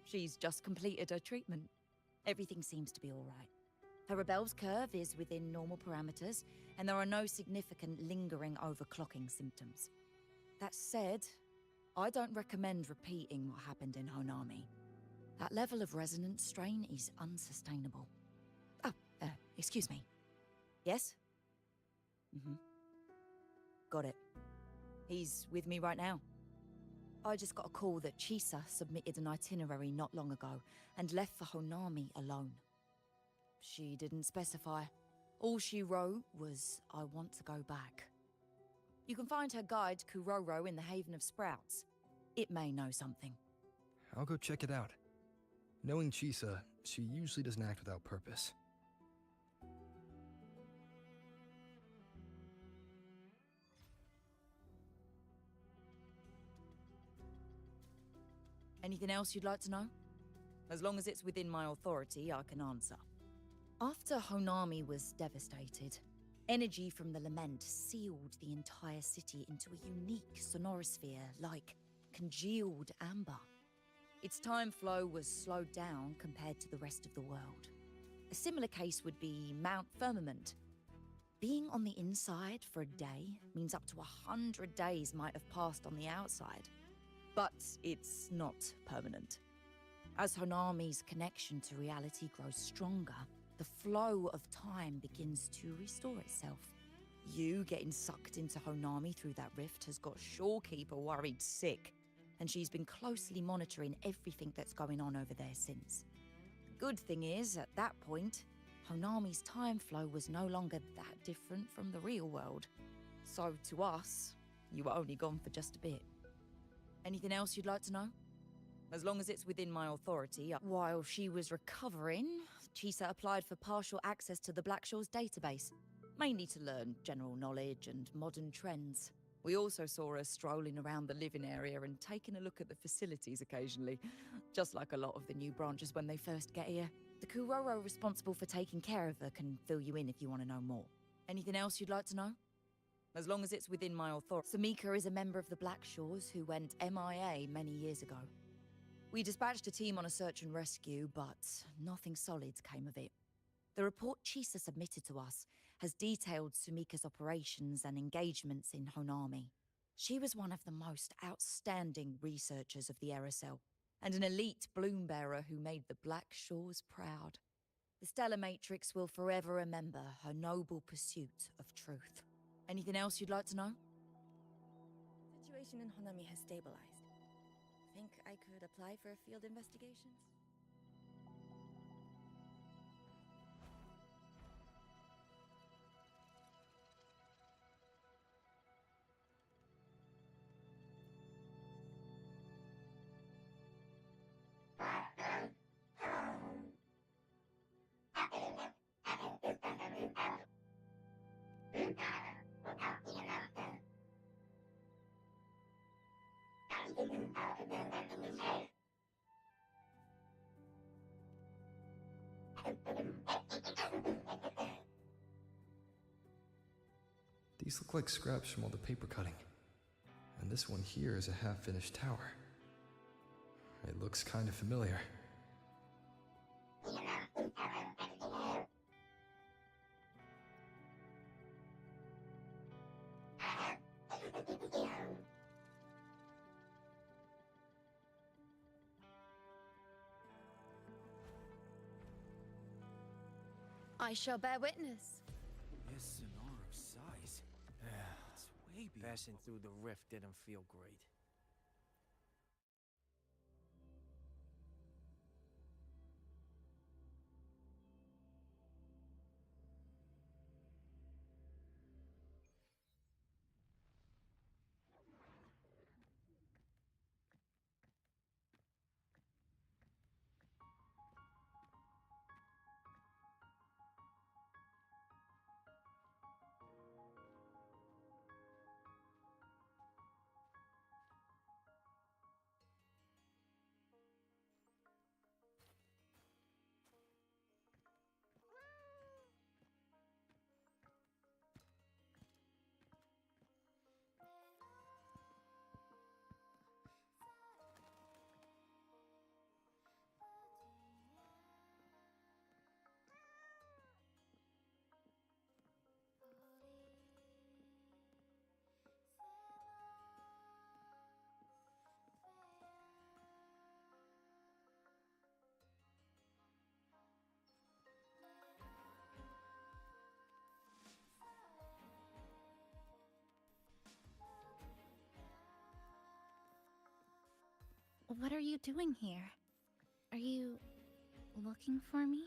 Speaker 1: She's just completed her treatment. Everything seems to be all right. Her Rebel's curve is within normal parameters, and there are no significant lingering overclocking symptoms. That said, I don't recommend repeating what happened in Honami. That level of resonance strain is unsustainable. Oh, excuse me. Yes? Got it. He's with me right now. I just got a call that Chisa submitted an itinerary not long ago and left for Honami alone. She didn't specify. All she wrote was, I want to go back. You can find her guide, Kuroro, in the Haven of Sprouts. It may know something.
Speaker 3: I'll go check it out. Knowing Chisa, she usually doesn't act without purpose.
Speaker 1: Anything else you'd like to know? As long as it's within my authority, I can answer. After Honami was devastated, energy from the lament sealed the entire city into a unique sonorosphere like congealed amber. Its time flow was slowed down compared to the rest of the world. A similar case would be Mount Firmament. Being on the inside for a day means up to 100 days might have passed on the outside. But it's not permanent. As Honami's connection to reality grows stronger, the flow of time begins to restore itself. You getting sucked into Honami through that rift has got Shorekeeper worried sick, and she's been closely monitoring everything that's going on over there since. Good thing is, at that point, Honami's time flow was no longer that different from the real world. So to us, you were only gone for just a bit. Anything else you'd like to know? As long as it's within my authority. While she was recovering, Chisa applied for partial access to the Black Shores database, mainly to learn general knowledge and modern trends. We also saw her strolling around the living area and taking a look at the facilities occasionally, just like a lot of the new branches when they first get here. The Kuroro responsible for taking care of her can fill you in if you want to know more. Anything else you'd like to know? As long as it's within my authority. Samika is a member of the Black Shores who went MIA many years ago. We dispatched a team on a search and rescue, but nothing solid came of it. The report Chisa submitted to us has detailed Sumika's operations and engagements in Honami. She was one of the most outstanding researchers of the Aerosol, and an elite bloom bearer who made the Black Shores proud. The Stellar Matrix will forever remember her noble pursuit of truth. Anything else you'd like to know?
Speaker 5: The situation in Honami has stabilized. Think I could apply for a field investigations?
Speaker 3: These look like scraps from all the paper cutting. And this one here is a half-finished tower. It looks kind of familiar.
Speaker 5: I shall bear witness.
Speaker 2: Yes, Sonora's size. It's way beyond. Passing through the rift didn't feel great.
Speaker 16: What are you doing here? Are you looking for me?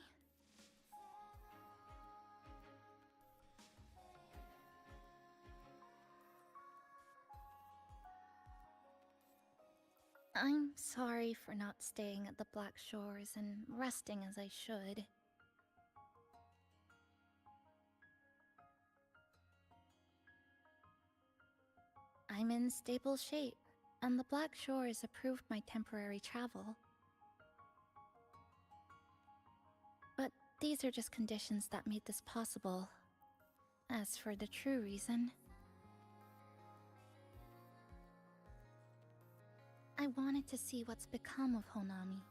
Speaker 16: I'm sorry for not staying at the Black Shores and resting as I should. I'm in stable shape, and the Black Shores approved my temporary travel. But these are just conditions that made this possible. As for the true reason, I wanted to see what's become of Honami.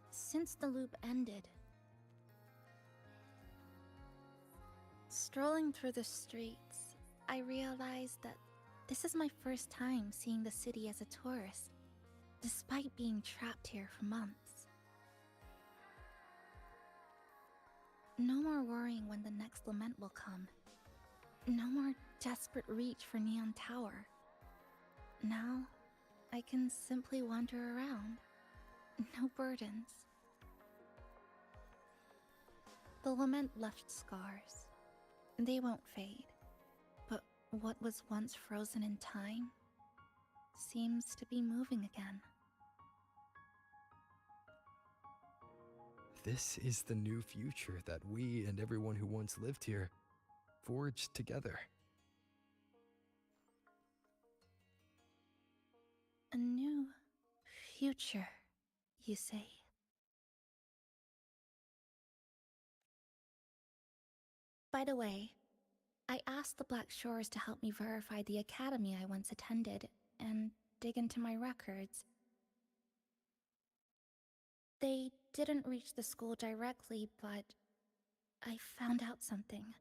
Speaker 16: Since the loop ended. Strolling through the streets, I realized that this is my first time seeing the city as a tourist, despite being trapped here for months. No more worrying when the next lament will come. No more desperate reach for Neon Tower. Now, I can simply wander around. No burdens. The lament left scars. They won't fade. But what was once frozen in time seems to be moving again.
Speaker 3: This is the new future that we and everyone who once lived here forged together.
Speaker 16: A new future, you say? By the way, I asked the Black Shores to help me verify the academy I once attended and dig into my records. They didn't reach the school directly, but I found out something.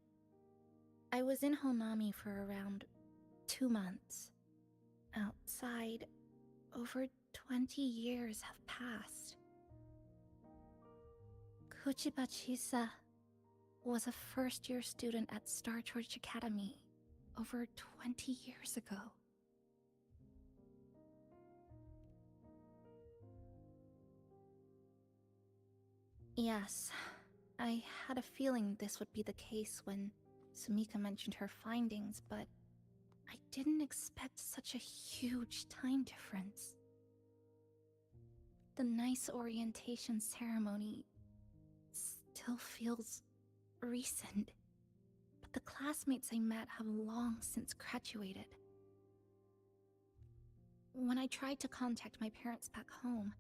Speaker 16: I was in Honami for around 2 months. Outside, over 20 years have passed. Kuchiba Chisa was a first-year student at Star Church Academy over 20 years ago. Yes, I had a feeling this would be the case when Sumika mentioned her findings, but I didn't expect such a huge time difference. The nice orientation ceremony still feels recent, but the classmates I met have long since graduated. When I tried to contact my parents back home,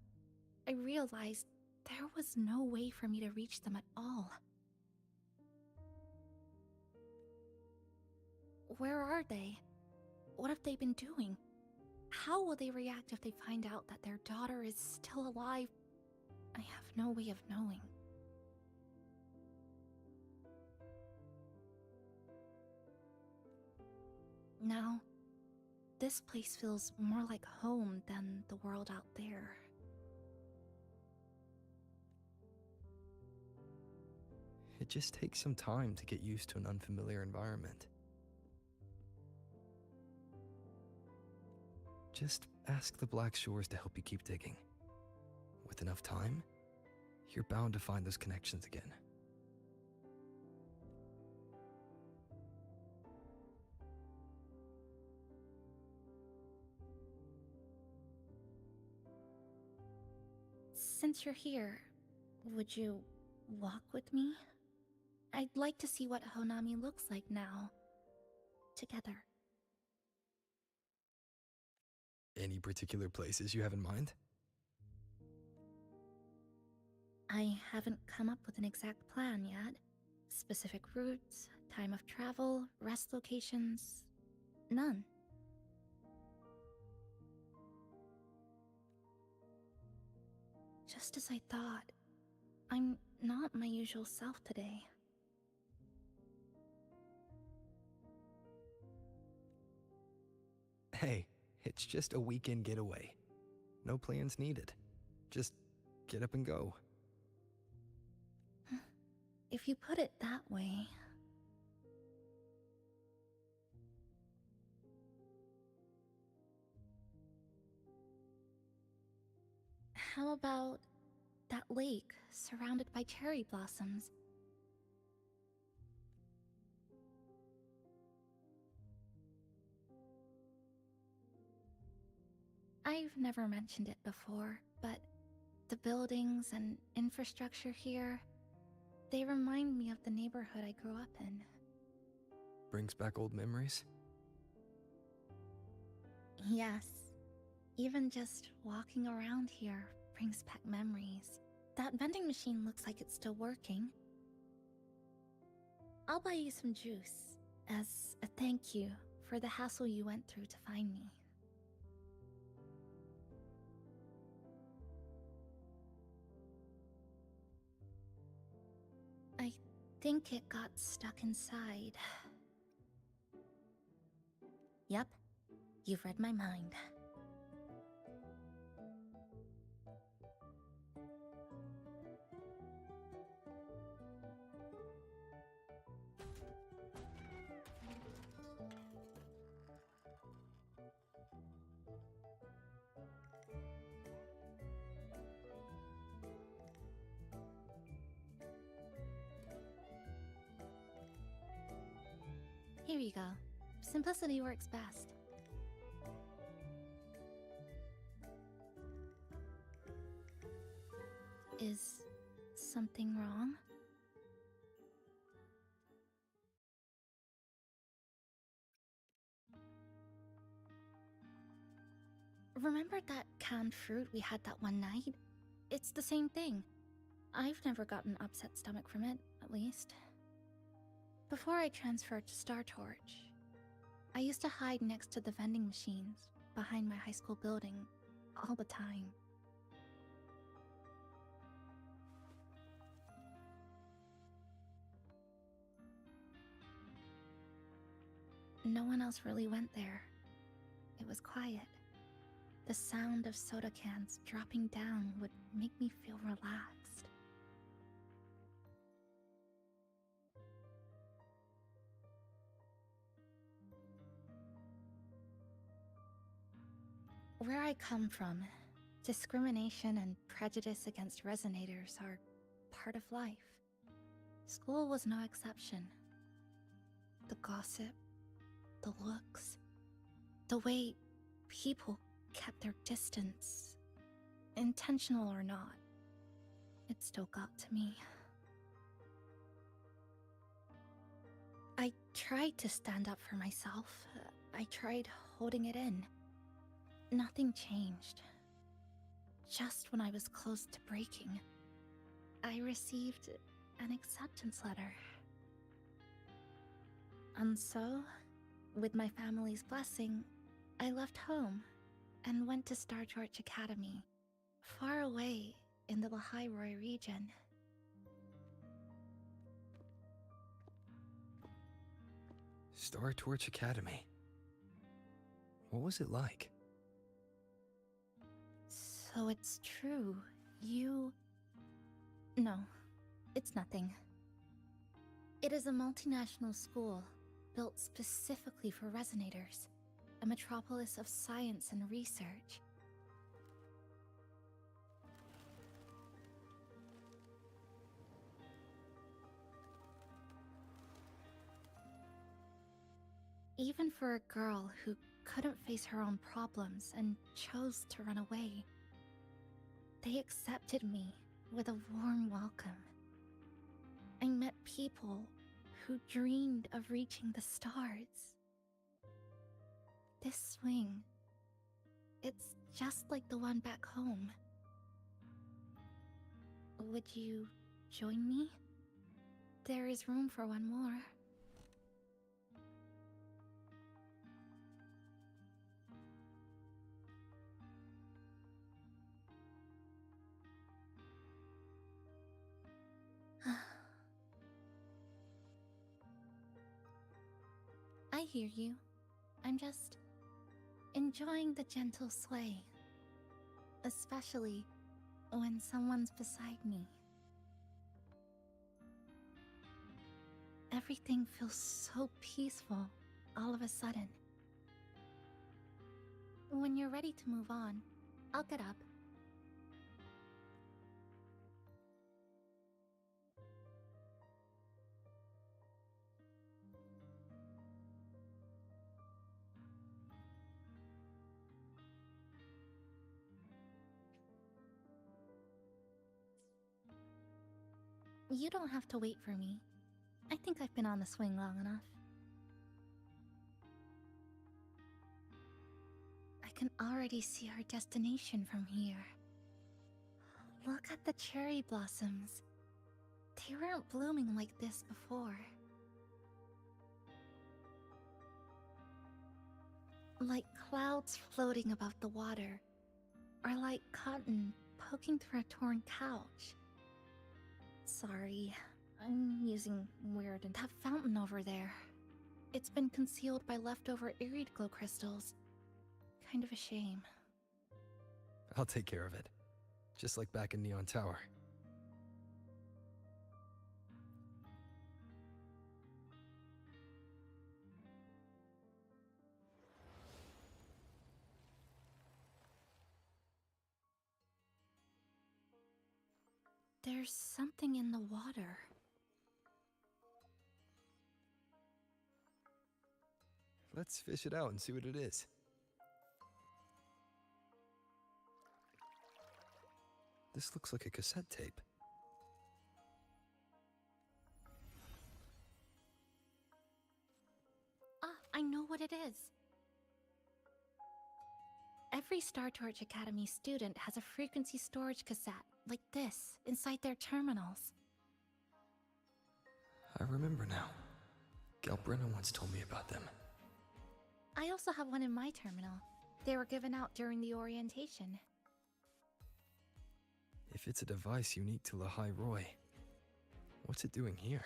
Speaker 16: I realized there was no way for me to reach them at all. Where are they? What have they been doing? How will they react if they find out that their daughter is still alive? I have no way of knowing. Now, this place feels more like home than the world out there.
Speaker 3: It just takes some time to get used to an unfamiliar environment. Just ask the Black Shores to help you keep digging. With enough time, you're bound to find those connections again.
Speaker 16: Since you're here, would you walk with me? I'd like to see what Honami looks like now. Together.
Speaker 3: Any particular places you have in mind?
Speaker 16: I haven't come up with an exact plan yet. Specific routes, time of travel, rest locations, none. Just as I thought, I'm not my usual self today.
Speaker 3: Hey, it's just a weekend getaway. No plans needed. Just get up and go.
Speaker 16: If you put it that way... How about that lake surrounded by cherry blossoms? I've never mentioned it before, but the buildings and infrastructure here, they remind me of the neighborhood I grew up in.
Speaker 3: Brings back old memories?
Speaker 16: Yes. Even just walking around here brings back memories. That vending machine looks like it's still working. I'll buy you some juice as a thank you for the hassle you went through to find me. I think it got stuck inside. Yep, you've read my mind. Here you go. Simplicity works best. Is something wrong? Remember that canned fruit we had that one night? It's the same thing. I've never gotten upset stomach from it, at least. Before I transferred to Star Torch, I used to hide next to the vending machines behind my high school building all the time. No one else really went there. It was quiet. The sound of soda cans dropping down would make me feel relaxed. Where I come from, discrimination and prejudice against resonators are part of life. School was no exception. The gossip, the looks, the way people kept their distance, intentional or not, it still got to me. I tried to stand up for myself. I tried holding it in. Nothing changed. Just when I was close to breaking, I received an acceptance letter. And so, with my family's blessing, I left home and went to Star Torch Academy, far away in the Lahairoi region.
Speaker 3: Star Torch Academy. What was it like?
Speaker 16: So it's true, you... No, it's nothing. It is a multinational school built specifically for resonators, a metropolis of science and research. Even for a girl who couldn't face her own problems and chose to run away, they accepted me with a warm welcome. I met people who dreamed of reaching the stars. This swing, it's just like the one back home. Would you join me? There is room for one more. I hear you. I'm just enjoying the gentle sway. Especially when someone's beside me. Everything feels so peaceful all of a sudden. When you're ready to move on, I'll get up. You don't have to wait for me. I think I've been on the swing long enough. I can already see our destination from here. Look at the cherry blossoms. They weren't blooming like this before. Like clouds floating above the water, or like cotton poking through a torn couch. Sorry, I'm using weird. That fountain over there. It's been concealed by leftover irid glow crystals. Kind of a shame.
Speaker 3: I'll take care of it. Just like back in Neon Tower.
Speaker 16: There's something in the water.
Speaker 3: Let's fish it out and see what it is. This looks like a cassette tape.
Speaker 16: Ah, I know what it is. Every Star Torch Academy student has a frequency storage cassette, like this, inside their terminals.
Speaker 3: I remember now. Galbrina once told me about them.
Speaker 16: I also have one in my terminal. They were given out during the orientation.
Speaker 3: If it's a device unique to Lahai Roy, what's it doing here?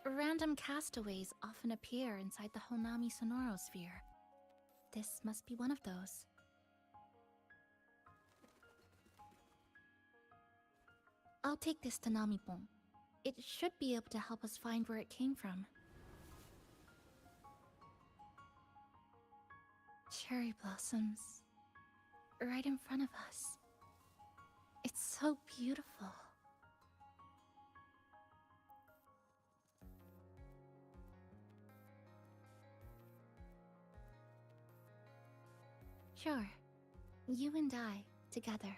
Speaker 16: Random castaways often appear inside the Honami Sonorosphere. This must be one of those. I'll take this to Namipon. It should be able to help us find where it came from. Cherry blossoms. Right in front of us. It's so beautiful. Sure. You and I, together.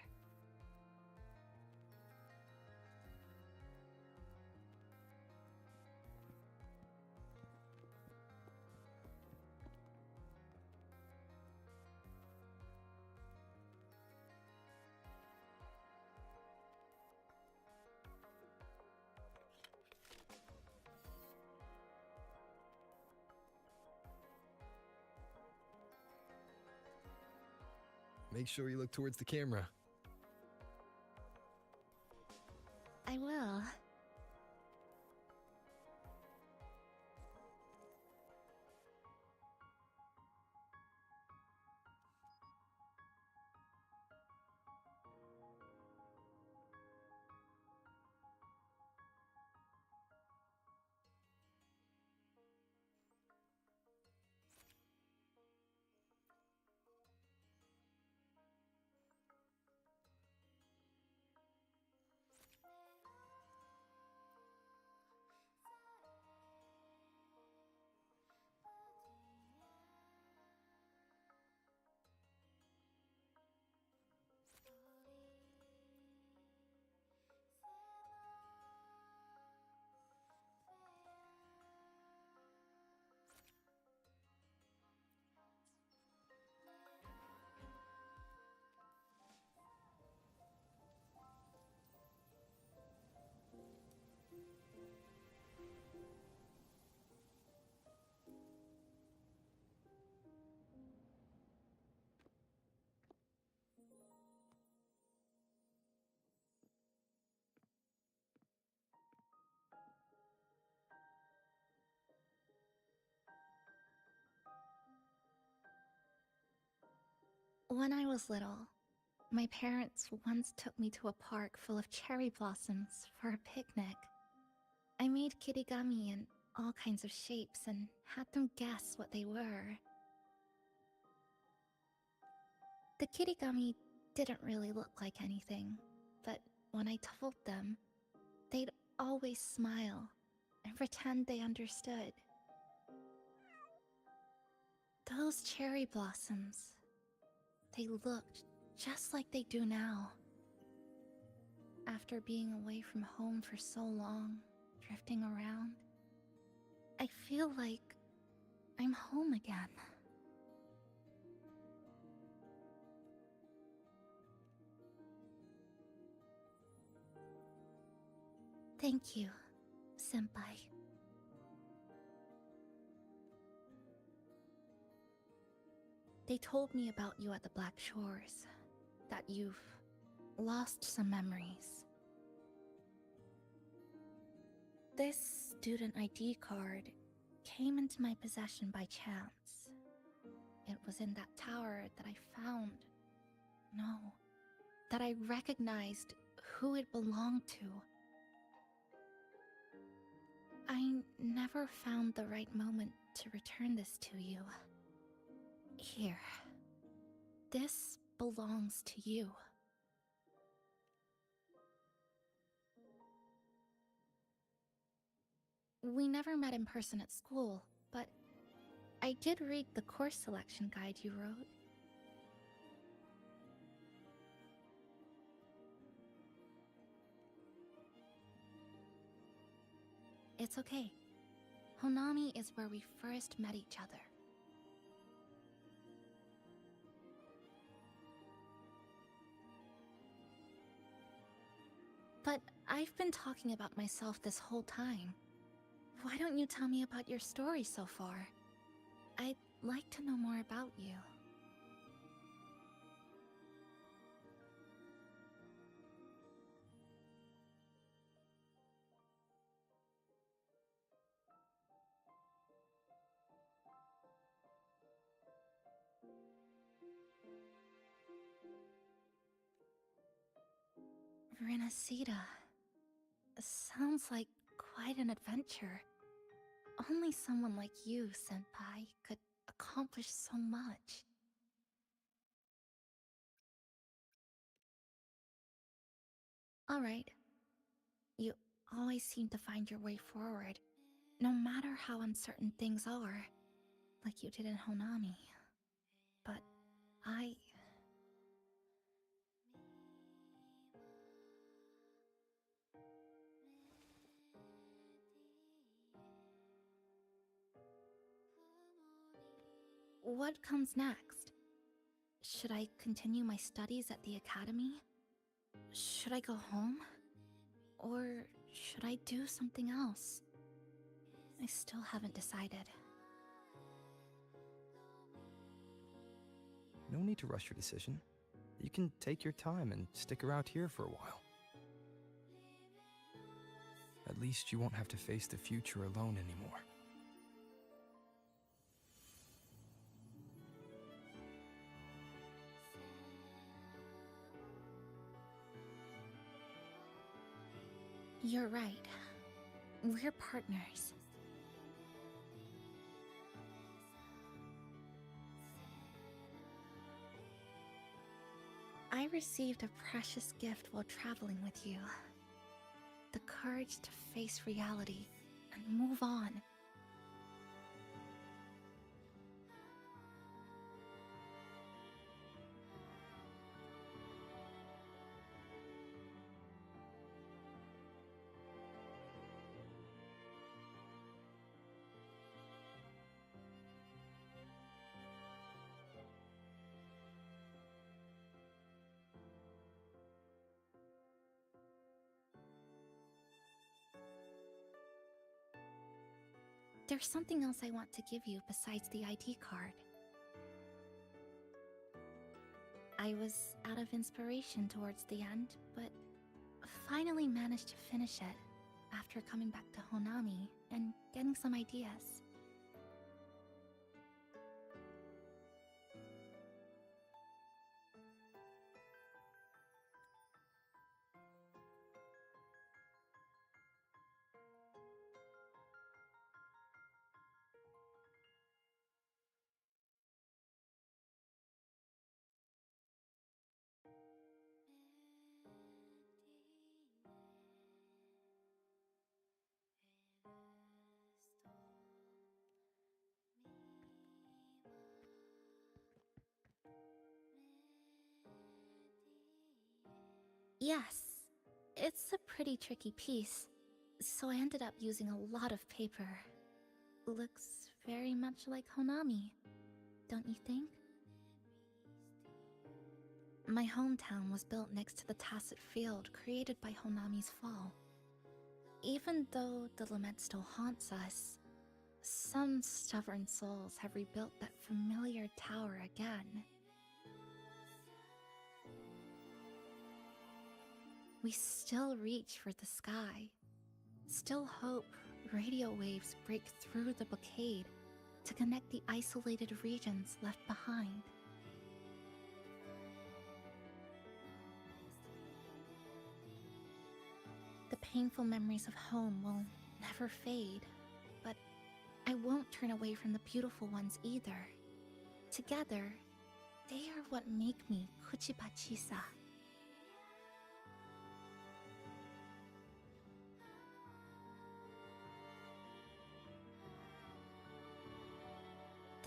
Speaker 3: Make sure you look towards the camera.
Speaker 16: I will. When I was little, my parents once took me to a park full of cherry blossoms for a picnic. I made kirigami in all kinds of shapes and had them guess what they were. The kirigami didn't really look like anything, but when I told them, they'd always smile and pretend they understood. Those cherry blossoms, they looked just like they do now. After being away from home for so long, drifting around, I feel like I'm home again. Thank you, Senpai. They told me about you at the Black Shores, that you've lost some memories. This student ID card came into my possession by chance. It was in that tower that I found. No, that I recognized who it belonged to. I never found the right moment to return this to you. Here. This belongs to you. We never met in person at school, but I did read the course selection guide you wrote. It's okay. Honami is where we first met each other. But I've been talking about myself this whole time. Why don't you tell me about your story so far? I'd like to know more about you. Renacida. Sounds like quite an adventure. Only someone like you, Senpai, could accomplish so much. Alright. You always seem to find your way forward, no matter how uncertain things are, like you did in Honami. But I... What comes next? Should I continue my studies at the academy? Should I go home? Or should I do something else? I still haven't decided.
Speaker 3: No need to rush your decision. You can take your time and stick around here for a while. At least you won't have to face the future alone anymore.
Speaker 16: You're right. We're partners. I received a precious gift while traveling with you. The courage to face reality and move on. There's something else I want to give you besides the ID card. I was out of inspiration towards the end, but finally managed to finish it after coming back to Honami and getting some ideas. Yes, it's a pretty tricky piece, so I ended up using a lot of paper. Looks very much like Honami, don't you think? My hometown was built next to the tacit field created by Honami's fall. Even though the lament still haunts us, some stubborn souls have rebuilt that familiar tower again. We still reach for the sky, still hope radio waves break through the blockade to connect the isolated regions left behind. The painful memories of home will never fade, but I won't turn away from the beautiful ones either. Together, they are what make me Kuchibachisa.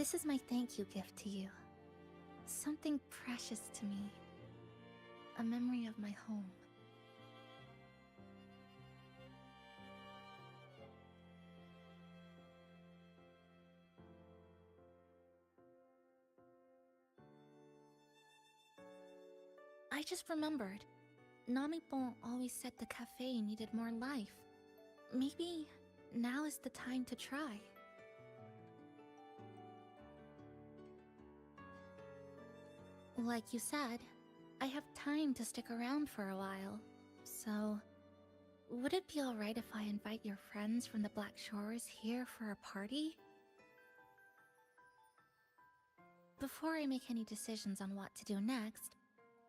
Speaker 16: This is my thank you gift to you. Something precious to me. A memory of my home. I just remembered. Namipon always said the cafe needed more life. Maybe now is the time to try. Like you said, I have time to stick around for a while, so would it be alright if I invite your friends from the Black Shores here for a party? Before I make any decisions on what to do next,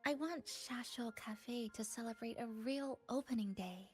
Speaker 16: I want Shasho Cafe to celebrate a real opening day.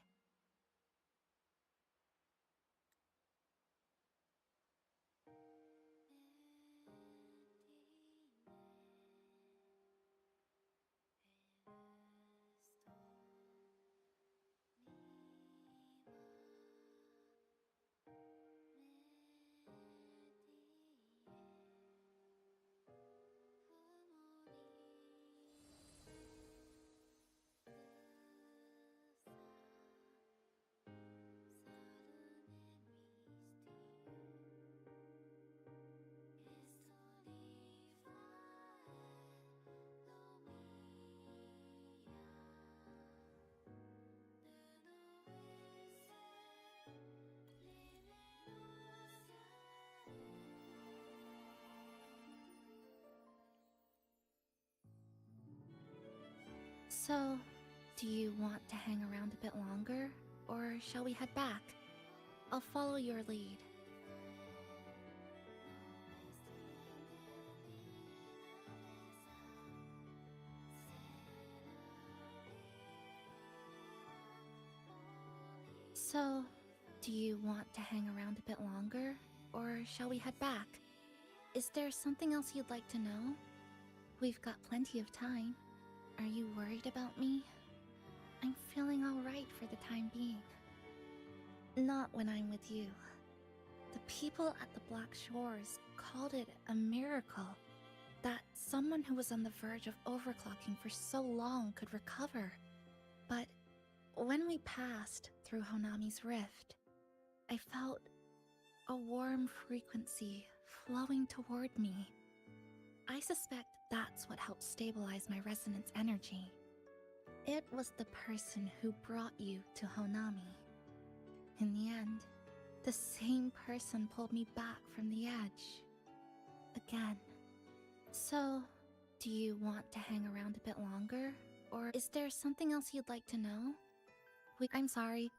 Speaker 16: So, do you want to hang around a bit longer, or shall we head back? I'll follow your lead. So, do you want to hang around a bit longer, or shall we head back? Is there something else you'd like to know? We've got plenty of time. Are you worried about me? I'm feeling alright for the time being. Not when I'm with you. The people at the Black Shores called it a miracle. That someone who was on the verge of overclocking for so long could recover. But when we passed through Honami's rift, I felt a warm frequency flowing toward me. I suspect that's what helped stabilize my resonance energy. It was the person who brought you to Honami. In the end, the same person pulled me back from the edge. Again. So, do you want to hang around a bit longer? Or is there something else you'd like to know? I'm sorry.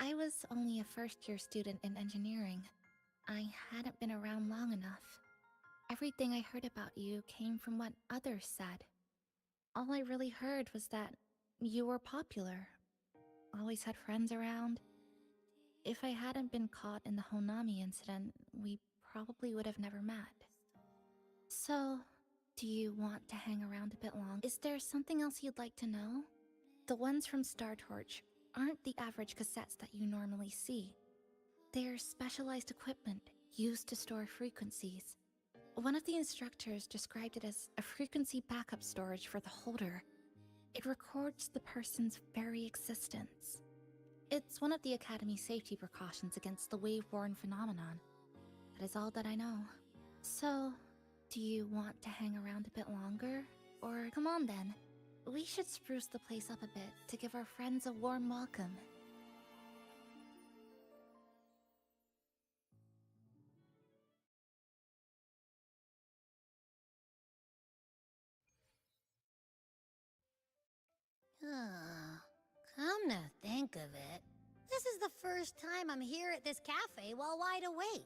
Speaker 16: I was only a first-year student in engineering. I hadn't been around long enough. Everything I heard about you came from what others said. All I really heard was that you were popular. Always had friends around. If I hadn't been caught in the Honami incident, we probably would have never met. So, do you want to hang around a bit long? Is there something else you'd like to know? The ones from Star Torch aren't the average cassettes that you normally see. They're specialized equipment used to store frequencies. One of the instructors described it as a frequency backup storage for the holder. It records the person's very existence. It's one of the Academy's safety precautions against the wave-borne phenomenon. That is all that I know. So, do you want to hang around a bit longer? Or come on then. We should spruce the place up a bit to give our friends a warm welcome.
Speaker 9: Come to think of it, this is the first time I'm here at this cafe while wide awake.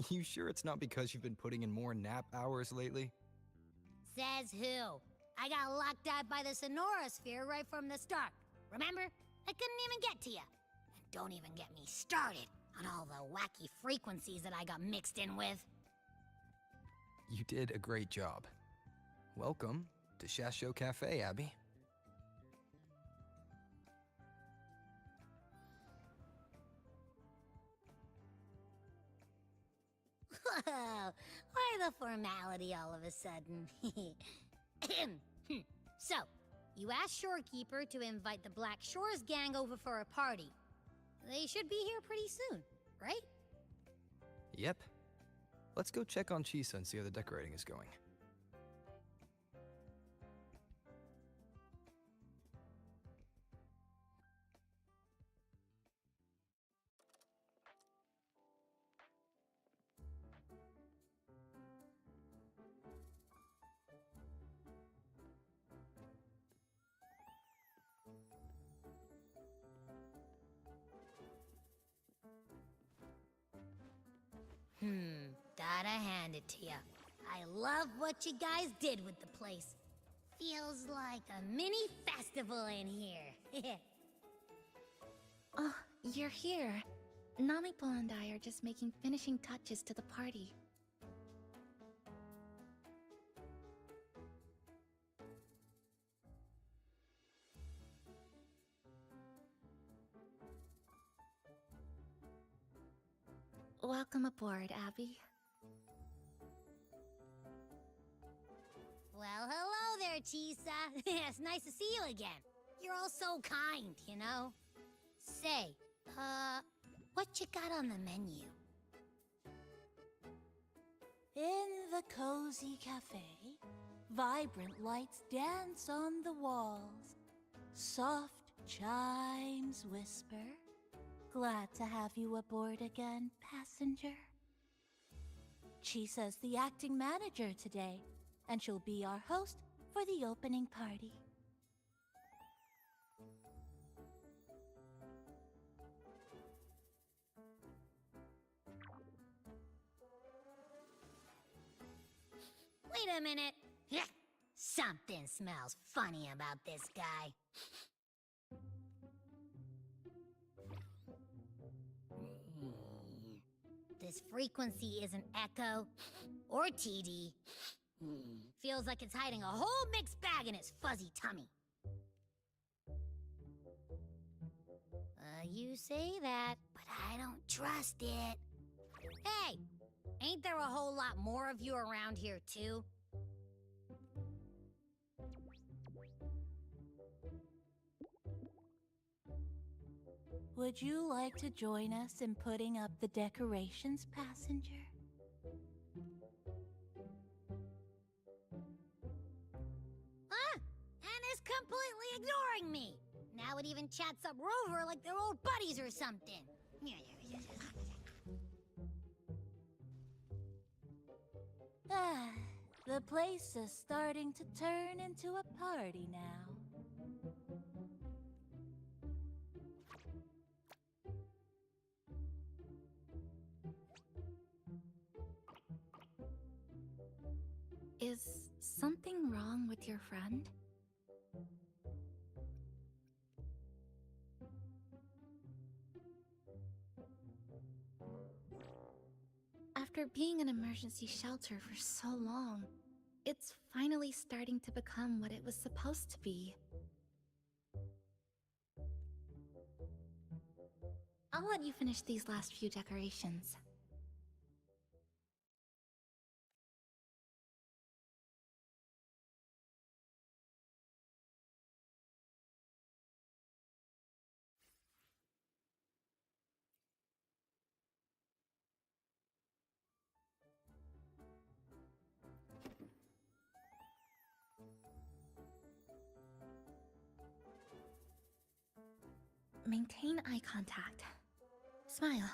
Speaker 3: You sure it's not because you've been putting in more nap hours lately?
Speaker 9: Says who? I got locked out by the Sonorosphere right from the start. Remember? I couldn't even get to you. And don't even get me started on all the wacky frequencies that I got mixed in with.
Speaker 3: You did a great job. Welcome to Shasho Cafe, Abby.
Speaker 9: Why the formality all of a sudden? So, you asked Shorekeeper to invite the Black Shores gang over for a party. They should be here pretty soon, right?
Speaker 3: Yep. Let's go check on Chisa and see how the decorating is going.
Speaker 9: Gotta hand it to ya. I love what you guys did with the place. Feels like a mini festival in here.
Speaker 16: Oh, you're here. Namipo and I are just making finishing touches to the party. Welcome aboard, Abby.
Speaker 9: Well, hello there, Chisa. It's nice to see you again. You're all so kind, you know? Say, what you got on the menu?
Speaker 12: In the cozy cafe, vibrant lights dance on the walls. Soft chimes whisper. Glad to have you aboard again, passenger. Chisa's the acting manager today, and she'll be our host for the opening party.
Speaker 9: Wait a minute. Something smells funny about this guy. This frequency isn't echo or TD. Feels like it's hiding a whole mixed bag in its fuzzy tummy. You say that, but I don't trust it. Hey, ain't there a whole lot more of you around here too?
Speaker 12: Would you like to join us in putting up the decorations, passenger?
Speaker 9: Anna's completely ignoring me. Now it even chats up Rover like they're old buddies or something.
Speaker 12: The place is starting to turn into a party now.
Speaker 16: Is something wrong with your friend? After being an emergency shelter for so long, it's finally starting to become what it was supposed to be. I'll let you finish these last few decorations. Maintain eye contact. Smile.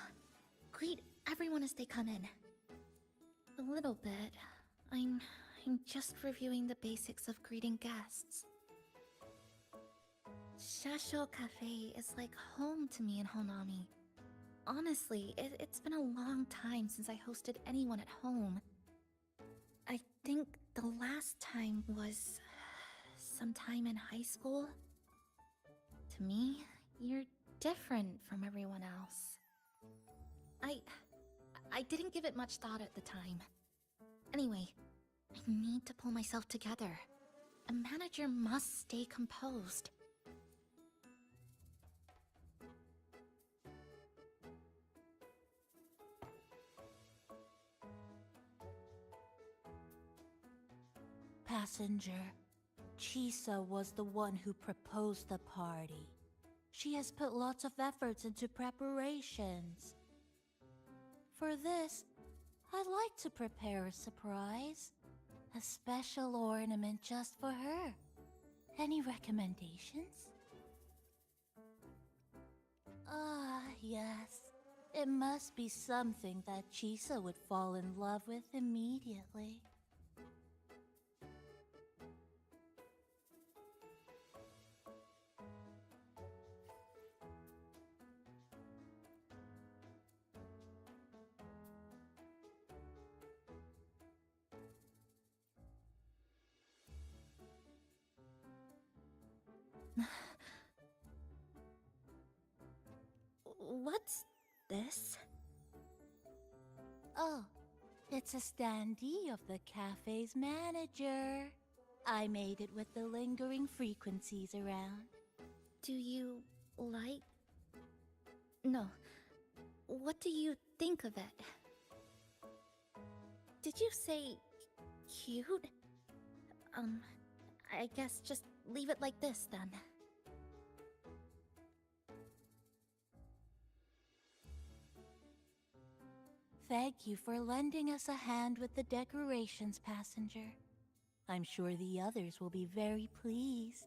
Speaker 16: Greet everyone as they come in. A little bit. I'm just reviewing the basics of greeting guests. Shasho Cafe is like home to me in Honami. Honestly, it's been a long time since I hosted anyone at home. I think the last time was sometime in high school. To me, you're different from everyone else. I didn't give it much thought at the time. Anyway, I need to pull myself together. A manager must stay composed.
Speaker 12: passenger. Chisa was the one who proposed the party. She has put lots of efforts into preparations. For this, I'd like to prepare a surprise. A special ornament just for her. Any recommendations? Ah, yes. It must be something that Chisa would fall in love with immediately.
Speaker 16: What's this?
Speaker 12: Oh, it's a standee of the cafe's manager. I made it with the lingering frequencies around.
Speaker 16: Do you like... No. What do you think of it? Did you say cute? I guess just leave it like this then.
Speaker 12: Thank you for lending us a hand with the decorations, passenger. I'm sure the others will be very pleased.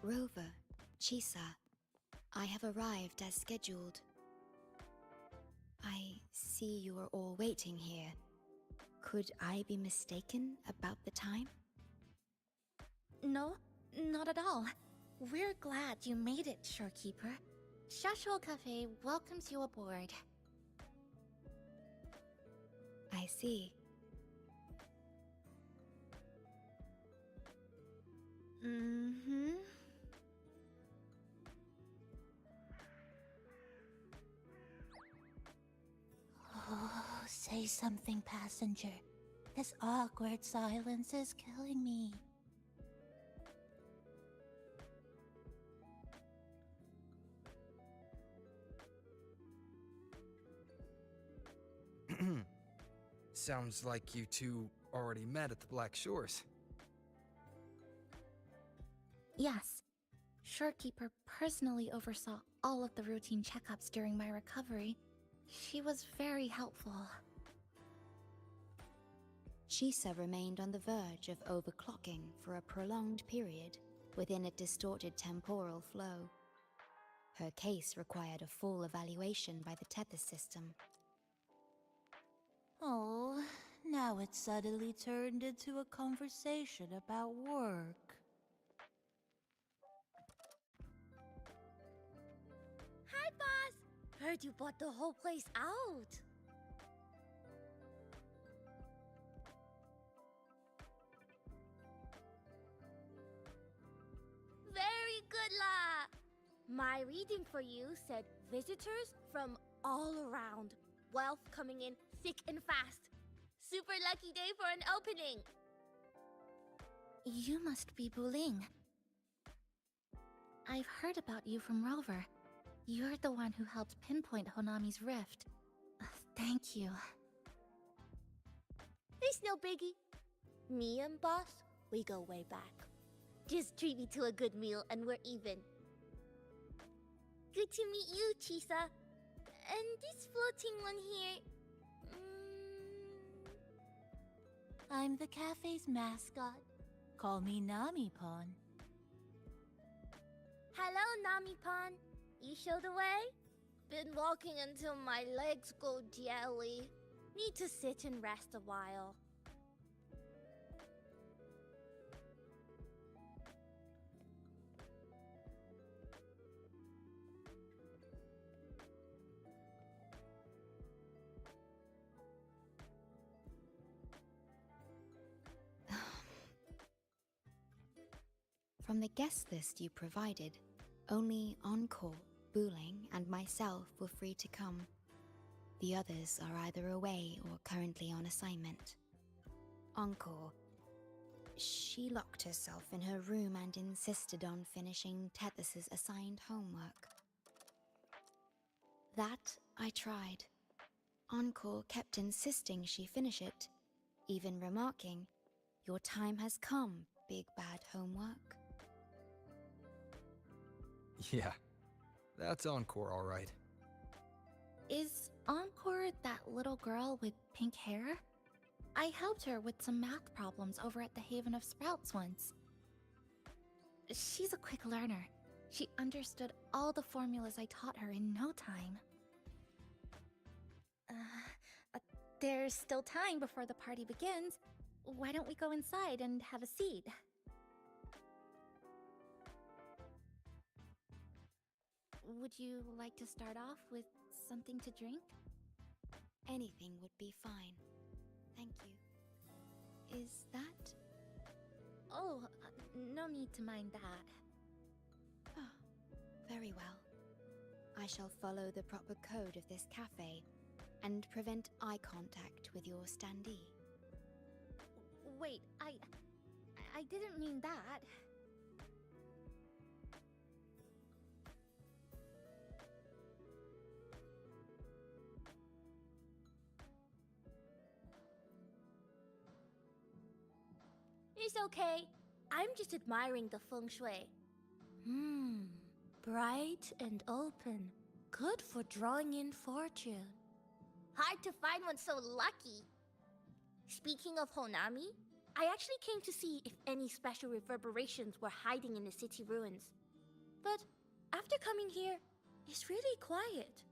Speaker 11: Rover, Chisa, I have arrived as scheduled. I see you are all waiting here. Could I be mistaken about the time?
Speaker 16: No, not at all. We're glad you made it, Shorekeeper. Shashuo Cafe welcomes you aboard.
Speaker 11: I see.
Speaker 16: Mm-hmm.
Speaker 12: Oh, say something, passenger. This awkward silence is killing me.
Speaker 3: Sounds like you two already met at the Black Shores.
Speaker 16: Yes. Shorekeeper personally oversaw all of the routine checkups during my recovery. She was very helpful.
Speaker 11: Chisa remained on the verge of overclocking for a prolonged period within a distorted temporal flow. Her case required a full evaluation by the tether system.
Speaker 12: Oh, now it's suddenly turned into a conversation about work.
Speaker 4: Hi, boss! Heard you bought the whole place out. Very good, La! My reading for you said visitors from all around. Wealth coming in thick and fast. Super lucky day for an opening.
Speaker 16: You must be Buling. I've heard about you from Rover. You're the one who helped pinpoint Honami's rift. Thank you.
Speaker 4: It's no biggie. Me and boss, we go way back. Just treat me to a good meal and we're even. Good to meet you, Chisa. And this floating one here...
Speaker 12: I'm the cafe's mascot. Call me Nami-pon.
Speaker 4: Hello, Nami-pon. You show the way? Been walking until my legs go jelly. Need to sit and rest a while.
Speaker 11: From the guest list you provided, only Encore, Buling, and myself were free to come. The others are either away or currently on assignment. Encore. She locked herself in her room and insisted on finishing Tethys's assigned homework. That I tried. Encore kept insisting she finish it, even remarking, "Your time has come, big bad homework."
Speaker 3: Yeah, that's Encore all right.
Speaker 16: Is Encore that little girl with pink hair? I helped her with some math problems over at the Haven of Sprouts once. She's a quick learner. She understood all the formulas I taught her in no time. There's still time before the party begins. Why don't we go inside and have a seat? Would you like to start off with something to drink?
Speaker 11: Anything would be fine. Thank you. Is that...
Speaker 16: Oh, no need to mind that.
Speaker 11: Oh, very well. I shall follow the proper code of this cafe and prevent eye contact with your standee.
Speaker 16: Wait, I didn't mean that.
Speaker 4: It's okay. I'm just admiring the feng shui. Bright and open. Good for drawing in fortune. Hard to find one so lucky. Speaking of Honami, I actually came to see if any special reverberations were hiding in the city ruins. But after coming here, it's really quiet.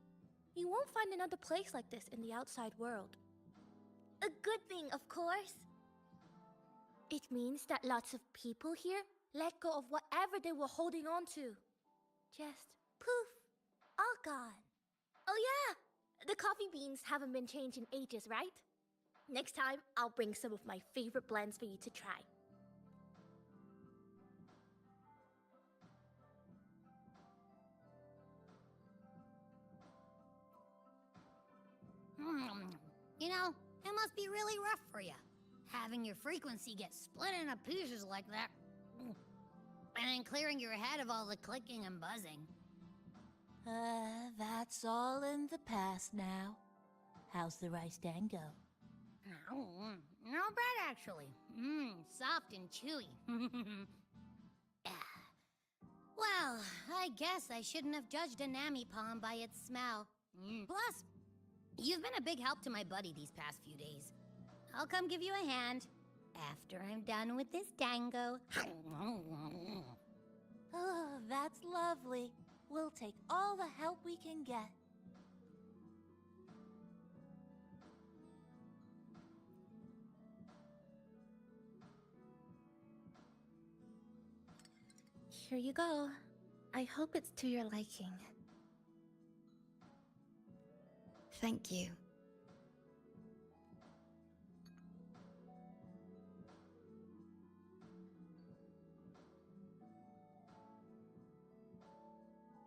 Speaker 4: You won't find another place like this in the outside world. A good thing, of course. It means that lots of people here let go of whatever they were holding on to. Just poof, all gone. Oh yeah, the coffee beans haven't been changed in ages, right? Next time, I'll bring some of my favorite blends for you to try.
Speaker 9: You know, it must be really rough for you, having your frequency get split into pieces like that. And then clearing your head of all the clicking and buzzing.
Speaker 12: That's all in the past now. How's the rice dango?
Speaker 9: Not bad, actually. Soft and chewy. Well, I guess I shouldn't have judged a Nami palm by its smell. Plus, you've been a big help to my buddy these past few days. I'll come give you a hand after I'm done with this dango.
Speaker 12: Oh, that's lovely. We'll take all the help we can get.
Speaker 16: Here you go. I hope it's to your liking.
Speaker 11: Thank you.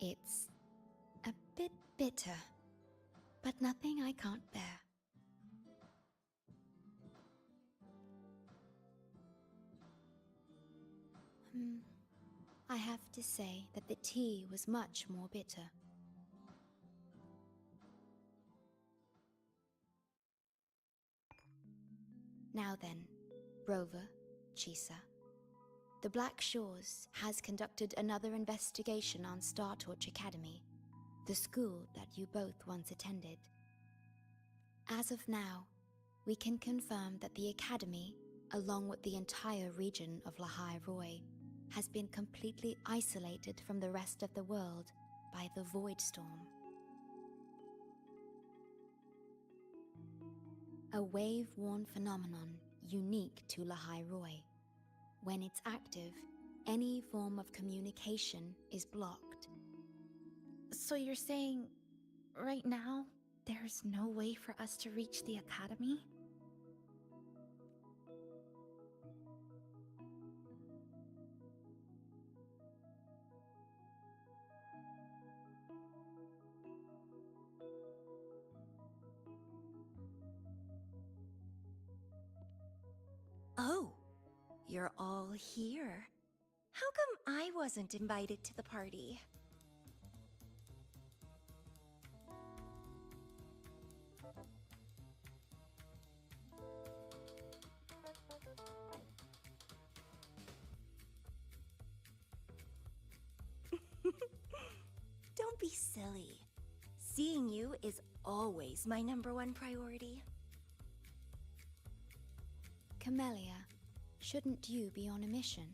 Speaker 11: It's a bit bitter, but nothing I can't bear. I have to say that the tea was much more bitter. Now then, Rover, Chisa, the Black Shores has conducted another investigation on Star Torch Academy, the school that you both once attended. As of now, we can confirm that the Academy, along with the entire region of Lahai Roi, has been completely isolated from the rest of the world by the Void Storm. A wave-worn phenomenon unique to Lahai Roi. When it's active, any form of communication is blocked.
Speaker 16: So you're saying, right now, there's no way for us to reach the Academy?
Speaker 7: you're all here. How come I wasn't invited to the party? Don't be silly. Seeing you is always my #1 priority.
Speaker 11: Camellia, shouldn't you be on a mission?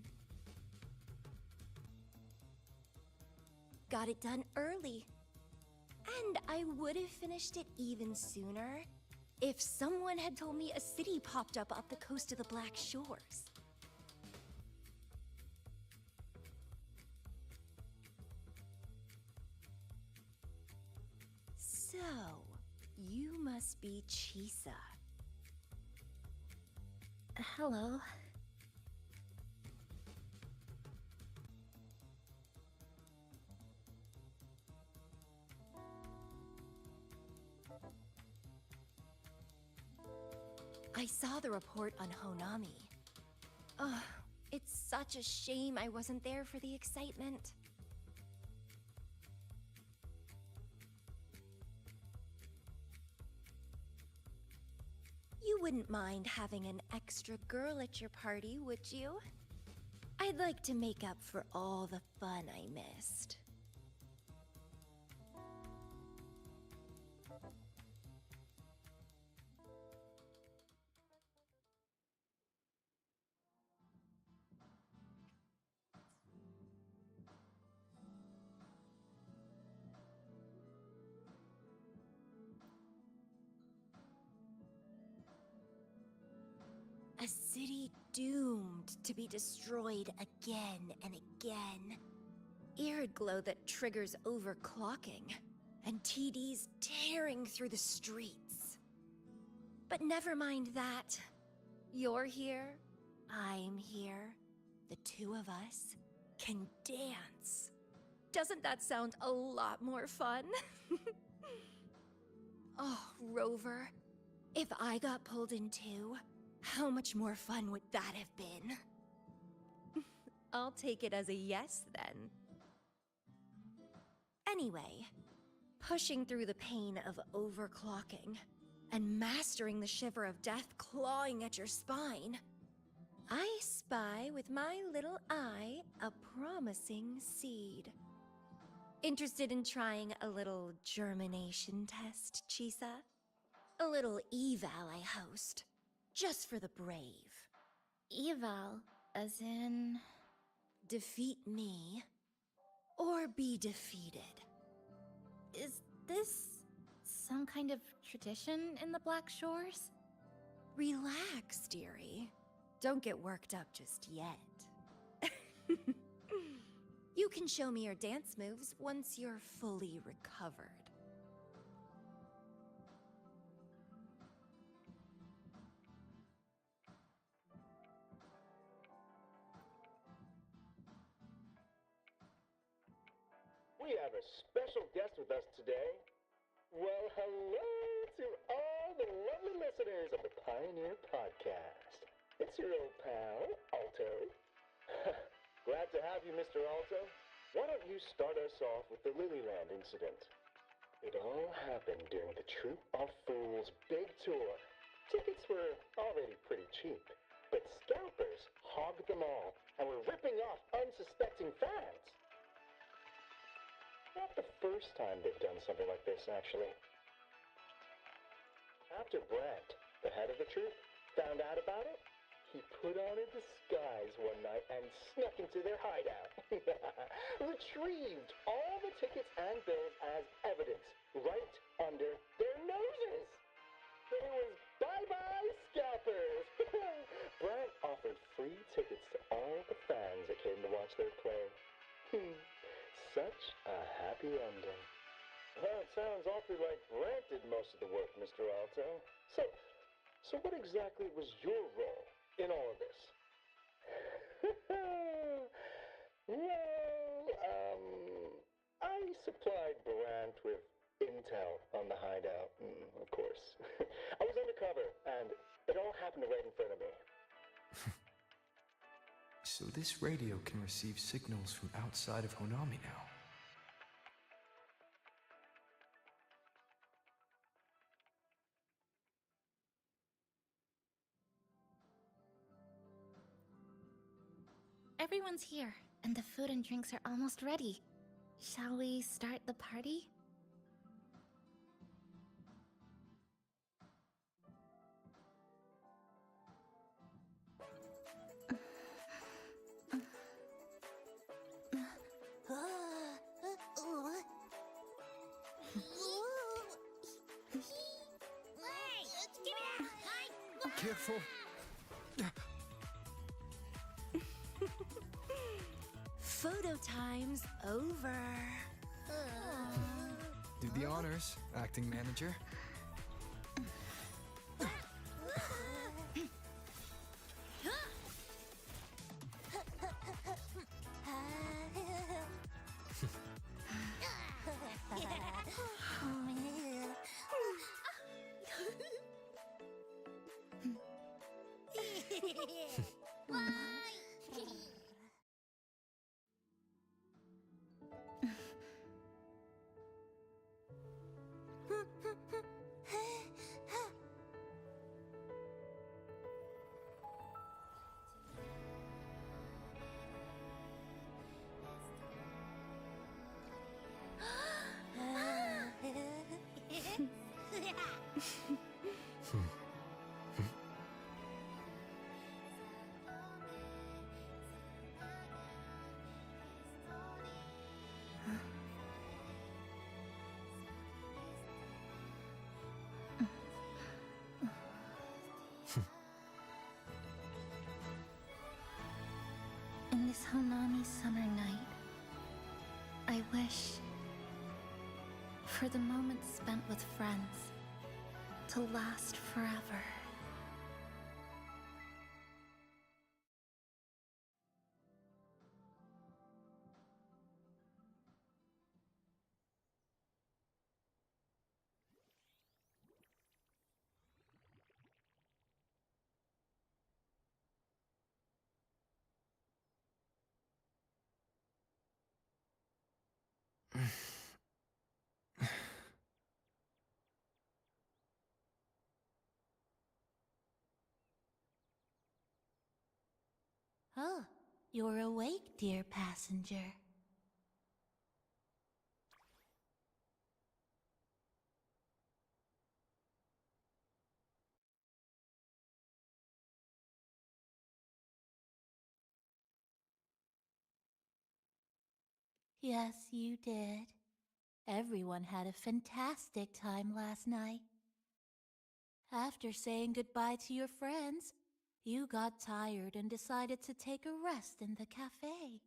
Speaker 7: Got it done early. And I would have finished it even sooner if someone had told me a city popped up off the coast of the Black Shores. So, you must be Chisa.
Speaker 16: Hello.
Speaker 7: I saw the report on Honami. Ugh, it's such a shame I wasn't there for the excitement. You wouldn't mind having an extra girl at your party, would you? I'd like to make up for all the fun I missed. A city doomed to be destroyed again and again. Eerid glow that triggers overclocking, and TDs tearing through the streets. But never mind that. You're here, I'm here. The two of us can dance. Doesn't that sound a lot more fun? Oh, Rover, if I got pulled in too, how much more fun would that have been? I'll take it as a yes, then. Anyway, pushing through the pain of overclocking and mastering the shiver of death clawing at your spine, I spy with my little eye a promising seed. Interested in trying a little germination test, Chisa? A little eval I host. Just for the brave.
Speaker 16: Eval, as in...
Speaker 7: Defeat me, or be defeated.
Speaker 16: Is this some kind of tradition in the Black Shores?
Speaker 7: Relax, dearie. Don't get worked up just yet. You can show me your dance moves once you're fully recovered.
Speaker 15: We have a special guest with us today. Well, hello to all the lovely listeners of the Pioneer Podcast. It's your old pal, Alto. Glad to have you, Mr. Alto. Why don't you start us off with the Lilyland incident? It all happened during the Troop of Fools' big tour. Tickets were already pretty cheap, but scalpers hogged them all and were ripping off unsuspecting fans. Not the first time they've done something like this, actually. After Brent, the head of the troop, found out about it, he put on a disguise one night and snuck into their hideout. Retrieved all the tickets and bills as evidence right under their noses. It was bye-bye scalpers. Brent offered free tickets to all the fans that came to watch their play. Such a happy ending. Well, it sounds awfully like Brent did most of the work, Mr. Alto. So what exactly was your role in all of this? Well, I supplied Brent with intel on the hideout, of course. I was undercover, and it all happened right in front of me.
Speaker 3: So this radio can receive signals from outside of Honami now.
Speaker 16: Everyone's here, and the food and drinks are almost ready. Shall we start the party?
Speaker 13: Careful.
Speaker 25: Photo time's over.
Speaker 3: Do the honors, acting manager.
Speaker 16: In this Honami summer night, I wish for the moments spent with friends to last forever.
Speaker 12: Oh, you're awake, dear passenger. Yes, you did. Everyone had a fantastic time last night. After saying goodbye to your friends, you got tired and decided to take a rest in the cafe.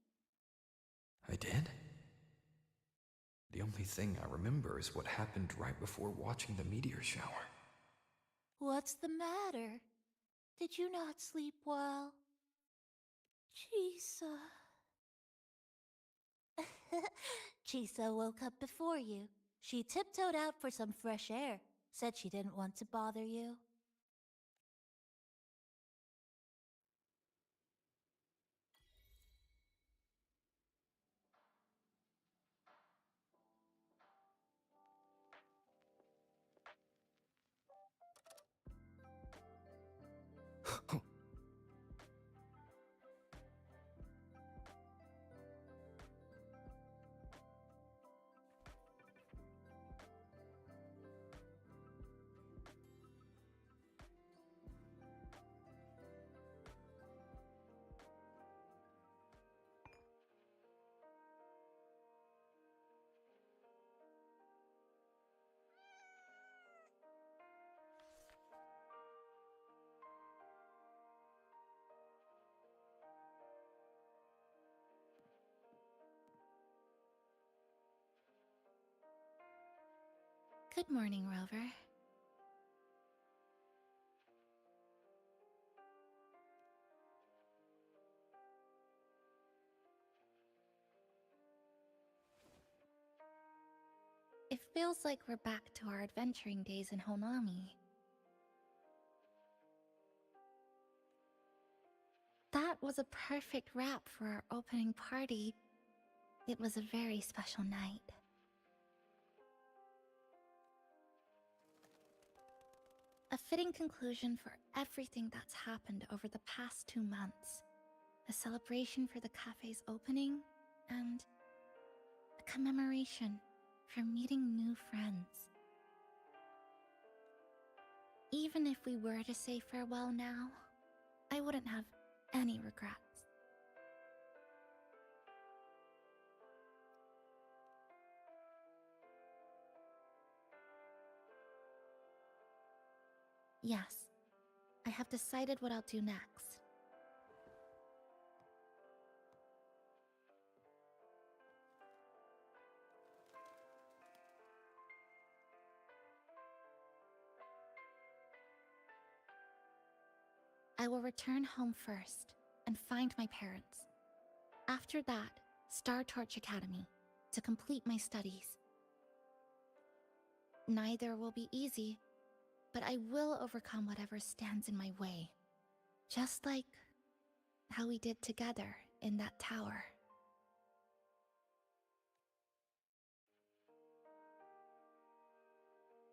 Speaker 3: I did? The only thing I remember is what happened right before watching the meteor shower.
Speaker 12: What's the matter? Did you not sleep well? Chisa. Chisa woke up before you. She tiptoed out for some fresh air, said she didn't want to bother you.
Speaker 16: Good morning, Rover. It feels like we're back to our adventuring days in Honami. That was a perfect wrap for our opening party. It was a very special night. A fitting conclusion for everything that's happened over the past 2 months. A celebration for the cafe's opening, and a commemoration for meeting new friends. Even if we were to say farewell now, I wouldn't have any regrets. Yes, I have decided what I'll do next. I will return home first and find my parents. After that, Star Torch Academy to complete my studies. Neither will be easy, but I will overcome whatever stands in my way. Just like how we did together in that tower.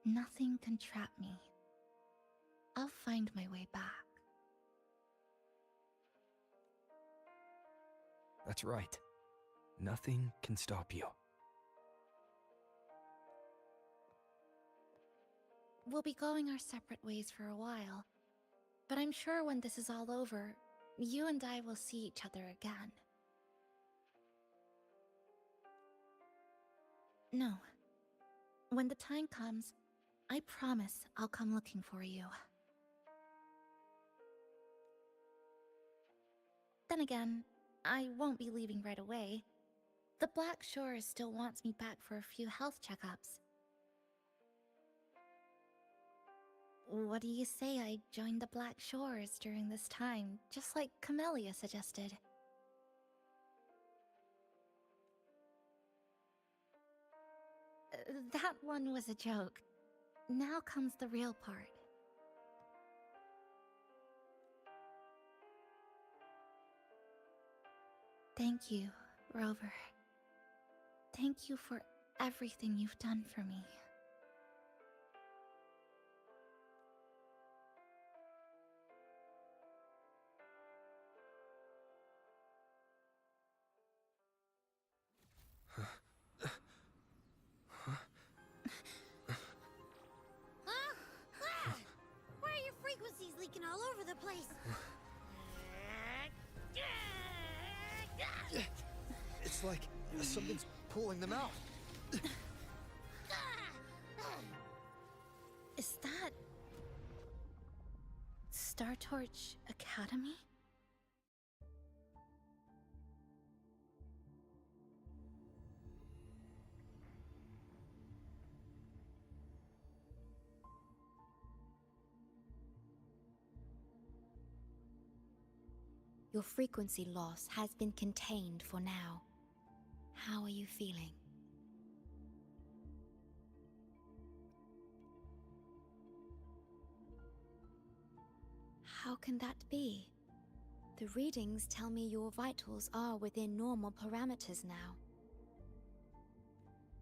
Speaker 16: Nothing can trap me. I'll find my way back.
Speaker 3: That's right. Nothing can stop you.
Speaker 16: We'll be going our separate ways for a while, but I'm sure when this is all over, you and I will see each other again. No. When the time comes, I promise I'll come looking for you. Then again, I won't be leaving right away. The Black Shores still wants me back for a few health checkups. What do you say I join the Black Shores during this time, just like Camellia suggested? That one was a joke. Now comes the real part. Thank you, Rover. Thank you for everything you've done for me.
Speaker 9: Huh? Ah! Why are your frequencies leaking all over the place?
Speaker 13: It's like something's pulling them out.
Speaker 16: Is that... Star Torch Academy?
Speaker 11: Your frequency loss has been contained for now. How are you feeling? How can that be? The readings tell me your vitals are within normal parameters now.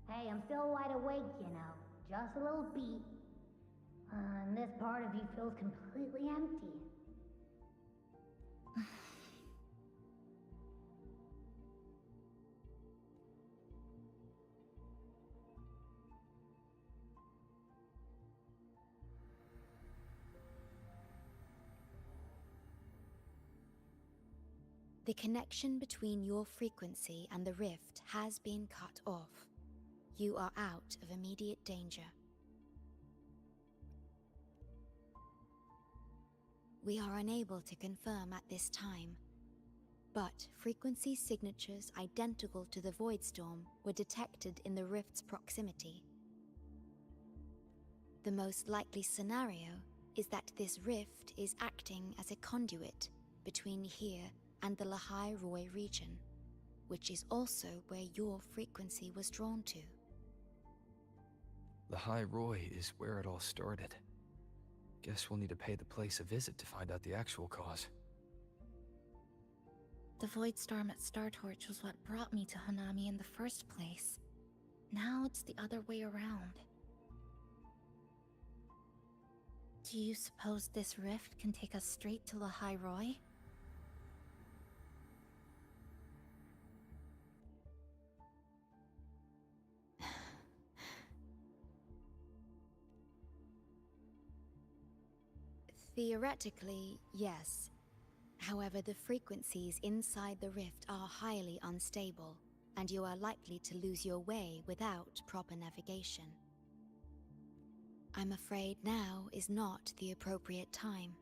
Speaker 9: Hey, I'm still wide awake, you know. Just a little beat. And this part of you feels completely empty.
Speaker 11: The connection between your frequency and the rift has been cut off. You are out of immediate danger. We are unable to confirm at this time, but frequency signatures identical to the Void Storm were detected in the rift's proximity. The most likely scenario is that this rift is acting as a conduit between here and the Lahai Roy region, which is also where your frequency was drawn to.
Speaker 3: Lahai Roy is where it all started. Guess we'll need to pay the place a visit to find out the actual cause.
Speaker 16: The Void Storm at Star Torch was what brought me to Hanami in the first place. Now it's the other way around. Do you suppose this rift can take us straight to Lahai Roy?
Speaker 11: Theoretically, yes. However, the frequencies inside the rift are highly unstable, and you are likely to lose your way without proper navigation. I'm afraid now is not the appropriate time.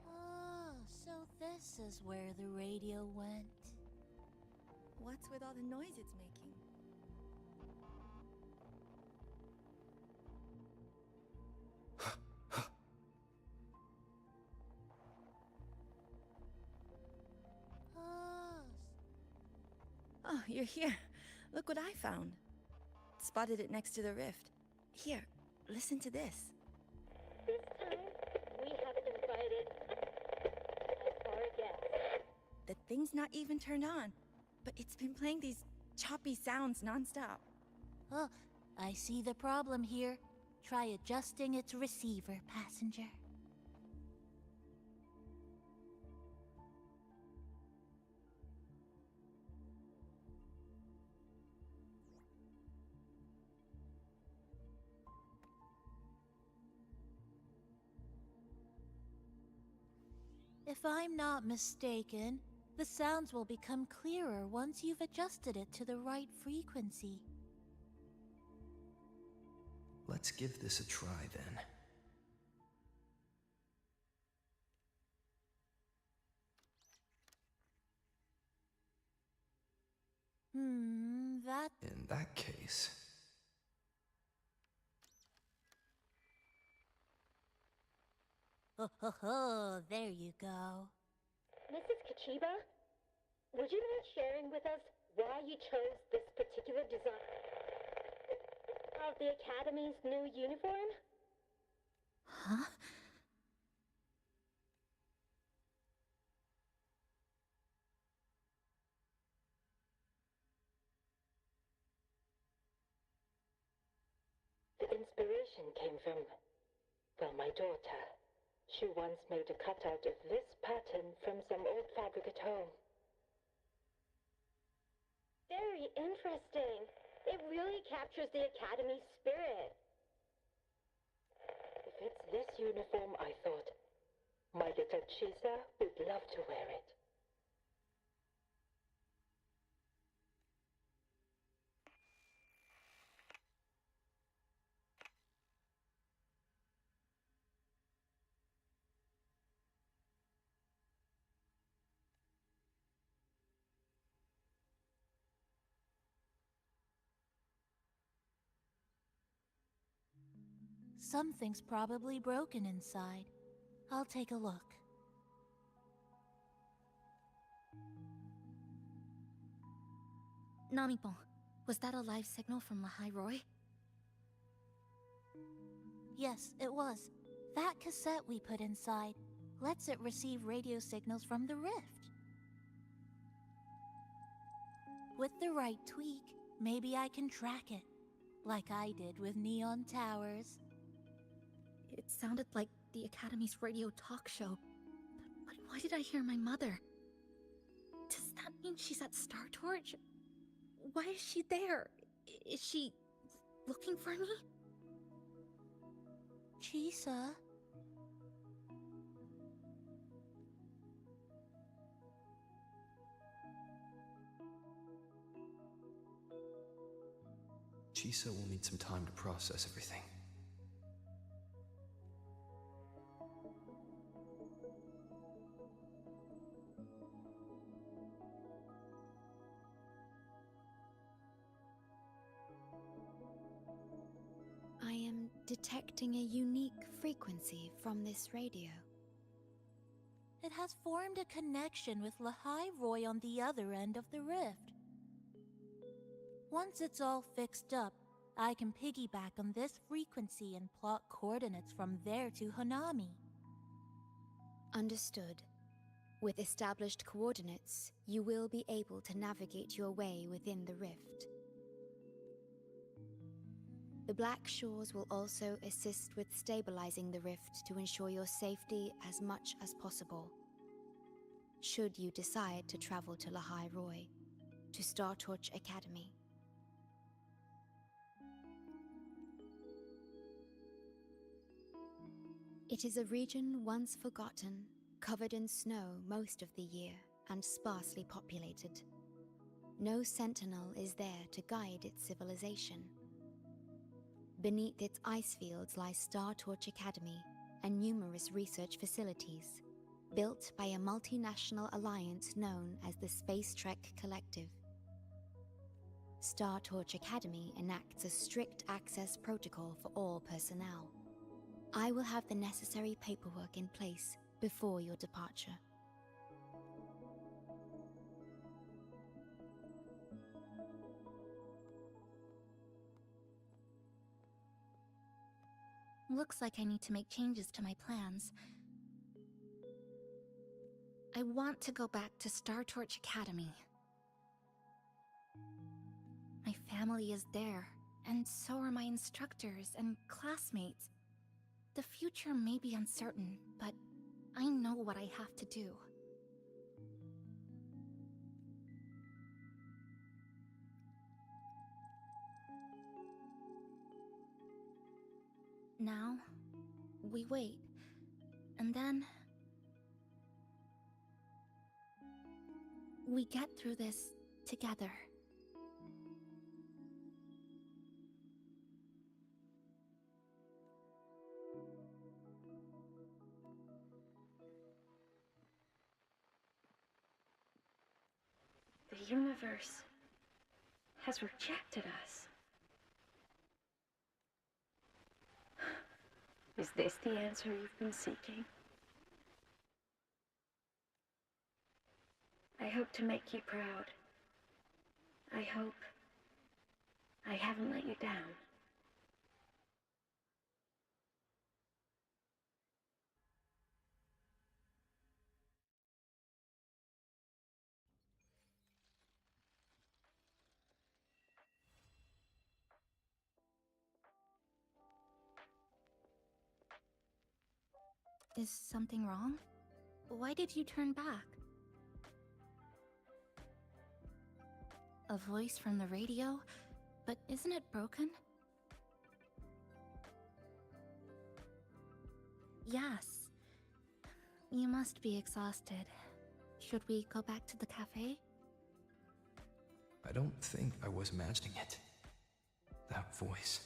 Speaker 12: Oh, so this is where the radio went.
Speaker 26: What's with all the noise it's making? Oh, you're here. Look what I found. Spotted it next to the rift. Here, listen to this.
Speaker 4: This time, we have invited our guest.
Speaker 26: The thing's not even turned on, but it's been playing these choppy sounds nonstop.
Speaker 12: Oh, I see the problem here. Try adjusting its receiver, passenger. If I'm not mistaken, the sounds will become clearer once you've adjusted it to the right frequency.
Speaker 3: Let's give this a try then.
Speaker 12: That...
Speaker 3: In that case...
Speaker 12: Oh, there you go.
Speaker 4: Mrs. Kachiba, would you mind sharing with us why you chose this particular design of the Academy's new uniform?
Speaker 16: Huh?
Speaker 15: The inspiration came from, well, my daughter. She once made a cutout of this pattern from some old fabric at home.
Speaker 4: Very interesting. It really captures the Academy's spirit.
Speaker 15: If it's this uniform, I thought, my little Chisa would love to wear it.
Speaker 12: Something's probably broken inside. I'll take a look.
Speaker 16: Namipon, was that a live signal from Lahai Roy?
Speaker 12: Yes, it was. That cassette we put inside lets it receive radio signals from the rift. With the right tweak, maybe I can track it, like I did with Neon Towers.
Speaker 16: It sounded like the Academy's radio talk show. But why did I hear my mother? Does that mean she's at Star Torch? Why is she there? Is she looking for me?
Speaker 12: Chisa?
Speaker 3: Chisa will need some time to process everything.
Speaker 11: I am detecting a unique frequency from this radio.
Speaker 12: it has formed a connection with Lahai Roy on the other end of the rift. Once it's all fixed up, I can piggyback on this frequency and plot coordinates from there to Hanami.
Speaker 11: Understood. With established coordinates, you will be able to navigate your way within the rift. The Black Shores will also assist with stabilizing the rift to ensure your safety as much as possible. Should you decide to travel to Lahai Roy, to Star Torch Academy. It is a region once forgotten, covered in snow most of the year, and sparsely populated. No sentinel is there to guide its civilization. Beneath its ice fields lies Star Torch Academy and numerous research facilities, built by a multinational alliance known as the Space Trek Collective. Star Torch Academy enacts a strict access protocol for all personnel. I will have the necessary paperwork in place before your departure.
Speaker 16: Looks like I need to make changes to my plans. I want to go back to Star Torch Academy. My family is there, and so are my instructors and classmates. The future may be uncertain, but I know what I have to do. Now, we wait, and then we get through this together.
Speaker 6: The universe has rejected us. Is this the answer you've been seeking? I hope to make you proud. I hope I haven't let you down.
Speaker 16: Is something wrong? Why did you turn back? A voice from the radio? But isn't it broken? Yes. You must be exhausted. Should we go back to the cafe?
Speaker 3: I don't think I was imagining it. That voice.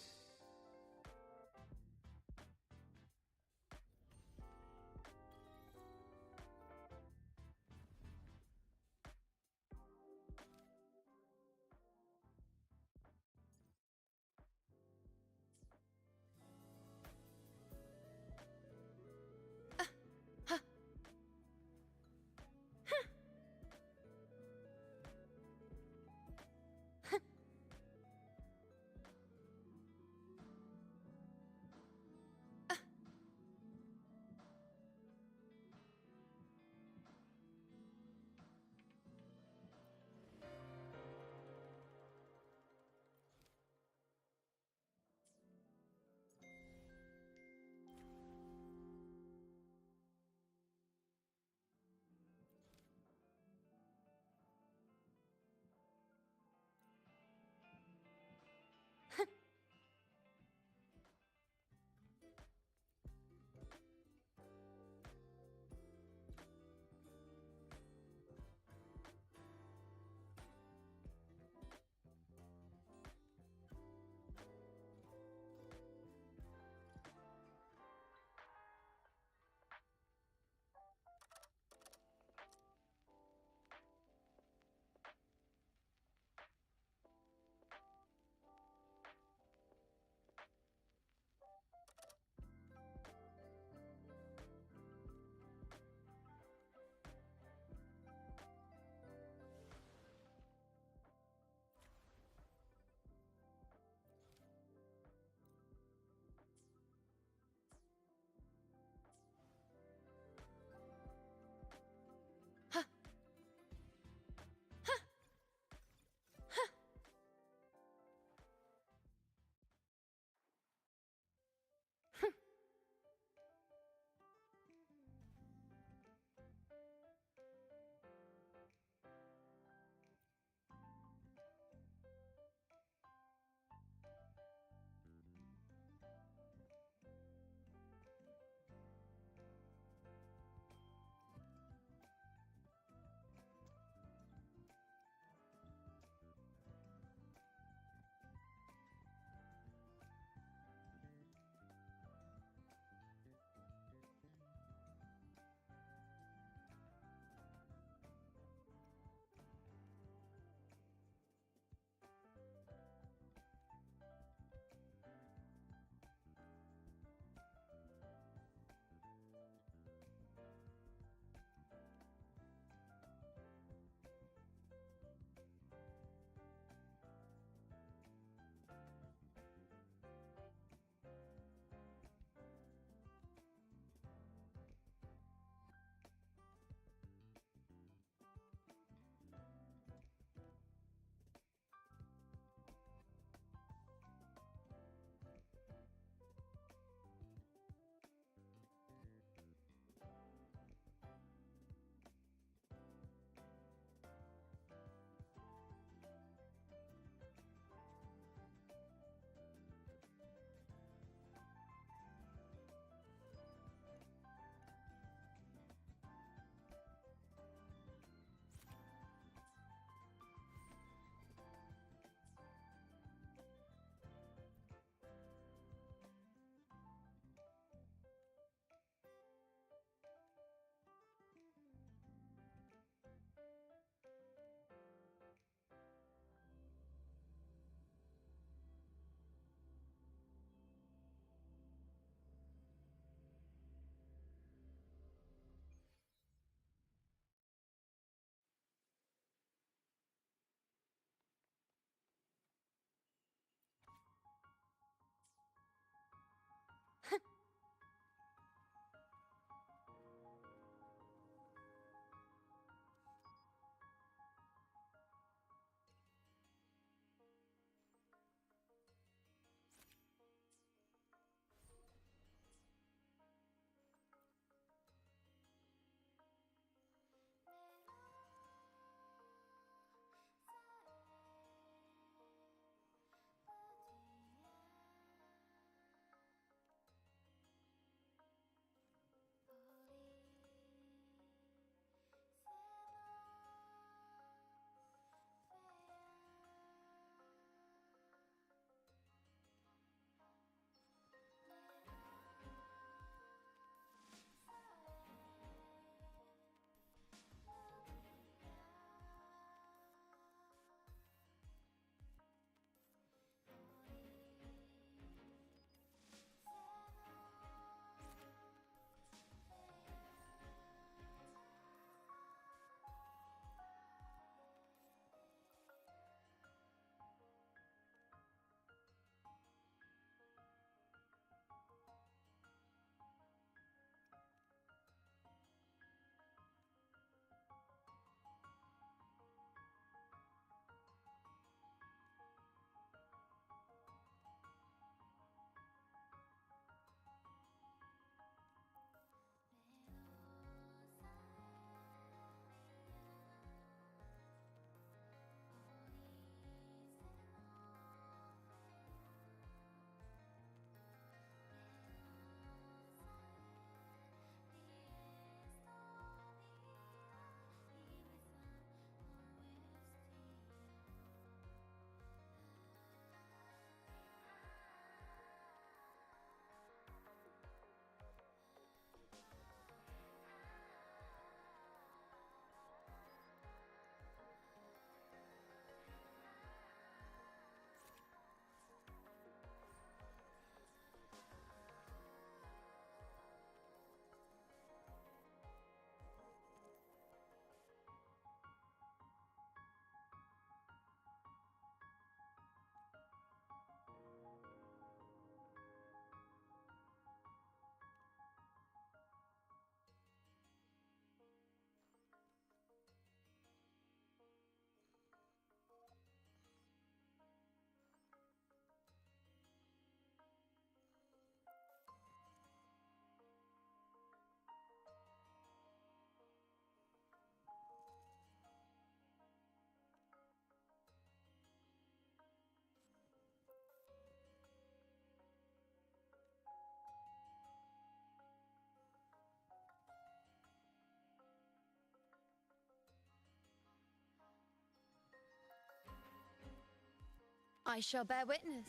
Speaker 14: I shall bear witness.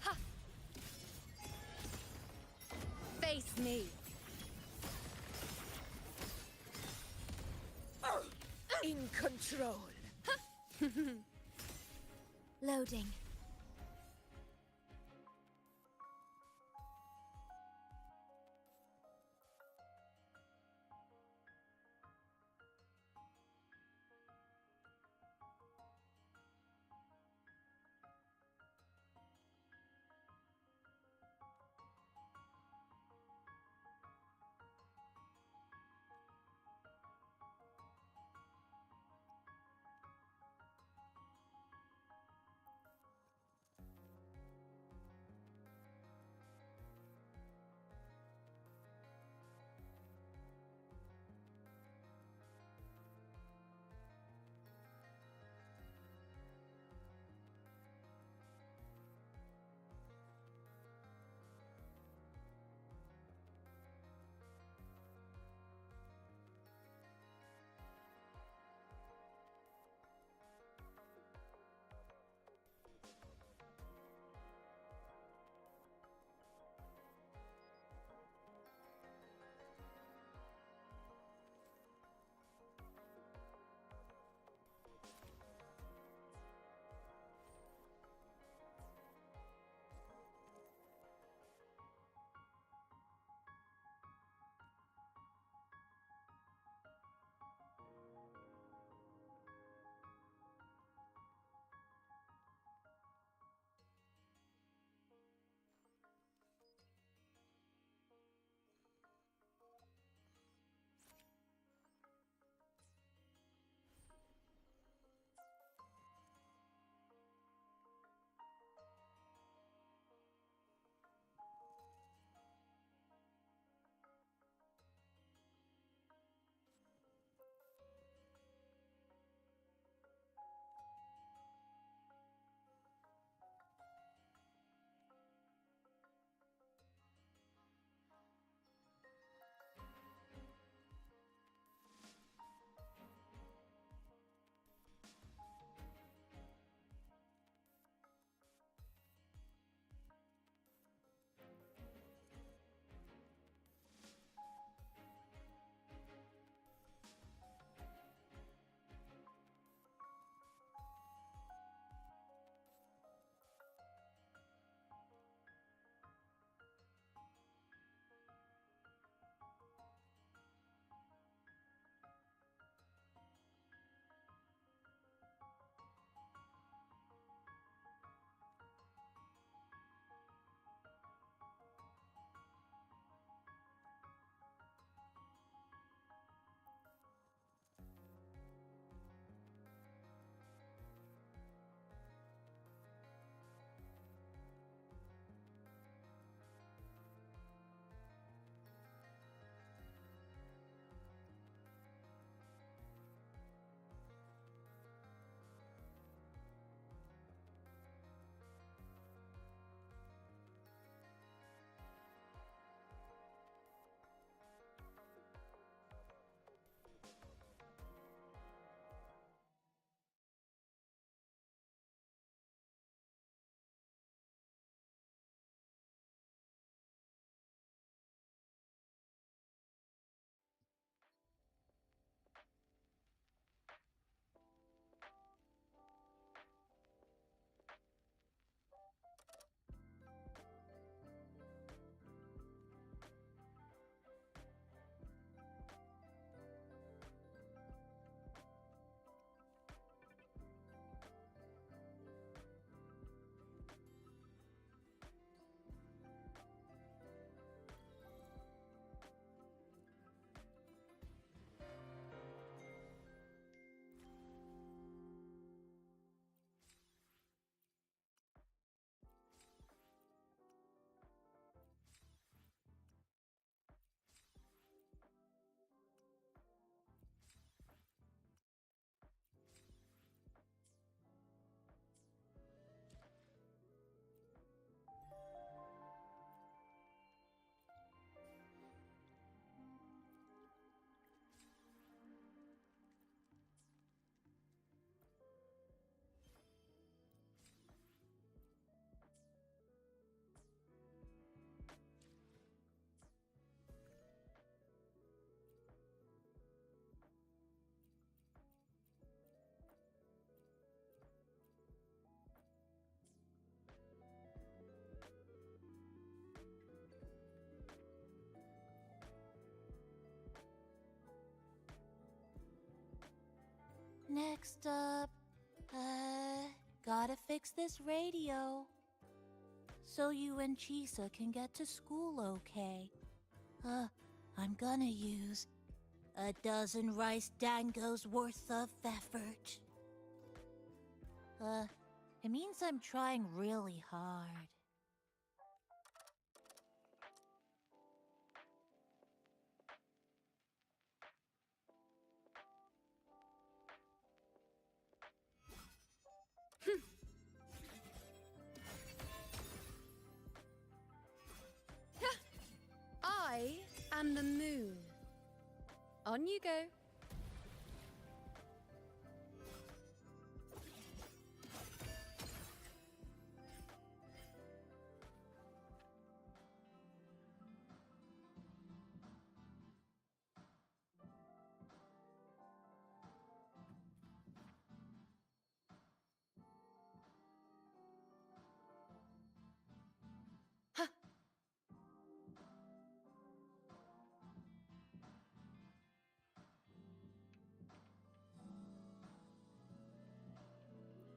Speaker 14: Ha! Face me.
Speaker 1: In control.
Speaker 7: Loading.
Speaker 12: Next up, gotta fix this radio. So you and Chisa can get to school okay. I'm gonna use a dozen rice dangos worth of effort. It means I'm trying really hard.
Speaker 14: I am the moon. On you go.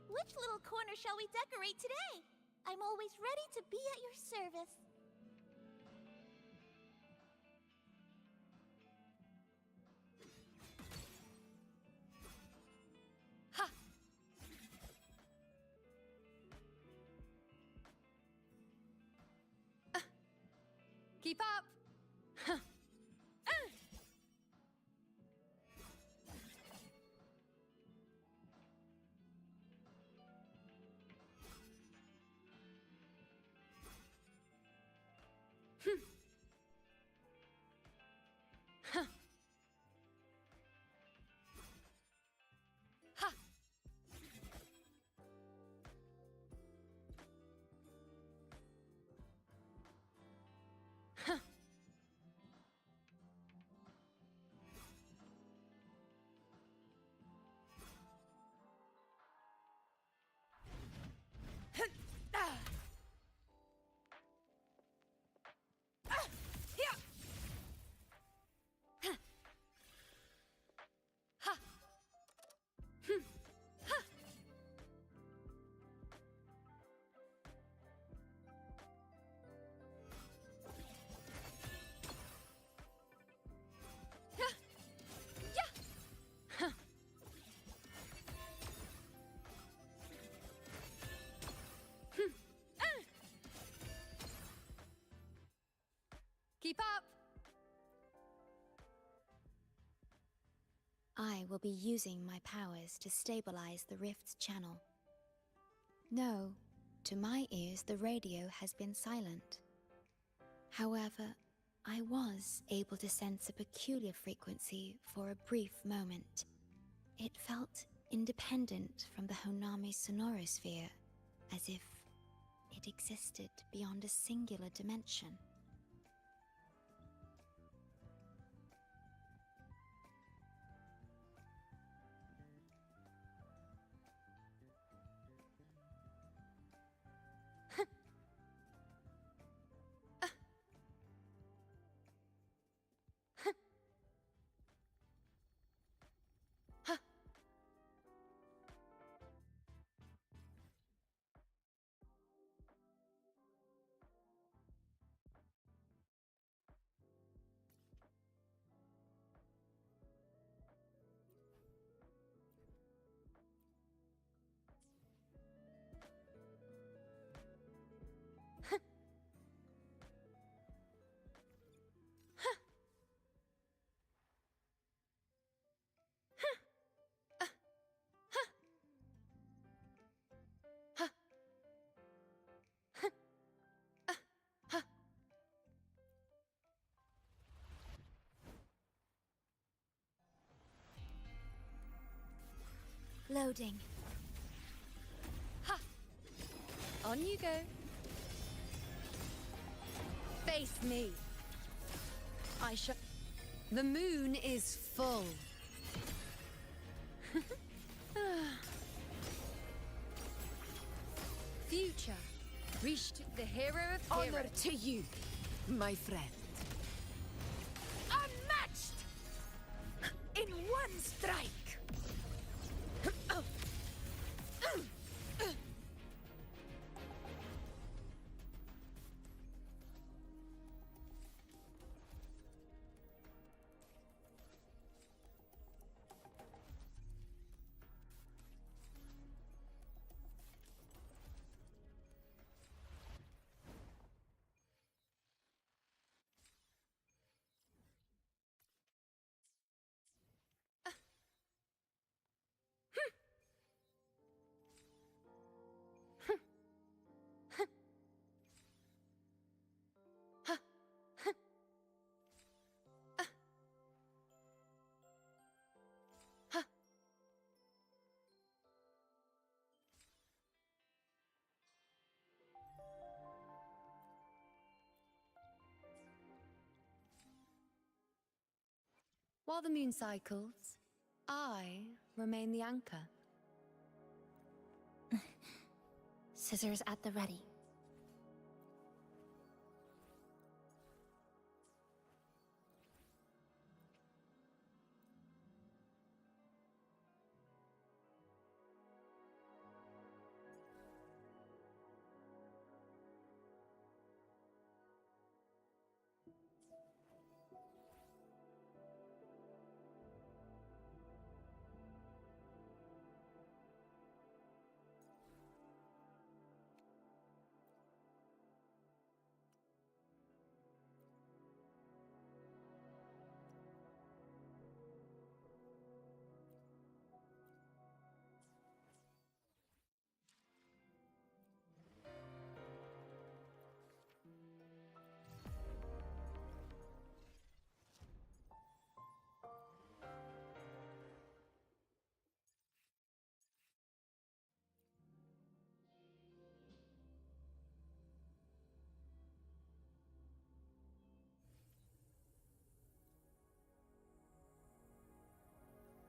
Speaker 12: Which little corner shall we decorate today? I'm always ready to be at your service.
Speaker 14: Ha! Keep up! Huh. Keep up!
Speaker 11: I will be using my powers to stabilize the rift's channel. No, to my ears the radio has been silent. However, I was able to sense a peculiar frequency for a brief moment. It felt independent from the Honami's sonorosphere, as if it existed beyond a singular dimension.
Speaker 14: Loading. Ha! On you go. Face me. I shall. The moon is full. Future. Reached the hero of heroes.
Speaker 17: Honor to you, my friend.
Speaker 14: Unmatched!
Speaker 17: In one strike!
Speaker 14: While the moon cycles, I remain the anchor.
Speaker 16: Scissors at the ready.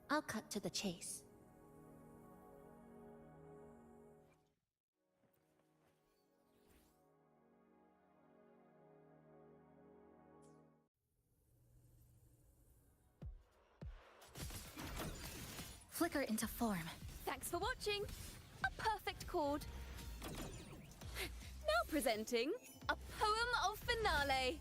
Speaker 16: I'll cut to the chase. Flicker into form.
Speaker 14: Thanks for watching. A perfect chord. Now presenting a poem of finale.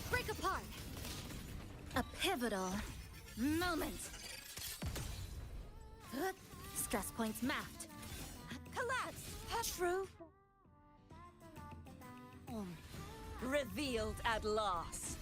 Speaker 14: Break apart.
Speaker 16: A pivotal moment. Stress points mapped.
Speaker 14: Collapse.
Speaker 5: True. Revealed at last.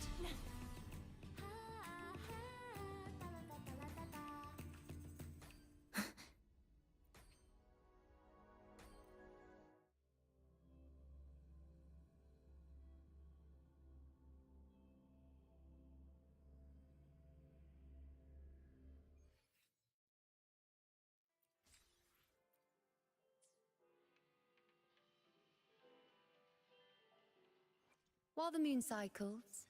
Speaker 14: While the moon cycles,